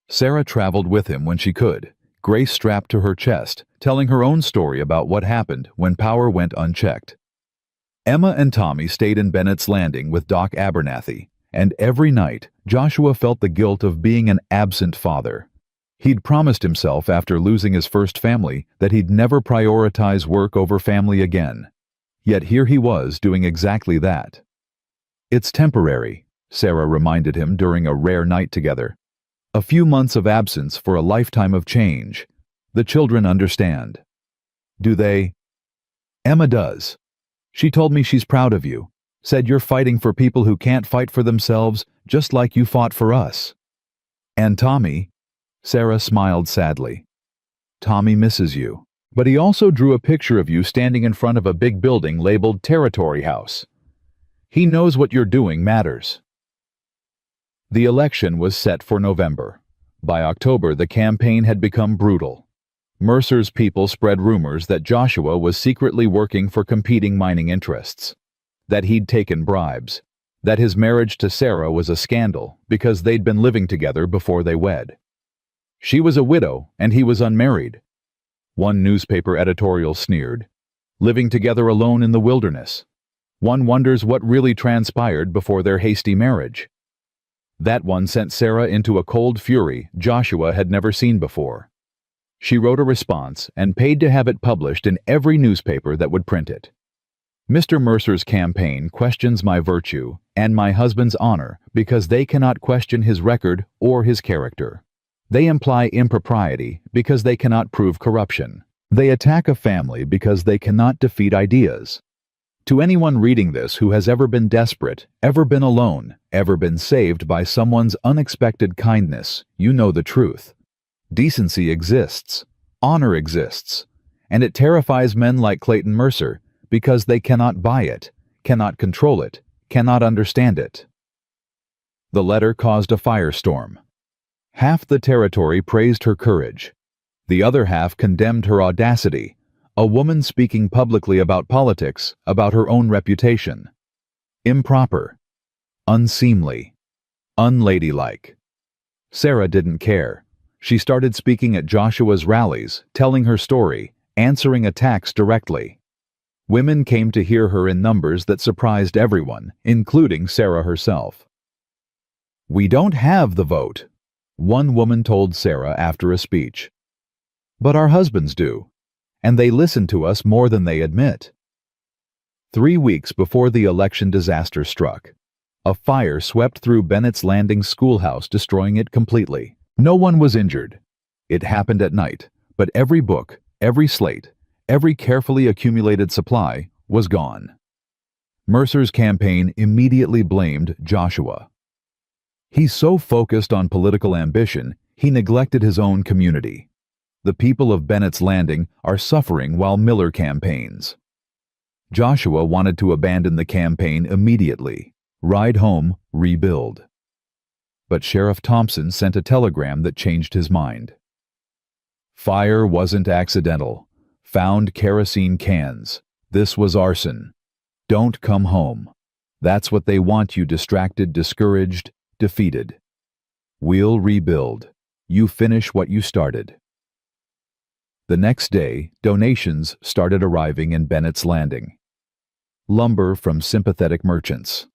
Sarah traveled with him when she could, Grace strapped to her chest, telling her own story about what happened when power went unchecked. Emma and Tommy stayed in Bennett's Landing with Doc Abernathy, and every night Joshua felt the guilt of being an absent father. He'd promised himself after losing his first family that he'd never prioritize work over family again. Yet here he was doing exactly that. "It's temporary," Sarah reminded him during a rare night together. "A few months of absence for a lifetime of change. The children understand." "Do they?" "Emma does. She told me she's proud of you. Said you're fighting for people who can't fight for themselves, just like you fought for us." "And Tommy?" Sarah smiled sadly. "Tommy misses you. But he also drew a picture of you standing in front of a big building labeled Territory House. He knows what you're doing matters. The election was set for November. By October, the campaign had become brutal. Mercer's people spread rumors that Joshua was secretly working for competing mining interests, that he'd taken bribes, that his marriage to Sarah was a scandal because they'd been living together before they wed. She was a widow and he was unmarried. One newspaper editorial sneered, "Living together alone in the wilderness. One wonders what really transpired before their hasty marriage." That one sent Sarah into a cold fury Joshua had never seen before. She wrote a response and paid to have it published in every newspaper that would print it. "Mr. Mercer's campaign questions my virtue and my husband's honor because they cannot question his record or his character. They imply impropriety because they cannot prove corruption. They attack a family because they cannot defeat ideas. To anyone reading this who has ever been desperate, ever been alone, ever been saved by someone's unexpected kindness, you know the truth. Decency exists, honor exists, and it terrifies men like Clayton Mercer because they cannot buy it, cannot control it, cannot understand it." The letter caused a firestorm. Half the territory praised her courage. The other half condemned her audacity, a woman speaking publicly about politics, about her own reputation. Improper, unseemly, unladylike. Sarah didn't care. She started speaking at Joshua's rallies, telling her story, answering attacks directly. Women came to hear her in numbers that surprised everyone, including Sarah herself. "We don't have the vote," one woman told Sarah after a speech. "But our husbands do, and they listen to us more than they admit." 3 weeks before the election disaster struck, a fire swept through Bennett's Landing schoolhouse, destroying it completely. No one was injured. It happened at night, but every book, every slate, every carefully accumulated supply was gone. Mercer's campaign immediately blamed Joshua. He's so focused on political ambition, he neglected his own community. The people of Bennett's Landing are suffering while Miller campaigns. Joshua wanted to abandon the campaign immediately, ride home, rebuild. But Sheriff Thompson sent a telegram that changed his mind. "Fire wasn't accidental. Found kerosene cans. This was arson. Don't come home. That's what they want you, distracted, discouraged, defeated. We'll rebuild. You finish what you started." The next day, donations started arriving in Bennett's Landing. Lumber from sympathetic merchants,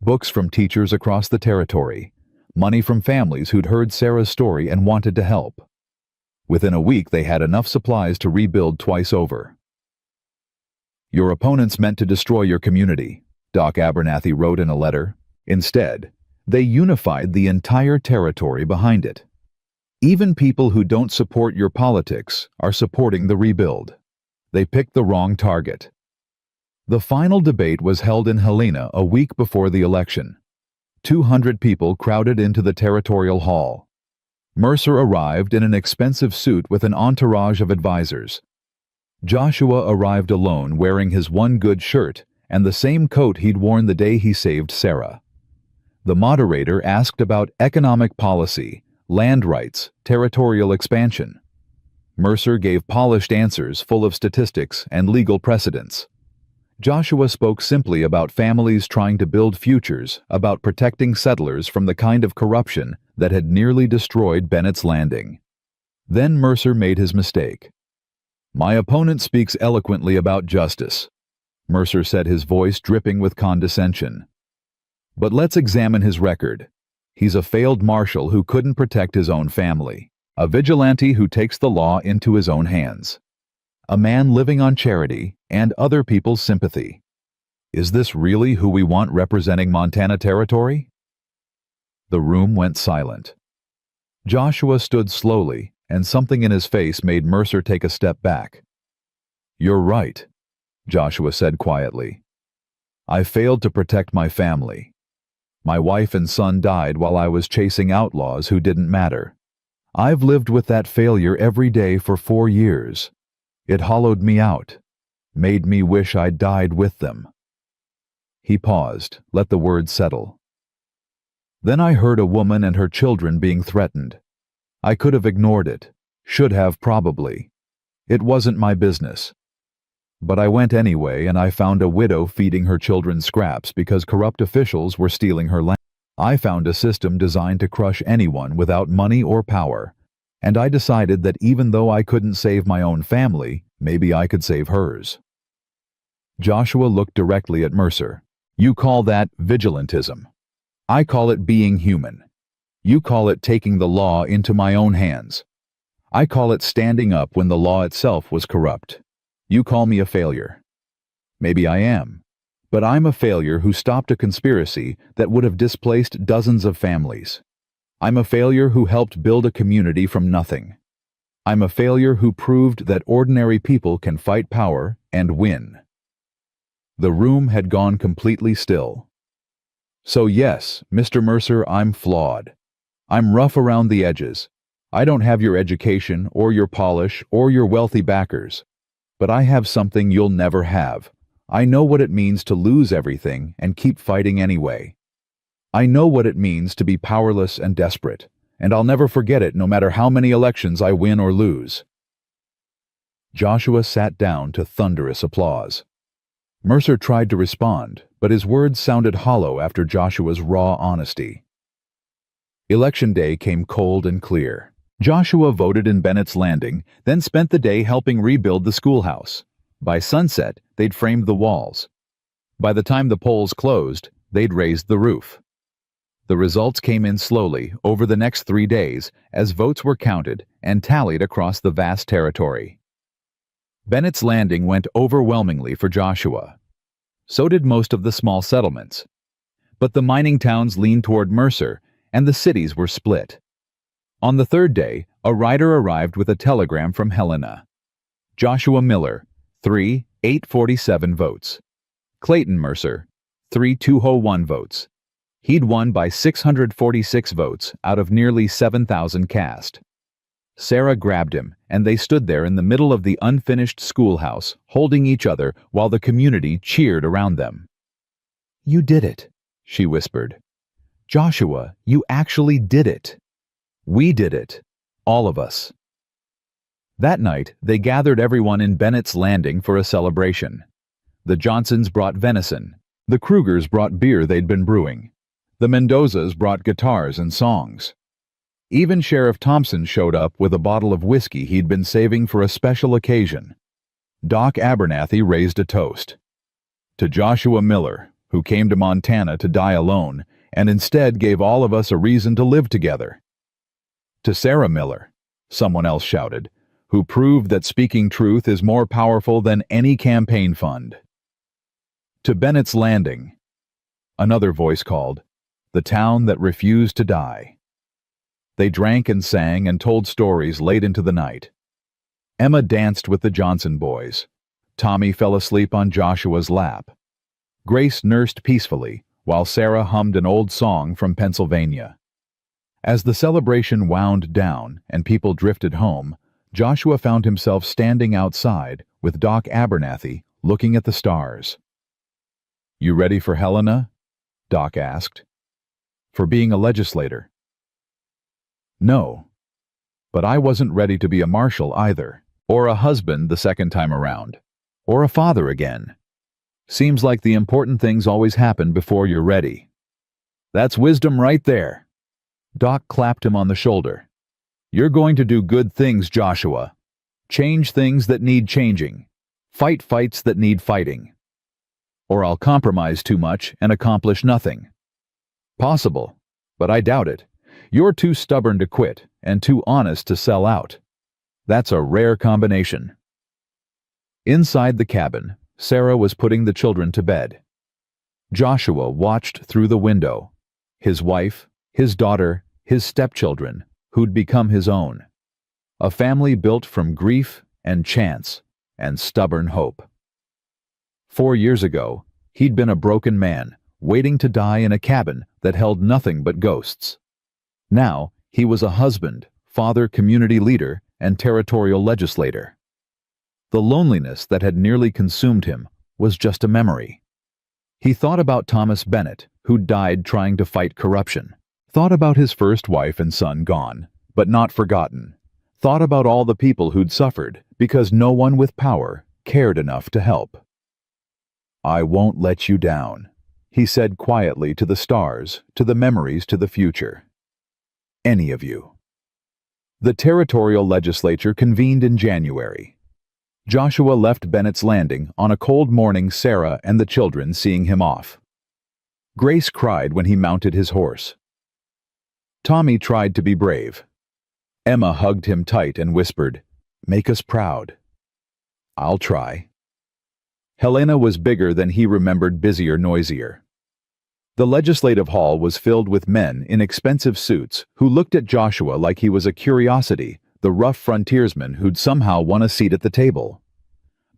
books from teachers across the territory, money from families who'd heard Sarah's story and wanted to help. Within a week, they had enough supplies to rebuild twice over. "Your opponents meant to destroy your community," Doc Abernathy wrote in a letter. "Instead, they unified the entire territory behind it. Even people who don't support your politics are supporting the rebuild. They picked the wrong target." The final debate was held in Helena a week before the election. 200 people crowded into the territorial hall. Mercer arrived in an expensive suit with an entourage of advisors. Joshua arrived alone, wearing his one good shirt and the same coat he'd worn the day he saved Sarah. The moderator asked about economic policy, land rights, territorial expansion. Mercer gave polished answers full of statistics and legal precedents. Joshua spoke simply about families trying to build futures, about protecting settlers from the kind of corruption that had nearly destroyed Bennett's Landing. Then Mercer made his mistake. "My opponent speaks eloquently about justice," Mercer said, his voice dripping with condescension. "But let's examine his record. He's a failed marshal who couldn't protect his own family, a vigilante who takes the law into his own hands, a man living on charity and other people's sympathy. Is this really who we want representing Montana Territory?" The room went silent. Joshua stood slowly, and something in his face made Mercer take a step back. "You're right," Joshua said quietly. "I failed to protect my family. My wife and son died while I was chasing outlaws who didn't matter. I've lived with that failure every day for 4 years. It hollowed me out, made me wish I'd died with them." He paused, let the words settle. "Then I heard a woman and her children being threatened. I could have ignored it, should have probably. It wasn't my business. But I went anyway, and I found a widow feeding her children scraps because corrupt officials were stealing her land. I found a system designed to crush anyone without money or power, and I decided that even though I couldn't save my own family, maybe I could save hers." Joshua looked directly at Mercer. "You call that vigilantism. I call it being human. You call it taking the law into my own hands. I call it standing up when the law itself was corrupt. You call me a failure. Maybe I am. But I'm a failure who stopped a conspiracy that would have displaced dozens of families. I'm a failure who helped build a community from nothing. I'm a failure who proved that ordinary people can fight power and win." The room had gone completely still. "So yes, Mr. Mercer, I'm flawed. I'm rough around the edges. I don't have your education or your polish or your wealthy backers. But I have something you'll never have. I know what it means to lose everything and keep fighting anyway. I know what it means to be powerless and desperate, and I'll never forget it no matter how many elections I win or lose." Joshua sat down to thunderous applause. Mercer tried to respond, but his words sounded hollow after Joshua's raw honesty. Election day came cold and clear. Joshua voted in Bennett's Landing, then spent the day helping rebuild the schoolhouse. By sunset, they'd framed the walls. By the time the polls closed, they'd raised the roof. The results came in slowly over the next 3 days as votes were counted and tallied across the vast territory. Bennett's Landing went overwhelmingly for Joshua. So did most of the small settlements. But the mining towns leaned toward Mercer, and the cities were split. On the third day, a rider arrived with a telegram from Helena. Joshua Miller, 3,847 votes. Clayton Mercer, 3,201 votes. He'd won by 646 votes out of nearly 7,000 cast. Sarah grabbed him, and they stood there in the middle of the unfinished schoolhouse, holding each other while the community cheered around them. "You did it," she whispered. "Joshua, you actually did it. We did it. All of us." That night, they gathered everyone in Bennett's Landing for a celebration. The Johnsons brought venison. The Krugers brought beer they'd been brewing. The Mendozas brought guitars and songs. Even Sheriff Thompson showed up with a bottle of whiskey he'd been saving for a special occasion. Doc Abernathy raised a toast. To Joshua Miller, who came to Montana to die alone, and instead gave all of us a reason to live together. To Sarah Miller, someone else shouted, who proved that speaking truth is more powerful than any campaign fund. To Bennett's Landing, another voice called, the town that refused to die. They drank and sang and told stories late into the night. Emma danced with the Johnson boys. Tommy fell asleep on Joshua's lap. Grace nursed peacefully, while Sarah hummed an old song from Pennsylvania. As the celebration wound down and people drifted home, Joshua found himself standing outside with Doc Abernathy looking at the stars. "You ready for Helena?" Doc asked. "For being a legislator?" "No. But I wasn't ready to be a marshal either, or a husband the second time around, or a father again. Seems like the important things always happen before you're ready." "That's wisdom right there." Doc clapped him on the shoulder. "You're going to do good things, Joshua. Change things that need changing. Fight fights that need fighting. Or I'll compromise too much and accomplish nothing." "Possible, but I doubt it. You're too stubborn to quit and too honest to sell out. That's a rare combination." Inside the cabin, Sarah was putting the children to bed. Joshua watched through the window. His wife, his daughter, his stepchildren, who'd become his own. A family built from grief and chance and stubborn hope. 4 years ago, he'd been a broken man, waiting to die in a cabin that held nothing but ghosts. Now, he was a husband, father, community leader, and territorial legislator. The loneliness that had nearly consumed him was just a memory. He thought about Thomas Bennett, who died trying to fight corruption. Thought about his first wife and son gone, but not forgotten. Thought about all the people who'd suffered because no one with power cared enough to help. "I won't let you down," he said quietly to the stars, to the memories, to the future. "Any of you." The territorial legislature convened in January. Joshua left Bennett's Landing on a cold morning, Sarah and the children seeing him off. Grace cried when he mounted his horse. Tommy tried to be brave. Emma hugged him tight and whispered, "Make us proud." "I'll try." Helena was bigger than he remembered, busier, noisier. The legislative hall was filled with men in expensive suits who looked at Joshua like he was a curiosity, the rough frontiersman who'd somehow won a seat at the table.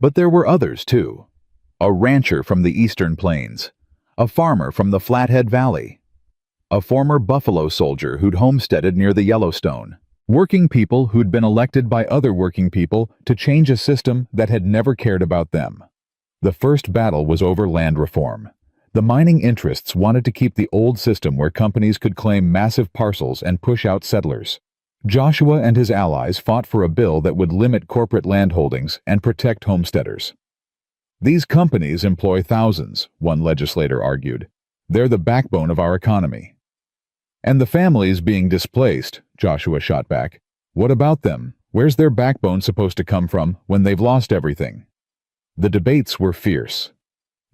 But there were others, too. A rancher from the eastern plains, a farmer from the Flathead Valley, a former Buffalo soldier who'd homesteaded near the Yellowstone, working people who'd been elected by other working people to change a system that had never cared about them. The first battle was over land reform. The mining interests wanted to keep the old system where companies could claim massive parcels and push out settlers. Joshua and his allies fought for a bill that would limit corporate landholdings and protect homesteaders. "These companies employ thousands," one legislator argued. "They're the backbone of our economy." "And the families being displaced," Joshua shot back. "What about them? Where's their backbone supposed to come from when they've lost everything?" The debates were fierce.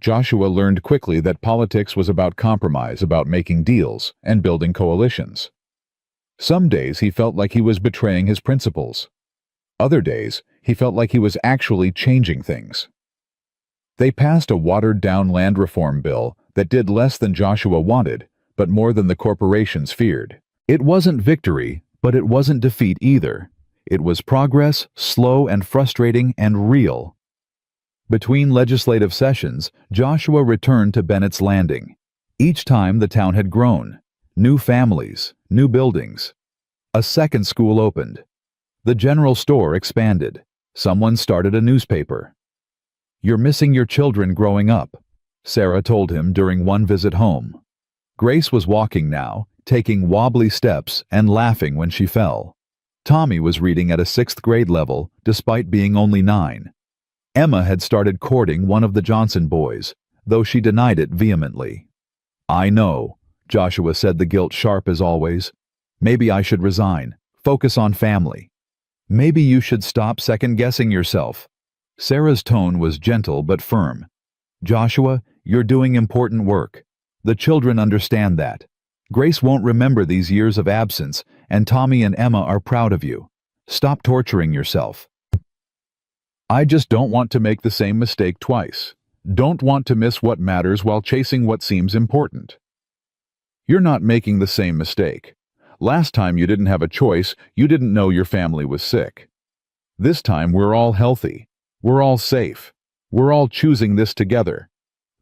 Joshua learned quickly that politics was about compromise, about making deals and building coalitions. Some days he felt like he was betraying his principles. Other days he felt like he was actually changing things. They passed a watered-down land reform bill that did less than Joshua wanted, but more than the corporations feared. It wasn't victory, but it wasn't defeat either. It was progress, slow and frustrating and real. Between legislative sessions, Joshua returned to Bennett's Landing. Each time the town had grown. New families, new buildings. A second school opened. The general store expanded. Someone started a newspaper. "You're missing your children growing up," Sarah told him during one visit home. Grace was walking now, taking wobbly steps and laughing when she fell. Tommy was reading at a 6th grade level, despite being only 9. Emma had started courting one of the Johnson boys, though she denied it vehemently. "I know," Joshua said, the guilt sharp as always. "Maybe I should resign, focus on family. Maybe you should stop second-guessing yourself." Sarah's tone was gentle but firm. "Joshua, you're doing important work. The children understand that. Grace won't remember these years of absence, and Tommy and Emma are proud of you. Stop torturing yourself." "I just don't want to make the same mistake twice. Don't want to miss what matters while chasing what seems important." "You're not making the same mistake. Last time you didn't have a choice, you didn't know your family was sick. This time we're all healthy. We're all safe. We're all choosing this together.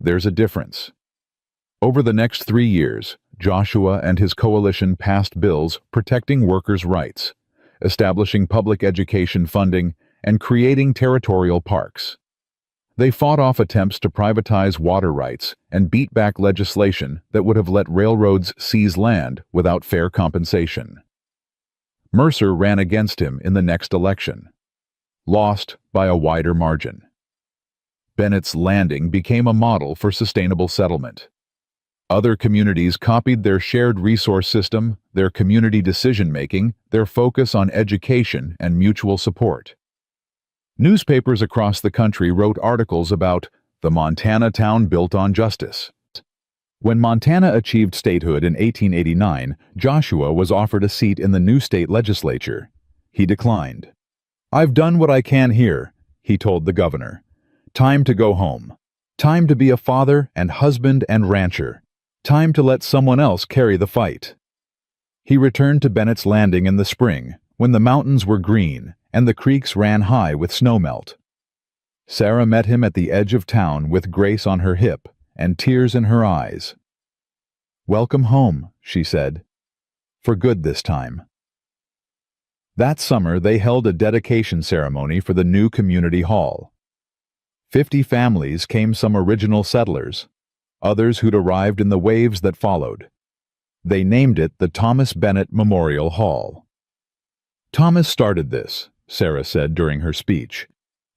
There's a difference." Over the next 3 years, Joshua and his coalition passed bills protecting workers' rights, establishing public education funding, and creating territorial parks. They fought off attempts to privatize water rights and beat back legislation that would have let railroads seize land without fair compensation. Mercer ran against him in the next election. Lost by a wider margin. Bennett's Landing became a model for sustainable settlement. Other communities copied their shared resource system, their community decision-making, their focus on education and mutual support. Newspapers across the country wrote articles about the Montana town built on justice. When Montana achieved statehood in 1889, Joshua was offered a seat in the new state legislature. He declined. "I've done what I can here," he told the governor. "Time to go home. Time to be a father and husband and rancher. Time to let someone else carry the fight." He returned to Bennett's Landing in the spring, when the mountains were green and the creeks ran high with snowmelt. Sarah met him at the edge of town with Grace on her hip and tears in her eyes. "Welcome home," she said. "For good this time." That summer, they held a dedication ceremony for the new community hall. 50 families came, some original settlers, others who'd arrived in the waves that followed. They named it the Thomas Bennett Memorial Hall. Thomas started this, Sarah said during her speech,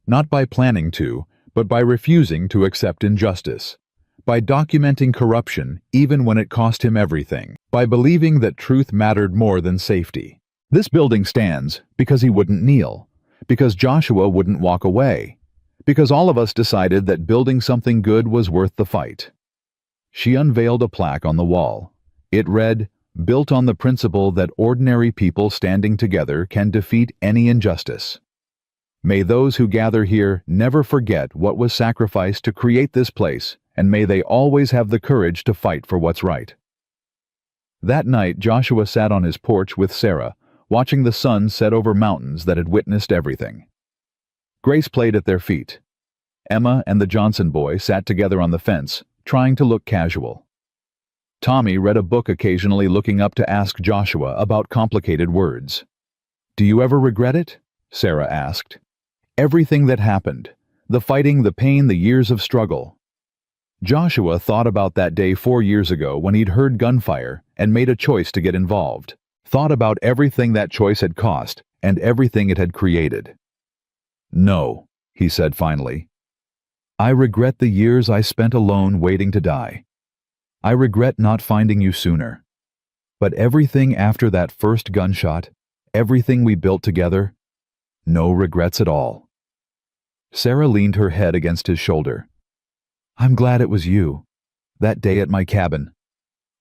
not by planning to, but by refusing to accept injustice, by documenting corruption even when it cost him everything, by believing that truth mattered more than safety. This building stands because he wouldn't kneel, because Joshua wouldn't walk away, because all of us decided that building something good was worth the fight. She unveiled a plaque on the wall. It read, "Built on the principle that ordinary people standing together can defeat any injustice. May those who gather here never forget what was sacrificed to create this place, and may they always have the courage to fight for what's right." That night, Joshua sat on his porch with Sarah, watching the sun set over mountains that had witnessed everything. Grace played at their feet. Emma and the Johnson boy sat together on the fence, trying to look casual. Tommy read a book, occasionally looking up to ask Joshua about complicated words. "Do you ever regret it?" Sarah asked. "Everything that happened, the fighting, the pain, the years of struggle." Joshua thought about that day 4 years ago when he'd heard gunfire and made a choice to get involved. Thought about everything that choice had cost and everything it had created. "No," he said finally. "I regret the years I spent alone waiting to die. I regret not finding you sooner. But everything after that first gunshot, everything we built together, no regrets at all." Sarah leaned her head against his shoulder. "I'm glad it was you, that day at my cabin.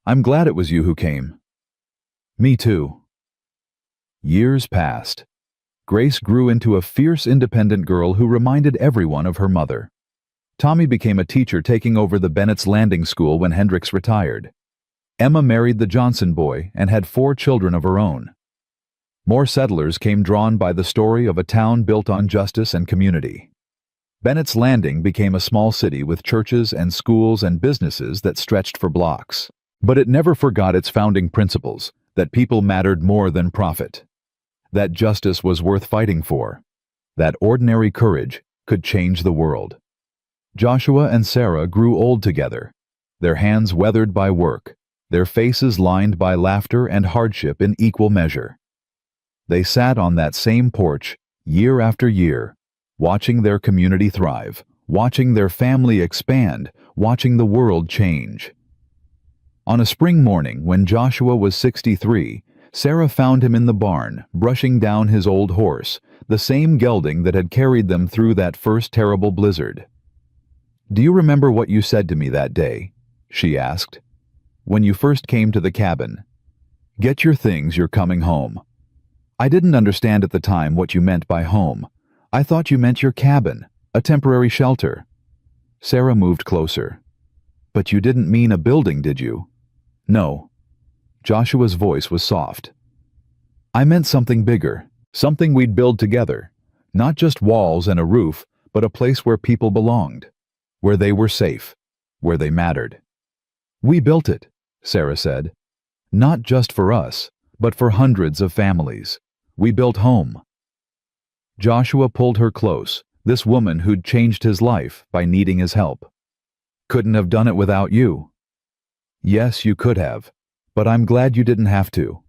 I'm glad it was you who came." "Me too." Years passed. Grace grew into a fierce, independent girl who reminded everyone of her mother. Tommy became a teacher, taking over the Bennett's Landing School when Hendricks retired. Emma married the Johnson boy and had 4 children of her own. More settlers came, drawn by the story of a town built on justice and community. Bennett's Landing became a small city with churches and schools and businesses that stretched for blocks. But it never forgot its founding principles, that people mattered more than profit, that justice was worth fighting for, that ordinary courage could change the world. Joshua and Sarah grew old together, their hands weathered by work, their faces lined by laughter and hardship in equal measure. They sat on that same porch, year after year, watching their community thrive, watching their family expand, watching the world change. On a spring morning, when Joshua was 63, Sarah found him in the barn, brushing down his old horse, the same gelding that had carried them through that first terrible blizzard. "Do you remember what you said to me that day?" she asked. "When you first came to the cabin. Get your things, you're coming home." "I didn't understand at the time what you meant by home. I thought you meant your cabin, a temporary shelter." Sarah moved closer. "But you didn't mean a building, did you?" "No." Joshua's voice was soft. "I meant something bigger, something we'd build together. Not just walls and a roof, but a place where people belonged, where they were safe, where they mattered." "We built it," Sarah said. "Not just for us, but for hundreds of families. We built home." Joshua pulled her close, this woman who'd changed his life by needing his help. "Couldn't have done it without you." "Yes, you could have, but I'm glad you didn't have to."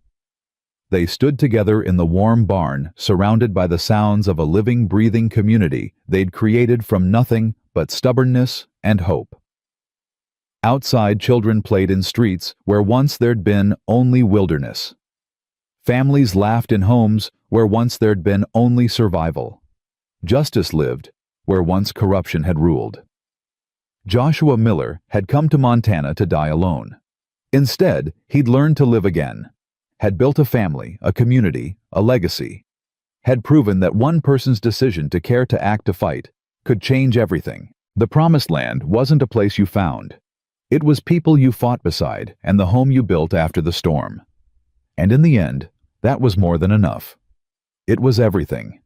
They stood together in the warm barn, surrounded by the sounds of a living, breathing community they'd created from nothing but stubbornness and hope. Outside, children played in streets where once there'd been only wilderness. Families laughed in homes where once there'd been only survival. Justice lived where once corruption had ruled. Joshua Miller had come to Montana to die alone. Instead, he'd learned to live again, had built a family, a community, a legacy, had proven that one person's decision to care, to act, to fight could change everything. The promised land wasn't a place you found. It was people you fought beside and the home you built after the storm. And in the end, that was more than enough. It was everything.